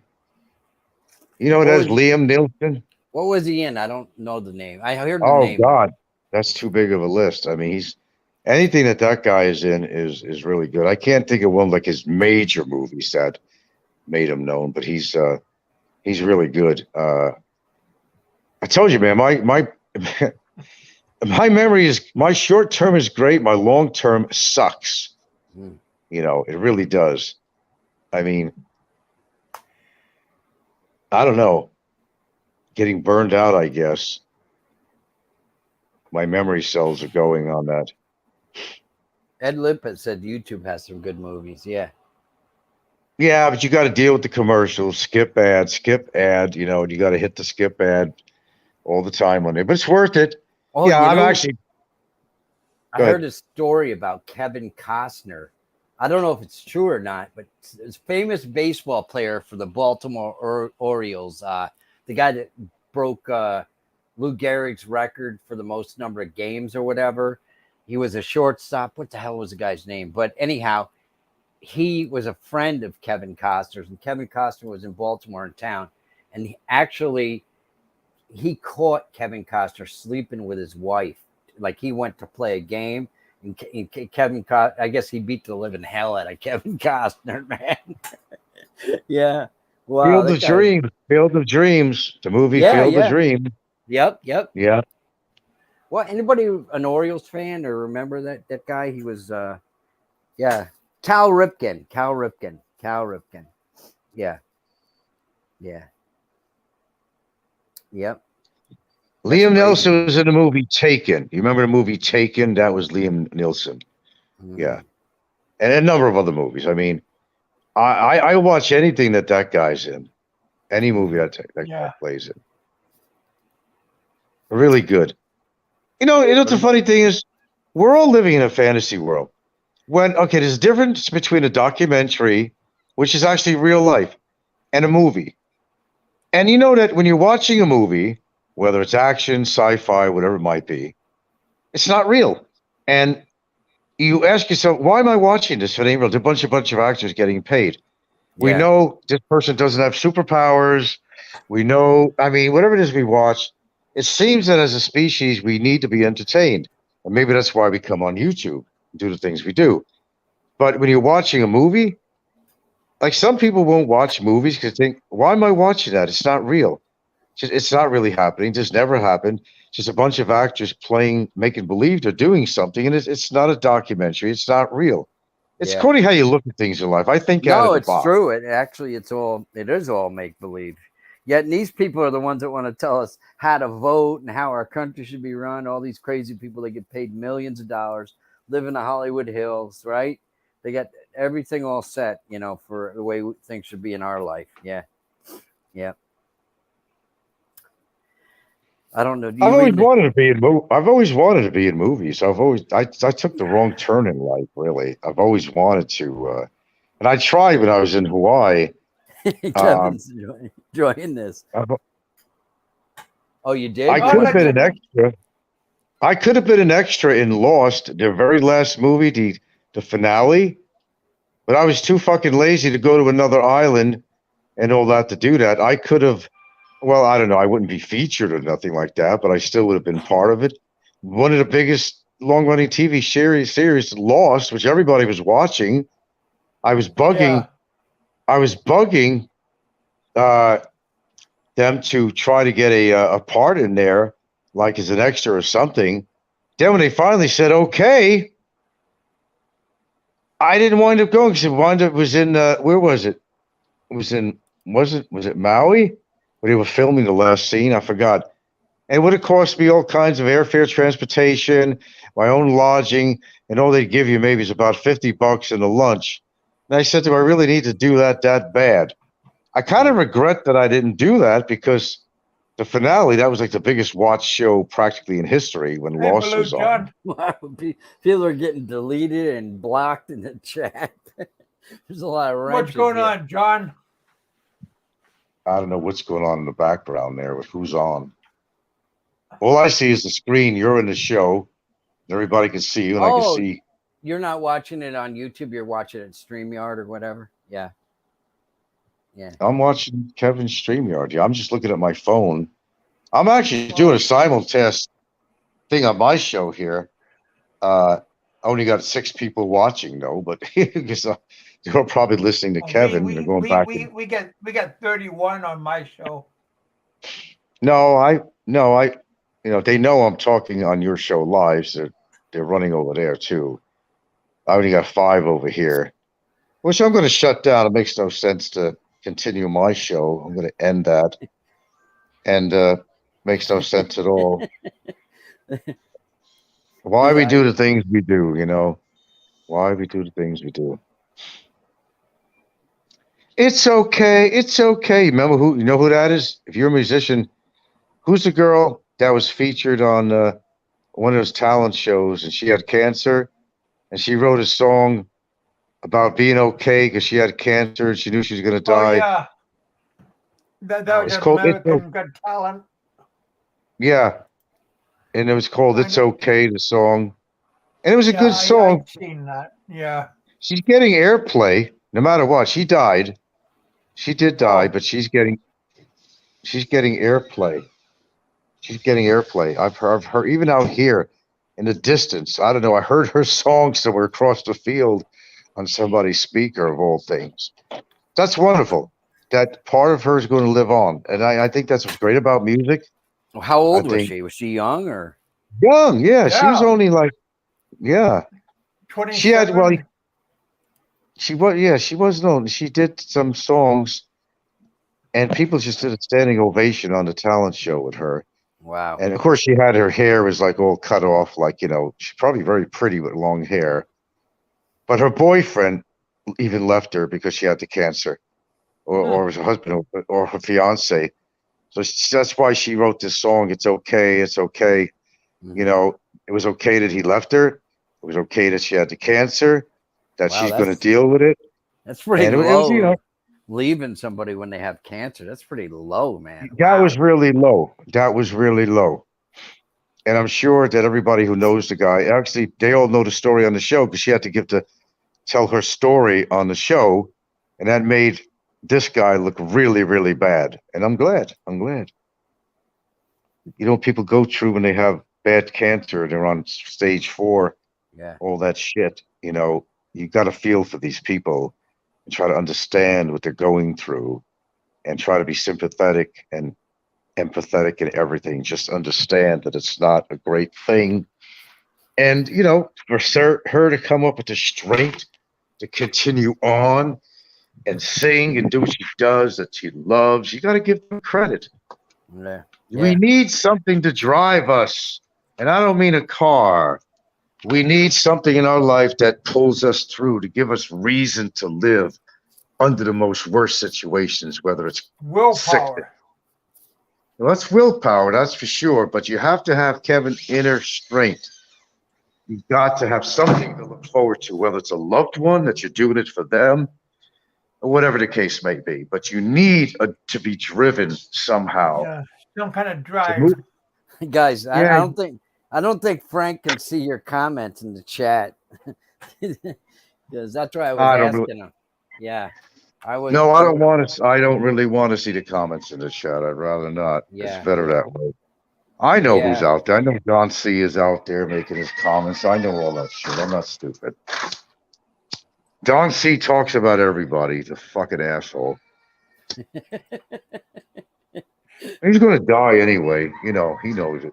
You know what What that is, was, Liam Nielsen? what was he in? I don't know the name. I heard the Oh name. God, that's too big of a list. I mean, he's anything that guy is in is really good. I can't think of one like his major movies that made him known, but he's really good. I told you, man, my my memory is my short term is great. My long term sucks. Hmm. You know, it really does. I mean, I don't know. Getting burned out, I guess. My memory cells are going on that. Ed Lippett said YouTube has some good movies. Yeah. Yeah, but you got to deal with the commercials, skip ad, you know, and you got to hit the skip ad all the time on it. But it's worth it. Oh, Yeah, you I'm know, actually I go heard ahead. a story about Kevin Costner. I don't know if it's true or not, but it's a famous baseball player for the Baltimore Orioles. The guy that broke Lou Gehrig's record for the most number of games or whatever. He was a shortstop. What the hell was the guy's name? But anyhow, he was a friend of Kevin Costner's, and Kevin Costner was in Baltimore in town, and he caught Kevin Costner sleeping with his wife. Like he went to play a game, and Kevin Costner, I guess he beat the living hell out of Kevin Costner, man. Yeah. Wow. Field That of guy. Dreams, Field of Dreams, the movie Yeah. Field of Yeah. Dreams. Yep. Yeah. Well, anybody an Orioles fan or remember that guy? He was yeah. Cal Ripken. Yeah. Yeah. Yep. That's Liam crazy, Nelson man. was in the movie Taken. You remember the movie Taken? That was Liam Nielsen. Yeah. And a number of other movies. I mean, I watch anything that guy's in. Any movie that guy plays in. Really good. You know what the funny thing is? We're all living in a fantasy world. There's a difference between a documentary, which is actually real life, and a movie. And you know that when you're watching a movie, whether it's action, sci-fi, whatever it might be, it's not real. And you ask yourself, why am I watching this? It ain't real. There's a bunch of actors getting paid. We know this person doesn't have superpowers. We know, I mean, whatever it is we watch, it seems that as a species, we need to be entertained. And maybe that's why we come on YouTube and do the things we do. But when you're watching a movie, like some people won't watch movies because they think, why am I watching that? It's not real. It's not really happening. This never happened. It's just a bunch of actors making believe they're doing something. And it's not a documentary. It's not real. It's according how you look at things in life. I think out of No, the it's box. true. It is all make believe. Yet these people are the ones that want to tell us how to vote and how our country should be run. All these crazy people that get paid millions of dollars, live in the Hollywood Hills, right? They got everything all set, for the way things should be in our life. Yeah. Yeah. I don't know. Do you I've always read the- wanted to be in I've always wanted to be in movies. I took the wrong turn in life, really. I've always wanted to, and I tried when I was in Hawaii. Kevin's enjoying this. I've- Oh, you did? I Oh, could have been that's an extra. I could have been an extra in Lost, their very last movie, the finale. But I was too fucking lazy to go to another island and all that to do that. I could have. Well, I don't know. I wouldn't be featured or nothing like that, but I still would have been part of it. One of the biggest long-running TV series, Lost, which everybody was watching. I was bugging. Yeah. I was bugging them to try to get a part in there, like as an extra or something. Then when they finally said okay, I didn't wind up going because it wound up was in where was it? It was in was it Maui? Where they were filming the last scene, I forgot. And it would have cost me all kinds of airfare, transportation, my own lodging, and all they give you maybe is about $50 in a lunch. And I said to him, I really need to do that bad. I kind of regret that I didn't do that because the finale, that was like the biggest watch show practically in history when Hey, Lost Blue was on. John. Wow, people are getting deleted and blocked in the chat. There's a lot of What's wrenches going here. on, John? I don't know what's going on in the background there with who's on. All I see is the screen. You're in the show. Everybody can see you, and I can Oh, see. You're not watching it on YouTube. You're watching it StreamYard or whatever. Yeah. Yeah. I'm watching Kevin's StreamYard. Yeah, I'm just looking at my phone. I'm actually doing a simulcast thing on my show here. I only got 6 people watching though, but because you're probably listening to Kevin. They're going back. We got 31 on my show. No, they know I'm talking on your show live, so they're running over there too. I only got 5 over here, which I'm going to shut down. It makes no sense to continue my show. I'm going to end that, and makes no sense at all. Why we do the things we do, why we do the things we do. It's okay. It's okay. Remember you know who that is? If you're a musician, who's the girl that was featured on one of those talent shows and she had cancer and she wrote a song about being okay because she had cancer and she knew she was going to die. Oh, yeah. That was It's called American Got Talent. Yeah. And it was called I It's know. Okay, the song. And it was a Yeah, good song. I've seen that. Yeah. She's getting airplay no matter what. She died. She did die, Oh. but she's getting airplay. She's getting airplay. I've heard even out here in the distance. I don't know. I heard her song somewhere across the field on somebody's speaker of all things. That's wonderful. That part of her is going to live on. And I think that's what's great about music. Well, how old was think- she? Was she young or? Young, yeah. She was Yeah. only like, yeah. 27. She had, well, she was, yeah, she wasn't old. She did some songs and people just did a standing ovation on the talent show with her. Wow. And of course, she had her hair was like all cut off, like, she's probably very pretty with long hair. But her boyfriend even left her because she had the cancer, or was her husband or her fiance. So that's why she wrote this song. It's okay. It's okay. Mhm. It was okay that he left her. It was okay that she had the cancer, that Wow, she's going to that's- deal with it. That's pretty And it low. was, Leaving somebody when they have cancer. That's pretty low, man. that Wow. was really low. That was really low. And I'm sure that everybody who knows the guy, actually, they all know the story on the show because she had to tell her story on the show. And that made this guy look really, really bad. And I'm glad. People go through when they have bad cancer, they're on stage 4, Yeah. all that shit. You got to feel for these people and try to understand what they're going through and try to be sympathetic and empathetic in everything. Just understand that it's not a great thing. And, for her to come up with the strength to continue on and sing and do what she does that she loves, you got to give them credit. Yeah. We need something to drive us. And I don't mean a car. We need something in our life that pulls us through to give us reason to live under the most worst situations, whether it's sick. Willpower. Well, that's willpower, that's for sure. But you have to have, Kevin, inner strength. You've got to have something to look forward to, whether it's a loved one that you're doing it for them, or whatever the case may be. But you need to be driven somehow. Yeah, some kind of To drive. move. Guys, I Yeah. don't think Frank can see your comments in the chat. Because that's why I was I don't asking him. Yeah. I was No, I don't want to. I don't really want to see the comments in the chat. I'd rather not. Yeah. It's better that way. I know who's Yeah. out there. I know Don C is out there making his comments. I know all that shit. I'm not stupid. Don C talks about everybody. He's a fucking asshole. He's going to die anyway. You know, he knows it.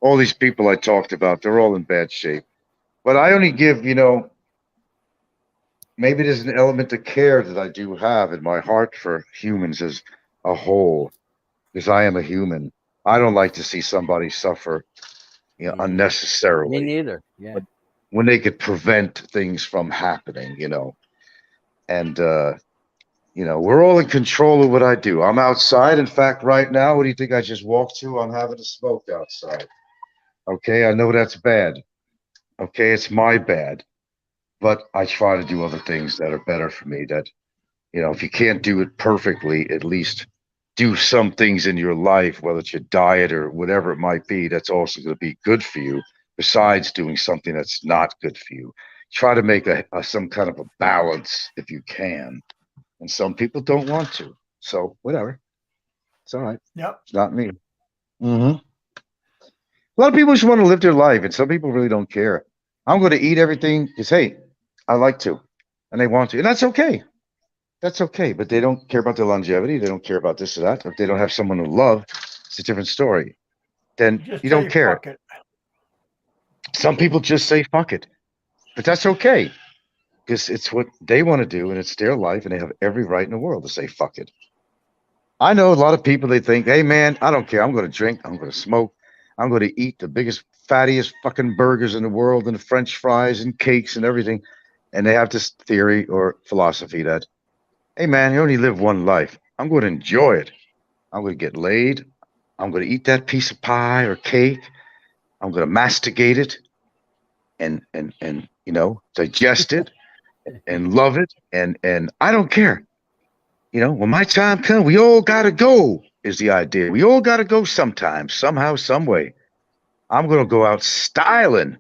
All these people I talked about, they're all in bad shape. But I only give, maybe there's an element of care that I do have in my heart for humans as a whole, because I am a human. I don't like to see somebody suffer, unnecessarily. Me neither. Yeah. But when they could prevent things from happening, and we're all in control of what I do. I'm outside. In fact, right now, what do you think I just walked to? I'm having a smoke outside. Okay, I know that's bad. Okay, it's my bad. But I try to do other things that are better for me. That, if you can't do it perfectly, at least do some things in your life, whether it's your diet or whatever it might be, that's also going to be good for you, besides doing something that's not good for you. Try to make some kind of a balance if you can. And some people don't want to. So whatever. It's all right. Yep. It's not me. Mm-hmm. A lot of people just want to live their life, and some people really don't care. I'm going to eat everything because, hey, I like to, and they want to, and that's okay. That's okay, but they don't care about their longevity. They don't care about this or that. If they don't have someone to love, it's a different story. Then Just you don't say care. fuck it. Some people just say fuck it, but that's okay because it's what they want to do, and it's their life, and they have every right in the world to say fuck it. I know a lot of people, they think, hey, man, I don't care. I'm going to drink. I'm going to smoke. I'm going to eat the biggest, fattiest fucking burgers in the world and French fries and cakes and everything. And they have this theory or philosophy that, hey, man, you only live one life. I'm going to enjoy it. I'm going to get laid. I'm going to eat that piece of pie or cake. I'm going to masticate it and digest it and love it. And I don't care. When my time comes, we all got to go is the idea. We all got to go sometime, somehow, some way. I'm going to go out styling.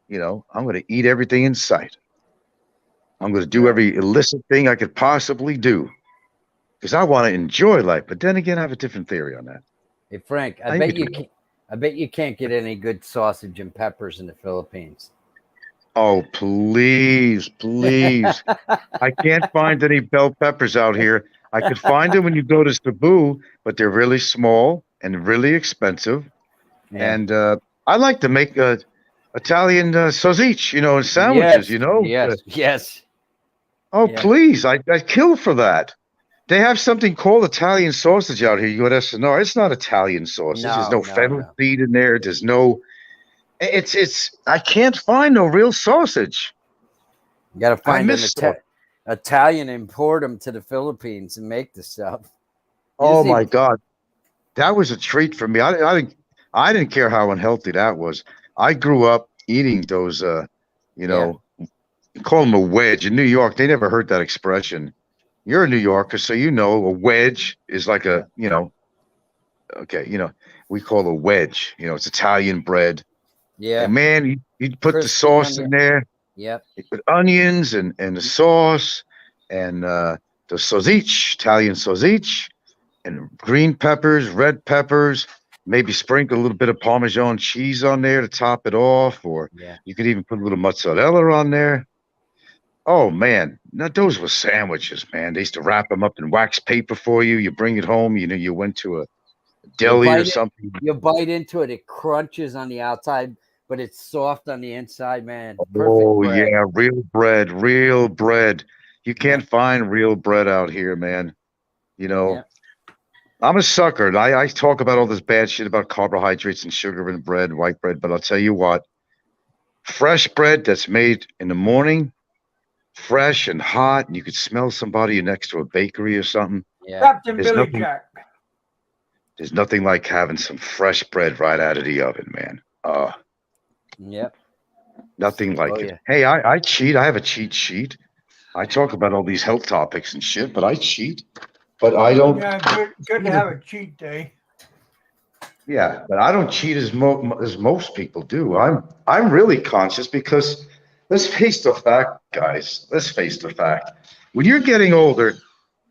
I'm going to eat everything in sight. I'm going to do every illicit thing I could possibly do because I want to enjoy life. But then again, I have a different theory on that. Hey, Frank, I bet you can't get any good sausage and peppers in the Philippines. Oh, please, please. I can't find any bell peppers out here. I could find them when you go to Cebu, but they're really small and really expensive. Yeah. And I like to make Italian sausage, and sandwiches, Yes. Oh, Yeah. please. I'd kill for that. They have something called Italian sausage out here. You go to SNR. It's not Italian sausage. There's no fennel seed in there. There's no... It's I can't find no real sausage. You got to find an Italian, import them to the Philippines and make the stuff. Oh my God, that was a treat for me. I didn't care how unhealthy that was. I grew up eating those. You call them a wedge in New York. They never heard that expression. You're a New Yorker, so a wedge is like a okay. We call a wedge. It's Italian bread. Yeah, and man, you'd put the sauce in there. Yep. With onions and the sauce and the sausage, Italian sausage, and green peppers, red peppers. Maybe sprinkle a little bit of Parmesan cheese on there to top it off, or you could even put a little mozzarella on there. Oh man, now those were sandwiches, man. They used to wrap them up in wax paper for you. You bring it home. You went to a deli or something. You bite into it. It crunches on the outside, but it's soft on the inside, man. Oh yeah, real bread. You can't find real bread out here, man. I'm a sucker. And I talk about all this bad shit about carbohydrates and sugar and bread, white bread, but I'll tell you what, fresh bread that's made in the morning, fresh and hot, and you could smell somebody next to a bakery or something. Yeah. Captain There's Billy nothing- Jack. There's nothing like having some fresh bread right out of the oven, man. Yep. Nothing like Oh, it. yeah. Hey, I cheat. I have a cheat sheet. I talk about all these health topics and shit, but I cheat. But I don't. Yeah, good to have a cheat day. Yeah, but I don't cheat as most people do. I'm really conscious because let's face the fact, guys. Let's face the fact. When you're getting older,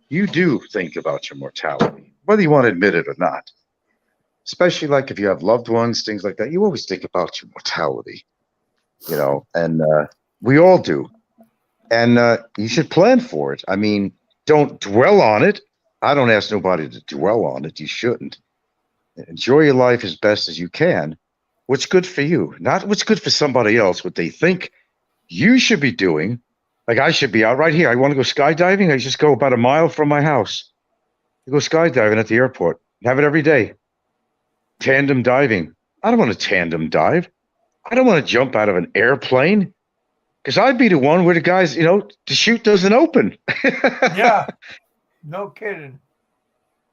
you do think about your mortality, whether you want to admit it or not. Especially like if you have loved ones, things like that. You always think about your mortality, you know, and we all do. And you should plan for it. I mean, don't dwell on it. I don't ask nobody to dwell on it. You shouldn't. Enjoy your life as best as you can. What's good for you, not what's good for somebody else, what they think you should be doing. Like I should be out right here. I want to go skydiving. I just go about a mile from my house. I go skydiving at the airport. Have it every day. Tandem diving. I don't want to tandem dive. I don't want to jump out of an airplane because I'd be the one where the guys, you know, the chute doesn't open. Yeah, no kidding.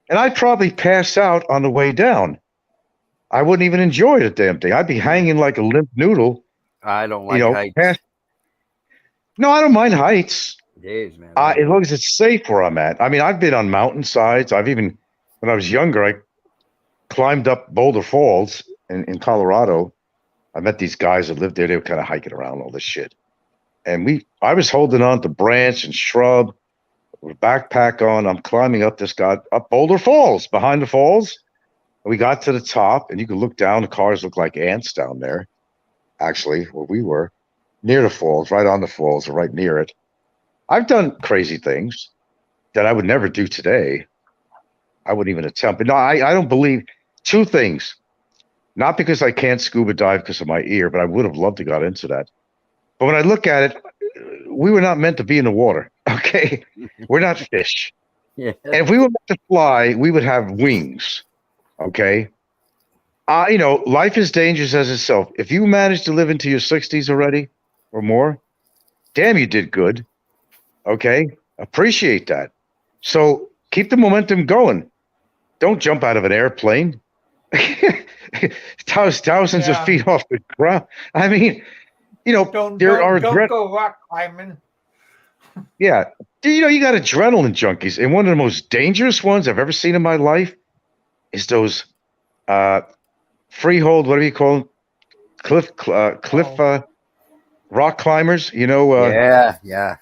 And I'd probably pass out on the way down. I wouldn't even enjoy the damn thing. I'd be hanging like a limp noodle. I don't like You know, heights. No, I don't mind heights. Days, man. As long as it's safe where I'm at. I mean, I've been on mountainsides. I've even, when I was younger, I climbed up Boulder Falls in Colorado. I met these guys that lived there. They were kind of hiking around all this shit. And I was holding on to branch and shrub with a backpack on. I'm climbing up up Boulder Falls, behind the falls. And we got to the top, and you could look down. The cars look like ants down there, actually, where we were, near the falls, right on the falls, or right near it. I've done crazy things that I would never do today. I wouldn't even attempt. But no, I don't believe two things. Not because I can't scuba dive because of my ear, but I would have loved to got into that. But when I look at it, we were not meant to be in the water. Okay, we're not fish. Yeah. And if we were meant to fly, we would have wings. Okay. You know, life is dangerous as itself. If you manage to live into your 60s already or more, damn, you did good. Okay. Appreciate that. So keep the momentum going. Don't jump out of an airplane. Thousands of feet off the ground. I mean, you know, Don't go rock climbing. Yeah. You know, you got adrenaline junkies. And one of the most dangerous ones I've ever seen in my life is those freehold, what do you call them? Cliff rock climbers, you know. Yeah.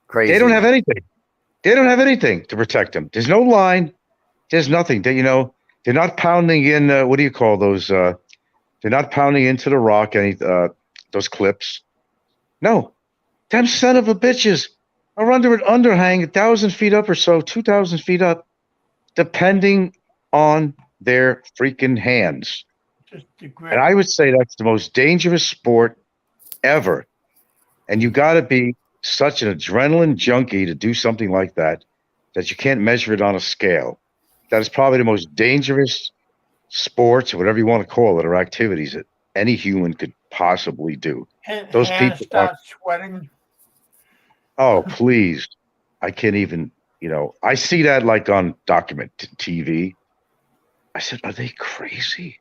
Crazy. They don't have anything. They don't have anything to protect them. There's no line. There's nothing. You know, they're not pounding in, what do you call those? They're not pounding into the rock, those clips. No. Them son of a bitches are under an underhang 1,000 feet up or so, 2,000 feet up, depending on their freaking hands. And I would say that's the most dangerous sport ever. And you got to be such an adrenaline junkie to do something like that you can't measure it on a scale. That is probably the most dangerous sports, or whatever you want to call it, or activities that any human could possibly do. Those people start sweating. Oh, please. I can't even, you know, I see that like on document TV. I said, are they crazy?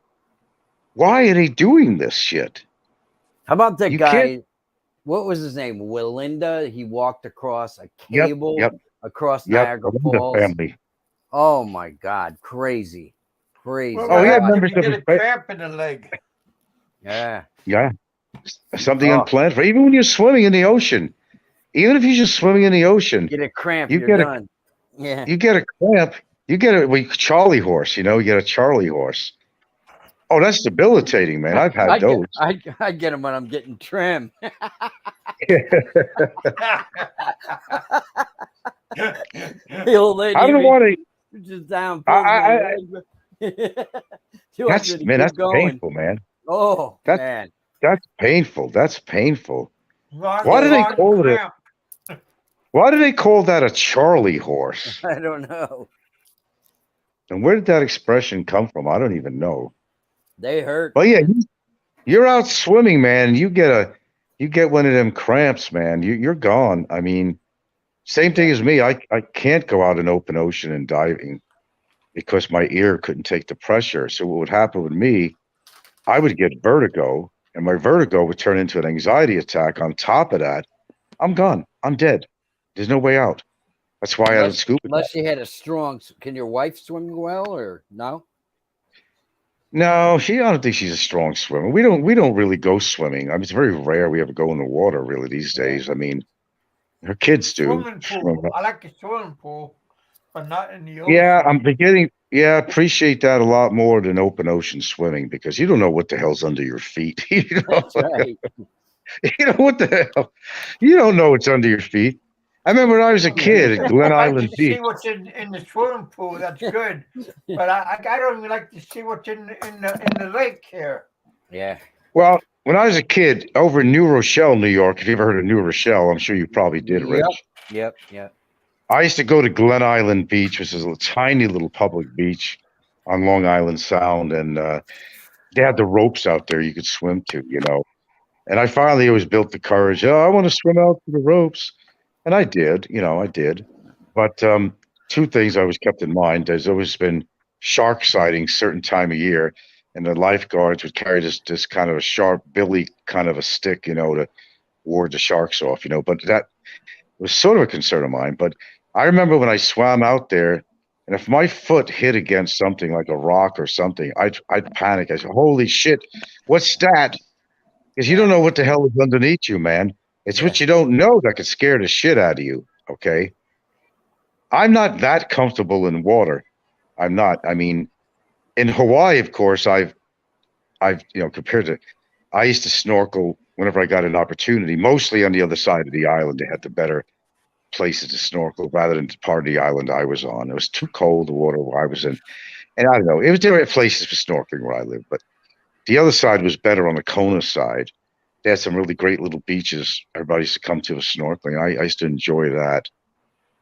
Why are they doing this shit? How about that You guy? can't- What was his name? Willinda. He walked across a cable across Yep. Niagara The Falls. family. Oh my God. Crazy. Crazy. Well, Oh, yeah, what members happens if you of get a his cramp in the leg? Yeah. Yeah. Something Oh. unplanned for even when you're swimming in the ocean. Even if you're just swimming in the ocean, Get a cramp. You You're get a- done. Yeah. you get a cramp. You get a Charlie horse, you know, you get a Charlie horse. Oh, that's debilitating, man. I've had those. I get them when I'm getting trim. The old lady. I don't want to. Just down. That's painful, man. Oh, That's- man. That's painful. That's painful. Why Why do they call it Why do they call that a Charlie horse? I don't know. And where did that expression come from? I don't even know. They hurt. But yeah, man. you're out swimming, man. You get one of them cramps, man. You're gone. I mean, same thing as me. I can't go out in open ocean and diving because my ear couldn't take the pressure. So what would happen with me, I would get vertigo, and my vertigo would turn into an anxiety attack. On top of that, I'm gone. I'm dead. There's no way out. That's why I don't scuba dive. Unless you had a strong. Can your wife swim well or no? No, I don't think she's a strong swimmer. We don't really go swimming. I mean, it's very rare we ever go in the water really these days. I mean, her kids do. Swimming pool. I like the swimming pool, but not in the ocean. Yeah, I'm beginning. Yeah, I appreciate that a lot more than open ocean swimming because you don't know what the hell's under your feet. You know, That's right. you know what the hell? You don't know what's under your feet. I remember when I was a kid at Glen I like Island to Beach. see what's in the swimming pool. That's good, but I don't even like to see what's in the lake here. Yeah. Well, when I was a kid over in New Rochelle, New York, if you ever heard of New Rochelle, I'm sure you probably did, Rich. Yep. I used to go to Glen Island Beach, which is a tiny little public beach on Long Island Sound, and they had the ropes out there you could swim to, you know. And I finally always built the courage. Oh, I want to swim out to the ropes, and I did, you know, I did. But two things I always kept in mind: there's always been shark sightings certain time of year, and the lifeguards would carry this kind of a sharp billy kind of a stick, you know, to ward the sharks off, you know. But that was sort of a concern of mine. But I remember when I swam out there, and if my foot hit against something like a rock or something, I'd panic. I said, "Holy shit, what's that?" Because you don't know what the hell is underneath you, man. It's what you don't know that could scare the shit out of you. Okay, I'm not that comfortable in water. I'm not. I mean, in Hawaii, of course, I've compared to, I used to snorkel whenever I got an opportunity. Mostly on the other side of the island, they had the better places to snorkel rather than the part of the island I was on. It was too cold, the water where I was in. And I don't know, it was different places for snorkeling where I lived, but the other side was better on the Kona side. They had some really great little beaches everybody used to come to for snorkeling. I used to enjoy that.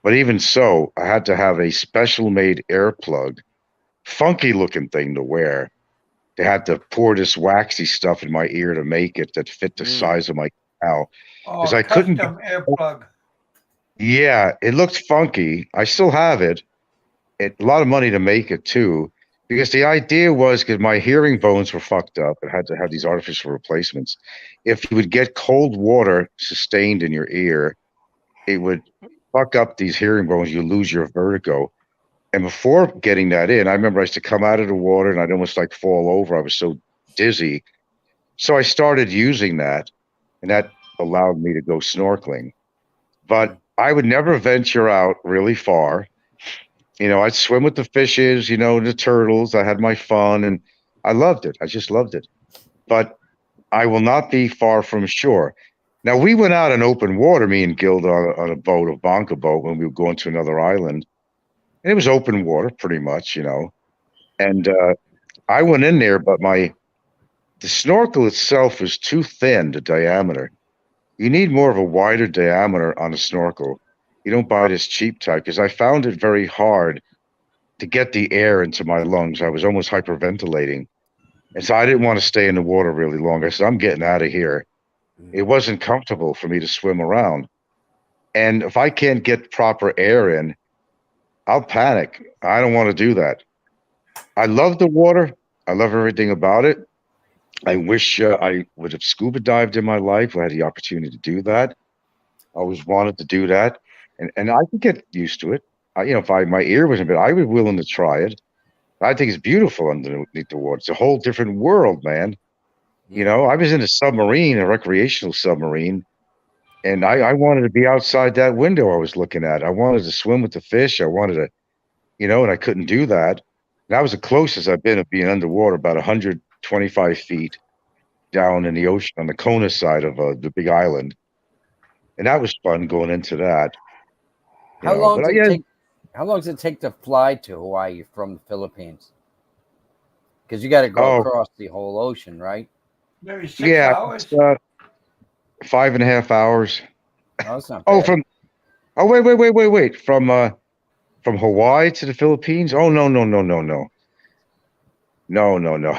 But even so, I had to have a special made air plug, funky looking thing to wear. They had to pour this waxy stuff in my ear to make it that fit the size of my canal. Because I couldn't. Custom earplug. Yeah, it looked funky. I still have it. A lot of money to make it too, because the idea was because my hearing bones were fucked up. It had to have these artificial replacements. If you would get cold water sustained in your ear, it would fuck up these hearing bones. You lose your vertigo. And before getting that in, I remember I used to come out of the water and I'd almost like fall over. I was so dizzy. So I started using that, and that allowed me to go snorkeling. But I would never venture out really far. You know, I'd swim with the fishes, you know, the turtles. I had my fun and I loved it. I just loved it. But I will not be far from shore. Now, we went out in open water, me and Gilda, on a boat, a bonka boat, when we were going to another island. And it was open water pretty much, you know. And I went in there, but the snorkel itself was too thin, the diameter. You need more of a wider diameter on a snorkel. You don't buy this cheap type, because I found it very hard to get the air into my lungs. I was almost hyperventilating. And so I didn't want to stay in the water really long. I said, I'm getting out of here. It wasn't comfortable for me to swim around. And if I can't get proper air in, I'll panic. I don't want to do that. I love the water. I love everything about it. I wish I would have scuba dived in my life. I had the opportunity to do that. I always wanted to do that. And I could get used to it. If my ear wasn't bad, I would be willing to try it. I think it's beautiful underneath the water. It's a whole different world, man. You know, I was in a submarine, a recreational submarine, and I wanted to be outside that window I was looking at. I wanted to swim with the fish. I wanted to, and I couldn't do that. And that was the closest I've been of being underwater, about 125 feet down in the ocean on the Kona side of the big island. And that was fun going into that. How long does it take to fly to Hawaii from the Philippines? Because you got to go across the whole ocean, right? Maybe 6 hours. It's 5.5 hours. Oh, that's not bad. Wait. From Hawaii to the Philippines? Oh, no, no, no, no, no. No, no, no.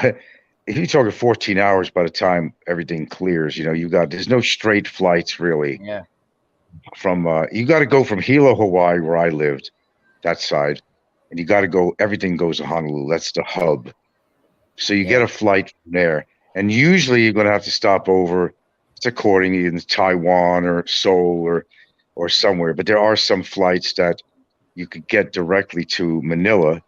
If you're talking 14 hours by the time everything clears, there's no straight flights really. Yeah. You got to go from Hilo, Hawaii, where I lived, that side, and you got to go, everything goes to Honolulu. That's the hub. So you get Yeah. a flight from there, and usually you're going to have to stop over. It's accordingly in Taiwan or Seoul or somewhere, but there are some flights that you could get directly to Manila,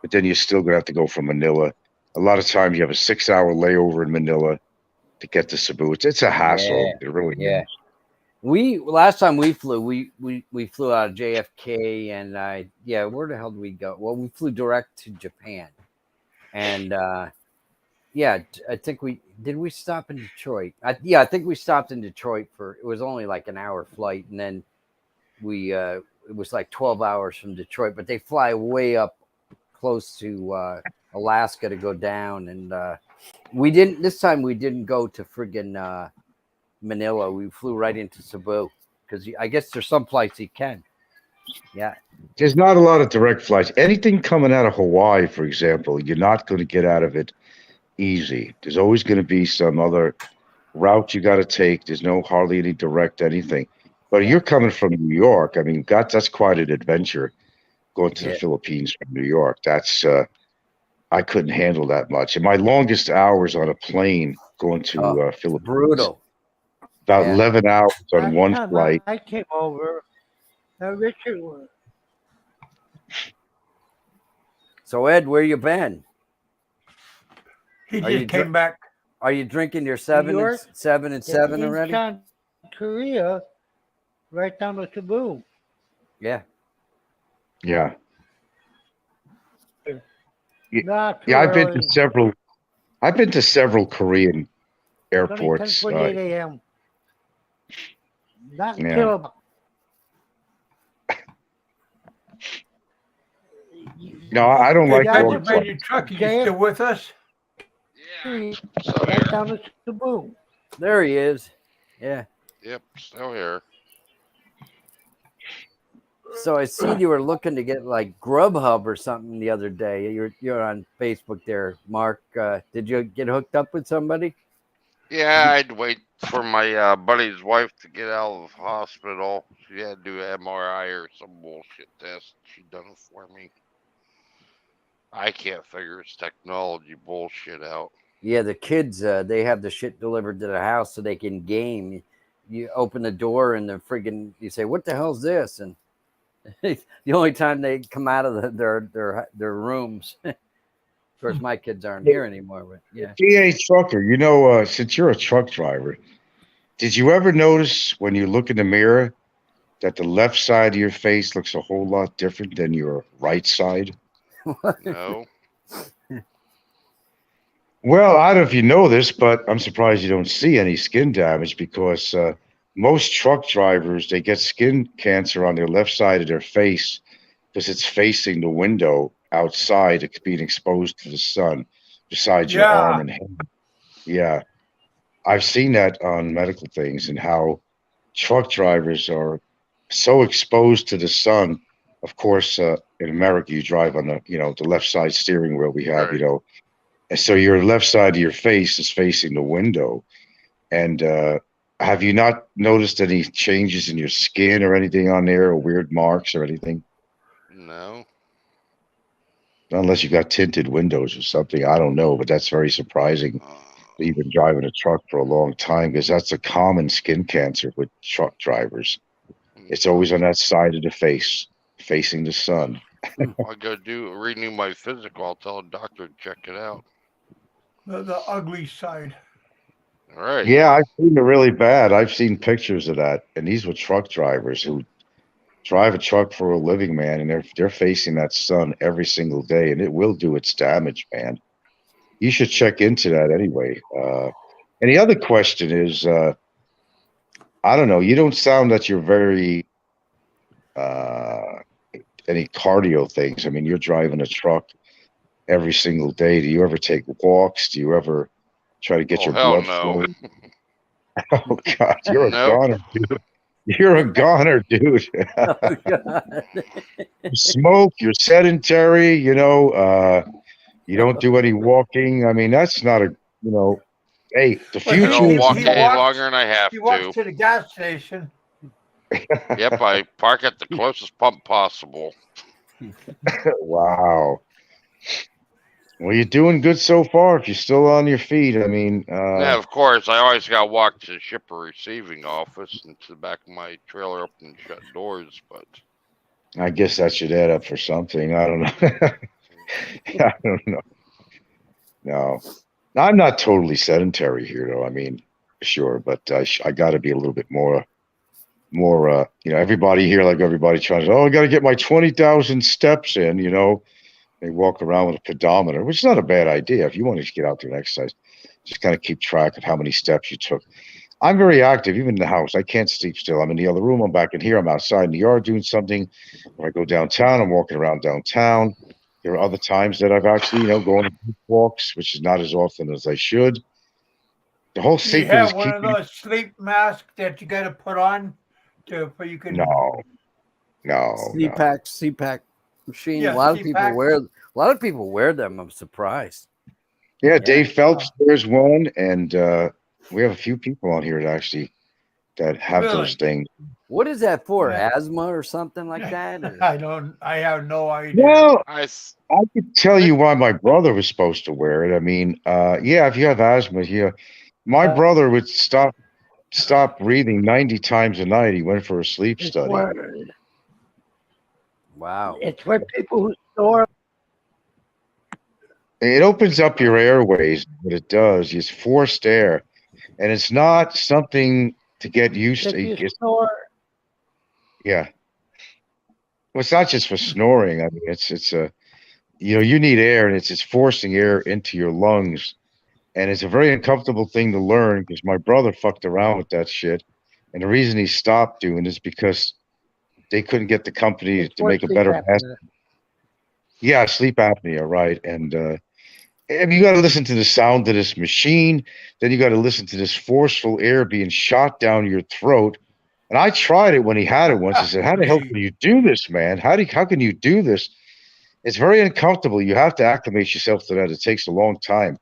but then you're still going to have to go from Manila. A lot of times you have a 6-hour layover in Manila to get to Cebu. It's a hassle. Yeah. It really Yeah. is. Last time we flew, we flew out of JFK, and where the hell did we go? Well, we flew direct to Japan, and I think we stop in Detroit. I think we stopped in Detroit it was only like an hour flight, and then it was like 12 hours from Detroit, but they fly way up close to Alaska to go down, and this time we didn't go to friggin' Manila. We flew right into Cebu because I guess there's some flights you can. Yeah. There's not a lot of direct flights. Anything coming out of Hawaii, for example, you're not going to get out of it easy. There's always going to be some other route you got to take. There's hardly any direct anything. But you're coming from New York. I mean, that's quite an adventure going to the Philippines from New York. That's I couldn't handle that much. And my longest hours on a plane going to Philippines. Brutal. About 11 hours on Last one time flight. I came over, Richard was. So Ed, where you been? He just came back. Are you drinking your New seven York? and seven already? Incheon, Korea, right down to Cebu. Yeah. Yeah. Not too Yeah, I've been to several Korean airports. 10:28 a.m. Not Yeah. until No, I don't like Hey, long Major Truck, you still with us? Yeah. right down to Cebu. There he is. Yeah. Yep, still here. So I seen you were looking to get like Grubhub or something the other day. You're on Facebook there, Mark. Did you get hooked up with somebody? Yeah, I'd wait for my buddy's wife to get out of the hospital. She had to do an MRI or some bullshit test. She done it for me. I can't figure this technology bullshit out. Yeah, the kids, they have the shit delivered to the house so they can game. You open the door and you say, "What the hell's this?" And the only time they come out of their rooms. Of course, my kids aren't here anymore, but yeah. DA trucker, since you're a truck driver, did you ever notice when you look in the mirror that the left side of your face looks a whole lot different than your right side? No. Well, I don't know if you know this, but I'm surprised you don't see any skin damage because most truck drivers, they get skin cancer on their left side of their face because it's facing the window outside. It's being exposed to the sun besides your arm and hand. Yeah. I've seen that on medical things and how truck drivers are so exposed to the sun. Of course, in America, you drive on the left side steering wheel we have, Right. And so your left side of your face is facing the window. And have you not noticed any changes in your skin or anything on there or weird marks or anything? No. Unless you got tinted windows or something. I don't know, but that's very surprising. You've been driving a truck for a long time because that's a common skin cancer with truck drivers. It's always on that side of the face, facing the sun. I go renew my physical. I'll tell a doctor to check it out. The ugly side. All right. Yeah, I've seen it really bad. I've seen pictures of that, and these were truck drivers who drive a truck for a living, man, and they're facing that sun every single day, and it will do its damage, man. You should check into that anyway. And the other question is, I don't know. You don't sound that you're very any cardio things. I mean, you're driving a truck every single day. Do you ever take walks? Do you ever try to get your blood flowing? Oh God, you're a goner, dude. You're a goner, dude. Oh, God. You smoke, you're sedentary, you don't do any walking. I mean, that's not hey, the Well, I don't future is walk he any walks. longer than I have He walks to. to the gas station. Yep, I park at the closest pump possible. Wow. Well, you're doing good so far. If you're still on your feet, I mean, Yeah, of course, I always got to walk to the shipper receiving office and to the back of my trailer, open and shut doors. But I guess that should add up for something. I don't know. I don't know. No, I'm not totally sedentary here, though. I mean, sure, but I got to be a little bit more. Everybody here, like everybody tries. Oh, I got to get my 20,000 steps in. They walk around with a pedometer, which is not a bad idea. If you want to get out there and exercise, just kind of keep track of how many steps you took. I'm very active, even in the house. I can't sleep still. I'm in the other room. I'm back in here. I'm outside in the yard doing something. When I go downtown, I'm walking around downtown. There are other times that I've actually, going on walks, which is not as often as I should. The whole Do you secret is have one of keeping. those sleep masks that you got to put on for you can? No. CPAC machine. Yeah, A lot of people CPAC. wear them. I'm surprised. Yeah, Yeah. Dave Phelps, there's one, and we have a few people on here that have Really? those things. What is that for? Yeah. Asthma or something like that? Or- I have no idea. Well, I I could tell you why my brother was supposed to wear it. I mean, yeah, if you have asthma, my brother would stop breathing 90 times a night. He went for a sleep It's study. Wow. It's for people who snore. It opens up your airways. What it does is forced air, and it's not something to get used If to. you snore, Yeah. Well, it's not just for snoring. I mean, it's you need air, and it's forcing air into your lungs, and it's a very uncomfortable thing to learn because my brother fucked around with that shit, and the reason he stopped doing it is because they couldn't get the company it's to for make a sleep better mask. apnea. Yeah, sleep apnea, right? And you got to listen to the sound of this machine. Then you got to listen to this forceful air being shot down your throat. And I tried it when he had it once. I said, "How the hell can you do this, man? How can you do this?" It's very uncomfortable. You have to acclimate yourself to that. It takes a long time.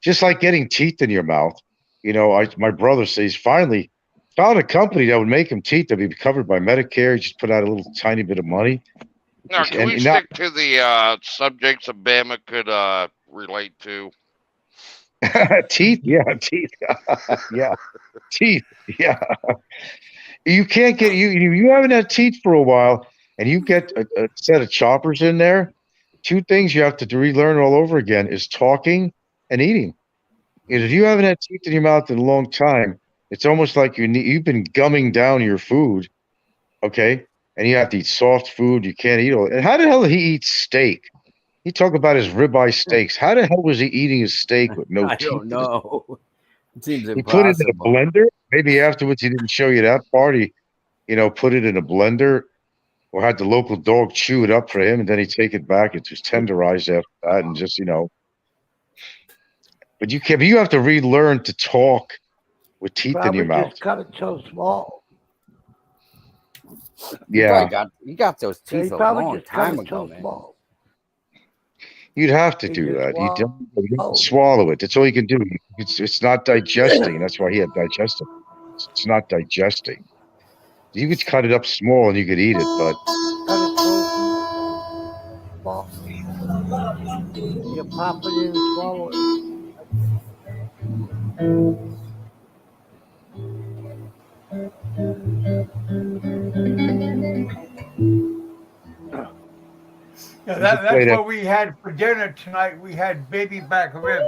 Just like getting teeth in your mouth. My brother says finally found a company that would make him teeth that would be covered by Medicare. He just put out a little tiny bit of money. now can we And now, stick to the subjects that Bama could relate to? teeth, yeah, teeth, yeah, teeth, yeah. You can't get you haven't had teeth for a while, and you get a set of choppers in there. Two things you have to relearn all over again is talking and eating. If you haven't had teeth in your mouth in a long time, it's almost like you've been gumming down your food, okay? And you have to eat soft food. You can't eat all. And how the hell did he eat steak? He talked about his ribeye steaks. How the hell was he eating his steak with no I teeth? don't know. It seems He put it in a impossible. blender. Maybe afterwards he didn't show you that part. He, put it in a blender or had the local dog chew it up for him, and then he'd take it back. It was tenderized after that, and just But you have to relearn to talk with teeth in your Probably mouth. just cut it so small. Yeah, He got those He teeth a probably long just cut time it ago, so man. small. you'd have to He do just that. You don't swallowed. swallow it. That's all you can do. It's not digesting. That's why he had digestive. It's not digesting. You could cut it up small and you could eat it, but Cut it so small. You pop it in and swallow it. Yeah, you could play that's that. what we had for dinner tonight. We had baby back ribs.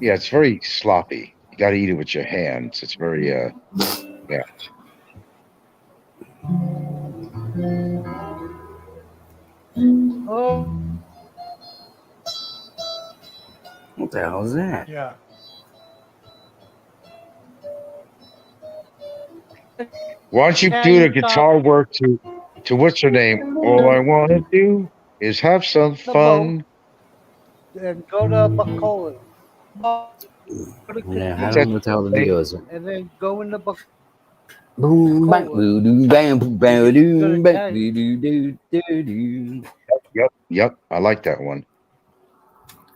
Yeah, it's very sloppy. You got to eat it with your hands. It's very yeah. Oh, What the hell is that? Yeah. Why don't you do the guitar work to what's her name? All I want to do is have some the boat fun. and go to Buckholland. Yeah, I don't know what the hell the deal is. And then go in the book. Boom, bang, Cola. boo, doo, bam, boo, bam, doo, Gonna bang, tell you. doo, doo, doo, doo, doo. Yep. I like that one.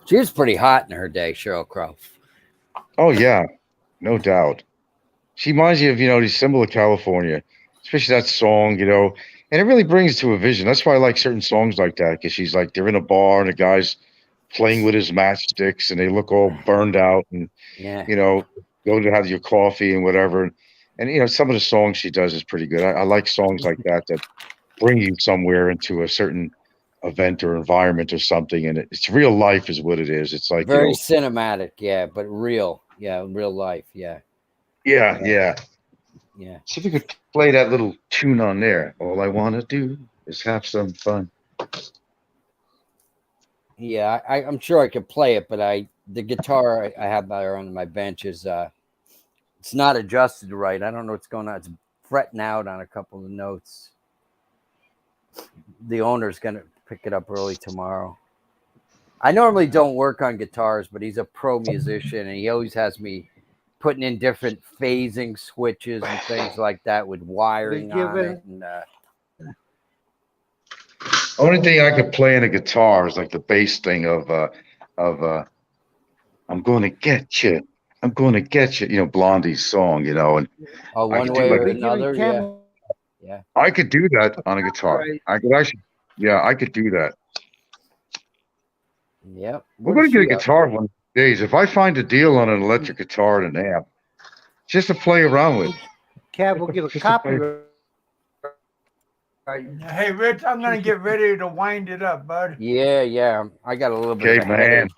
She was pretty hot in her day, Sheryl Crow. Oh yeah, no doubt. She reminds you of, the symbol of California, especially that song, and it really brings to a vision. That's why I like certain songs like that, because she's like, they're in a bar and the guy's playing with his matchsticks and they look all burned out and, Yeah. go to have your coffee and whatever. And, some of the songs she does is pretty good. I like songs like that bring you somewhere into a certain event or environment or something. And it's real life is what it is. It's like, Very cinematic, yeah, but real. Yeah, real life, yeah. yeah. Yeah. See if we could play that little tune on there. All I want to do is have some fun. Yeah, I'm sure I could play it, but the guitar I have on my bench is it's not adjusted right. I don't know what's going on. It's fretting out on a couple of notes. The owner's gonna pick it up early tomorrow. I normally don't work on guitars, but he's a pro musician and he always has me putting in different phasing switches and things like that with wiring on it. And Only thing I could play in a guitar is like the bass thing of I'm gonna get you. I'm gonna get you. Blondie's song, and I one could way do or like another, yeah. I could do that on a guitar. Right. I could actually, yeah, I could do that. Yep. We're gonna get a guitar one of these days. If I find a deal on an electric guitar and an amp, just to play around with. Cav will get a Just to copy. Hey, Rich, I'm gonna get ready to wind it up, bud. Yeah. I got a little bit of a man. headache.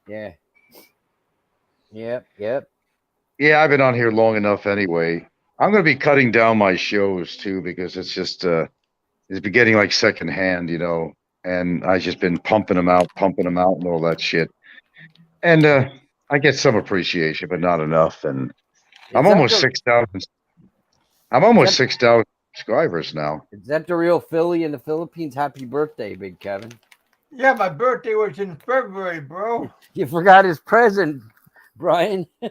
Yeah. Yep. Yeah, I've been on here long enough anyway. I'm going to be cutting down my shows too because it's just it's been getting like secondhand, and I've just been pumping them out and all that shit. And I get some appreciation, but not enough. And I'm almost 6,000. I'm almost 6,000 subscribers now. Is that the real Philly in the Philippines? Happy birthday, Big Kevin. Yeah, my birthday was in February, bro. You forgot his present, Brian. Hey,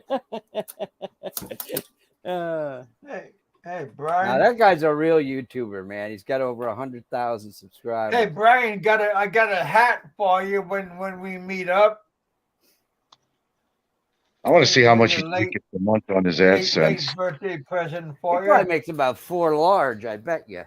Brian. Now that guy's a real YouTuber, man. He's got over 100,000 subscribers. Hey, Brian, I got a hat for you when we meet up. I want to see how much he gets a month on his AdSense. Late birthday present for He you. probably makes about 4 large, I bet you.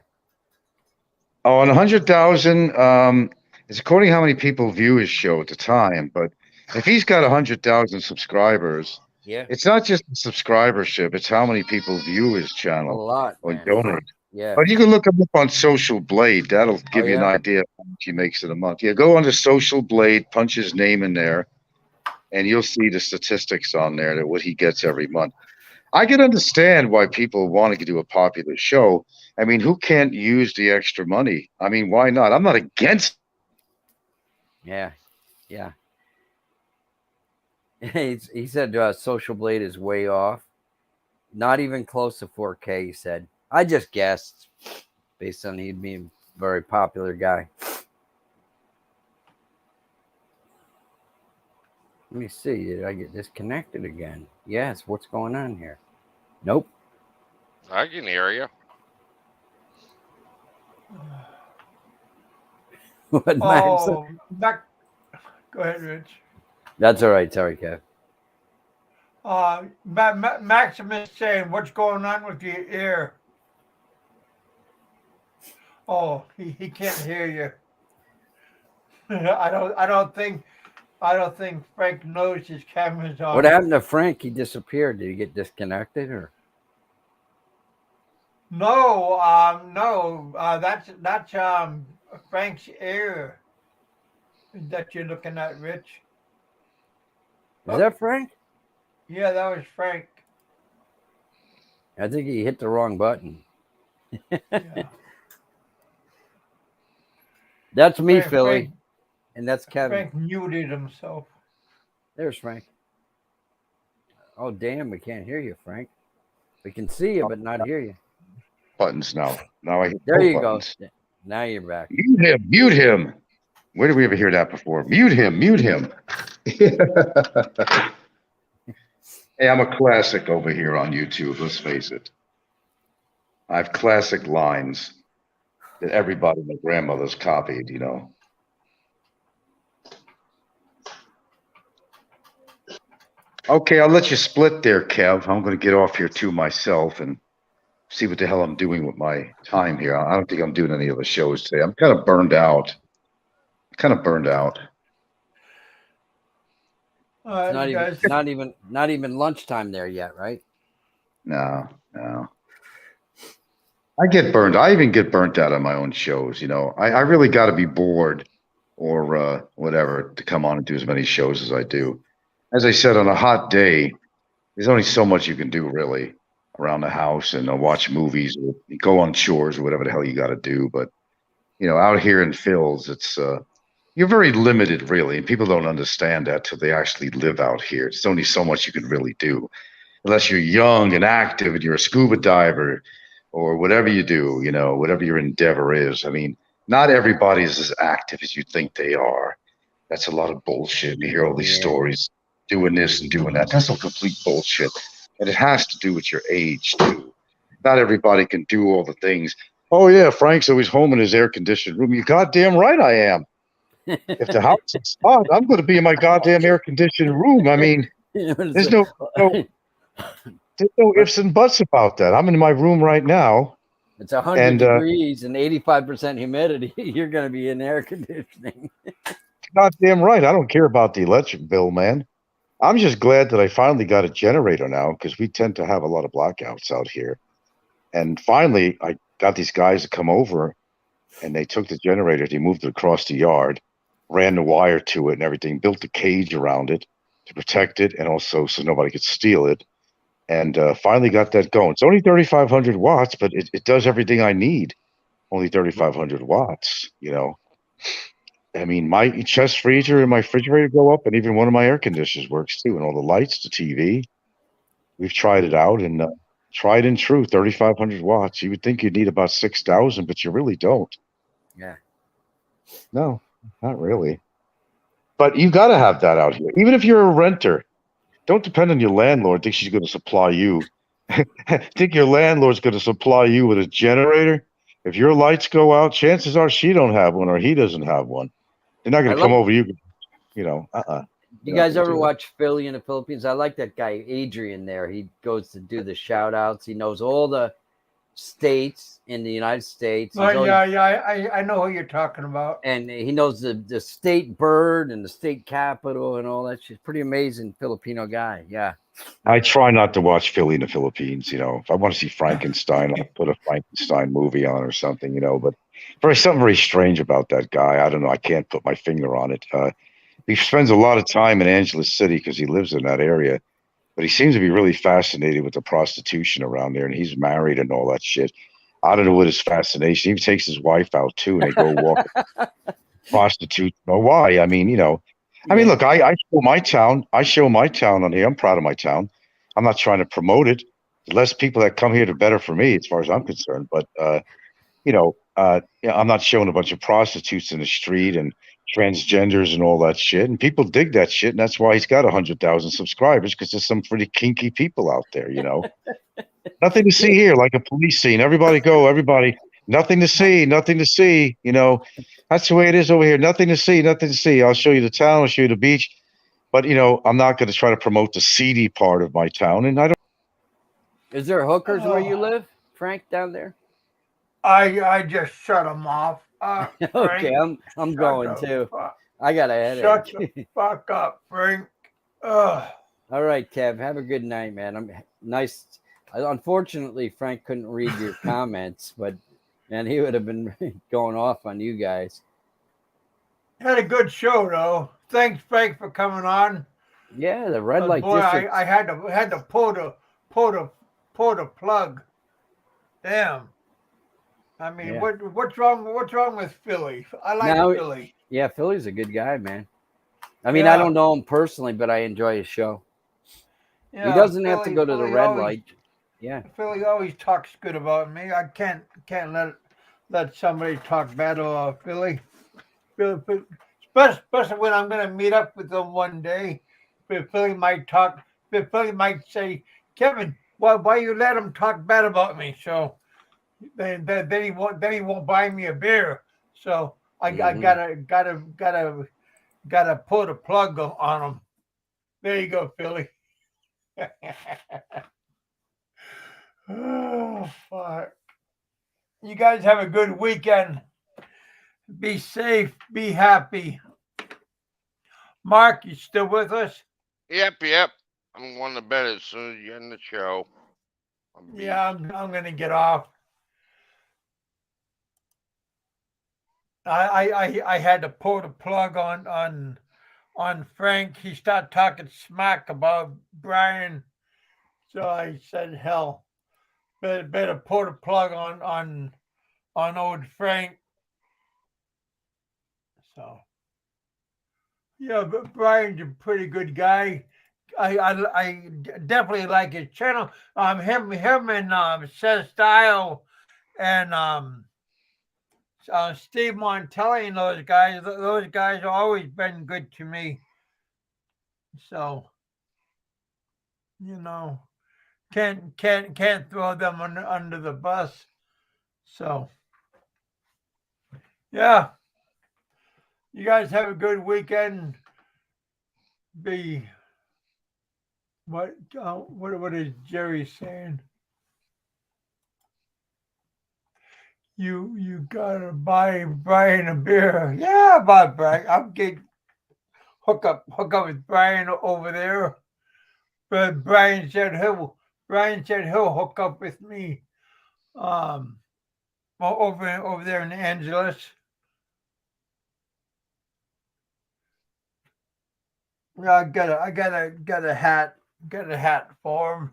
Oh, and 100,000. It's according to how many people view his show at the time. But if he's got 100,000 subscribers, yeah, it's not just the subscribership; it's how many people view his channel a lot, or man. donate. Yeah. But you can look him up on Social Blade. That'll give you an idea of how much he makes in a month. Yeah, go on to Social Blade, punch his name in there, and you'll see the statistics on there that what he gets every month. I can understand why people want to do a popular show. I mean, who can't use the extra money? I mean, why not? I'm not against. Yeah. He said Social Blade is way off. Not even close to 4K, he said. I just guessed based on he'd be a very popular guy. Let me see. Did I get disconnected again? Yes. What's going on here? Nope. I can hear you. What, Oh, go ahead, Rich. That's all right. Sorry, Kev. Maximus saying, "What's going on with your ear?" Oh, he can't hear you. I don't think Frank knows his camera's on. What happened to Frank? He disappeared. Did he get disconnected or? No, that's Frank's ear that you're looking at, Rich. Is that Frank? Yeah, that was Frank. I think he hit the wrong button. Yeah. That's me, Philly. And that's Kevin. Frank muted himself. There's Frank. Oh, damn. We can't hear you, Frank. We can see you, but not hear you. Buttons now. Now I hit There you buttons. go. Now you're back. Mute him. Where did we ever hear that before? Mute him. Hey, I'm a classic over here on YouTube. Let's face it. I have classic lines that everybody, my grandmother's copied. You know. Okay, I'll let you split there, Kev. I'm going to get off here too myself and see what the hell I'm doing with my time here. I don't think I'm doing any other shows today. I'm kind of burned out. Kind of burned out. All right, Not you even, guys. not even lunchtime there yet, right? No, no. I get burned. I even get burnt out on my own shows. You know, I really got to be bored or whatever to come on and do as many shows as I do. As I said, on a hot day, there's only so much you can do really around the house and watch movies or go on chores or whatever the hell you got to do. But you know, out here in Phil's, it's you're very limited really, and people don't understand that till they actually live out here. It's only so much you can really do unless you're young and active and you're a scuba diver or whatever you do, you know, whatever your endeavor is. I mean, not everybody is as active as you think they are. That's a lot of bullshit. You hear all these Yeah. stories doing this and doing that. That's all complete bullshit. And it has to do with your age, too. Not everybody can do all the things. Oh, yeah, Frank's always home in his air conditioned room. You're goddamn right I am. If the house is hot, I'm going to be in my goddamn air conditioned room. I mean, there's no there's no ifs and buts about that. I'm in my room right now. It's 100 And degrees and 85% humidity. You're going to be in air conditioning. goddamn right. I don't care about the electric bill, man. I'm just glad that I finally got a generator now because we tend to have a lot of blackouts out here. And finally, I got these guys to come over and they took the generator, they moved it across the yard, ran the wire to it and everything, built a cage around it to protect it and also so nobody could steal it. And finally got that going. It's only 3,500 watts, but it does everything I need. Only 3,500 watts, you know. I mean, my chest freezer and my refrigerator go up, and even one of my air conditioners works too, and all the lights, the TV. We've tried it out, and tried and true, 3,500 watts. You would think you'd need about 6,000, but you really don't. Yeah. No, not really. But you got to have that out here. Even if you're a renter, don't depend on your landlord. Think she's going to supply you. Think your landlord's going to supply you with a generator? If your lights go out, chances are she don't have one or he doesn't have one. They're not going to come over you. You know, You guys ever watch Philly in the Philippines? I like that guy, Adrian, there. He goes to do the shout outs. He knows all the states in the United States. I know who you're talking about. And he knows the state bird and the state capital and all that shit. Pretty amazing Filipino guy. Yeah. I try not to watch Philly in the Philippines. You know, if I want to see Frankenstein, I'll put a Frankenstein movie on or something, you know, but something very strange about that guy. I don't know. I can't put my finger on it. He spends a lot of time in Angeles City because he lives in that area, but he seems to be really fascinated with the prostitution around there, and he's married and all that shit. I don't know what his fascination. He takes his wife out too, and they go walk prostitute. Or why? I mean, you know, I mean, look, I show my town. I show my town on here. I'm proud of my town. I'm not trying to promote it. The less people that come here, the better for me, as far as I'm concerned. But you know, I'm not showing a bunch of prostitutes in the street and transgenders and all that shit. And people dig that shit, and that's why he's got 100,000 subscribers, because there's some pretty kinky people out there, you know. Nothing to see here, like a police scene. Everybody go, everybody. Nothing to see, nothing to see. You know, that's the way it is over here. Nothing to see, nothing to see. I'll show you the town, I'll show you the beach. But, you know, I'm not going to try to promote the seedy part of my town. And I don't. Is there hookers where you live, Frank, down there? I just shut them off. Okay, I'm going too. I got a headache. Shut the fuck up, Frank. All right, Kev. Have a good night, man. I'm nice. Unfortunately, Frank couldn't read your comments, but man, he would have been going off on you guys. Had a good show though. Thanks, Frank, for coming on. Yeah, the red light boy, district. I had to pull the plug. Damn. I mean, what's wrong with Philly? I like Philly. Yeah, Philly's a good guy, man. I mean, I don't know him personally, but I enjoy his show. Yeah, he doesn't have to go to the red light. Yeah, Philly always talks good about me. I can't let somebody talk bad about Philly. Especially when I'm going to meet up with them one day. Philly might talk Philly might say, Kevin, why you let him talk bad about me? So then he won't buy me a beer. So I gotta pull the plug on him. There you go, Philly. Oh, fuck. You guys have a good weekend. Be safe. Be happy. Mark, you still with us? Yep. I'm going to bed as soon as you end the show. Yeah, I'm gonna get off. I had to pull the plug on Frank. He started talking smack about Brian, so I said, "Hell, better pull the plug on old Frank." So yeah, but Brian's a pretty good guy. I definitely like his channel. Him and Seth Style and Steve Montelli and those guys have always been good to me. So, can't throw them under the bus. So, yeah, you guys have a good weekend. What is Jerry saying? You gotta buy Brian a beer. Yeah, buy Brian. I'll get hook up with Brian over there. But Brian said he'll hook up with me. Over there in Angeles. Yeah, I got a hat for him.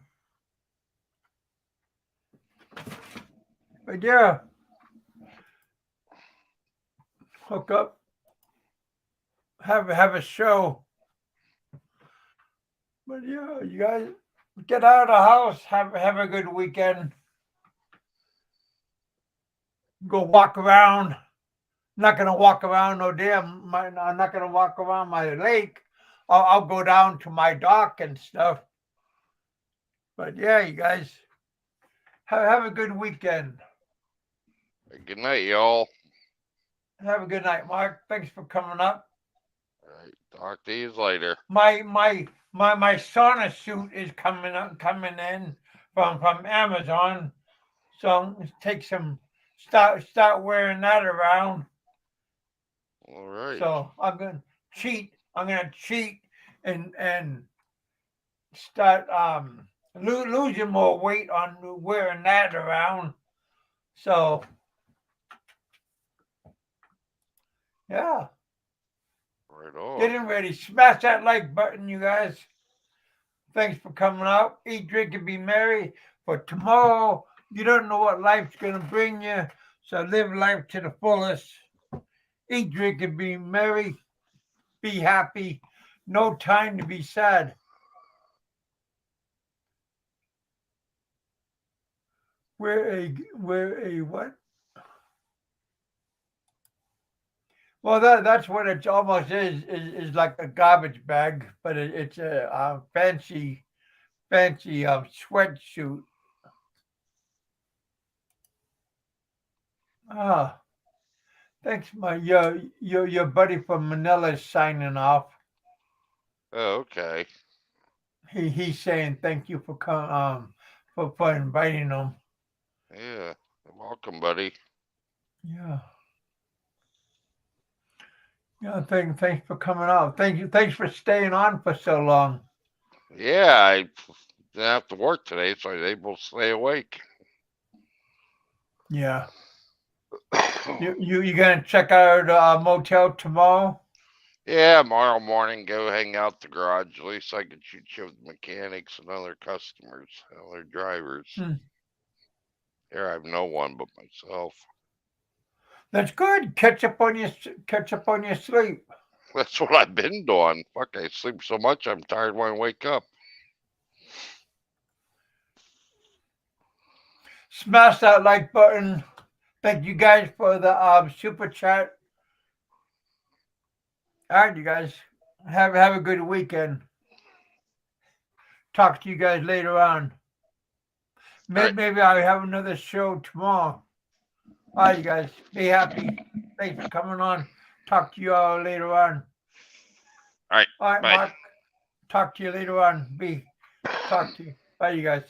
But yeah, hook up, have a show. But yeah, you guys get out of the house, have a good weekend. Go walk around. Not gonna walk around I'm not gonna walk around my lake. I'll go down to my dock and stuff. But yeah, you guys have a good weekend. Good night, y'all. Have a good night, Mark. Thanks for coming up. All right, talk to you later. My sauna suit is coming in from Amazon. So take start wearing that around. All right. So I'm gonna cheat and start losing more weight on wearing that around. So yeah. Right on. Getting ready. Smash that like button, you guys. Thanks for coming out. Eat, drink, and be merry. For tomorrow, you don't know what life's going to bring you. So live life to the fullest. Eat, drink, and be merry. Be happy. No time to be sad. We're a what? Well, that's what it almost is like a garbage bag, but it's a fancy sweatsuit. Ah, thanks, your buddy from Manila is signing off. Oh, okay. He's saying thank you for for inviting him. Yeah. Welcome, buddy. Yeah. Yeah, thanks for coming out. Thanks for staying on for so long. Yeah, I didn't have to work today, so I was able to stay awake. Yeah. You gonna check out a motel tomorrow? Yeah, tomorrow morning, go hang out at the garage. At least I can show the mechanics and other customers, other drivers. Here I have no one but myself. That's good. Catch up on your sleep. That's what I've been doing. Fuck, I sleep so much I'm tired when I wake up. Smash that like button. Thank you guys for the super chat. All right, you guys have a good weekend. talk to you guys later on. right. Maybe I'll have another show tomorrow. All right, you guys, be happy. Thanks for coming on. Talk to you all later on. All right. All right, Bye. Mark. Talk to you later on. B. Talk to you. Bye, you guys.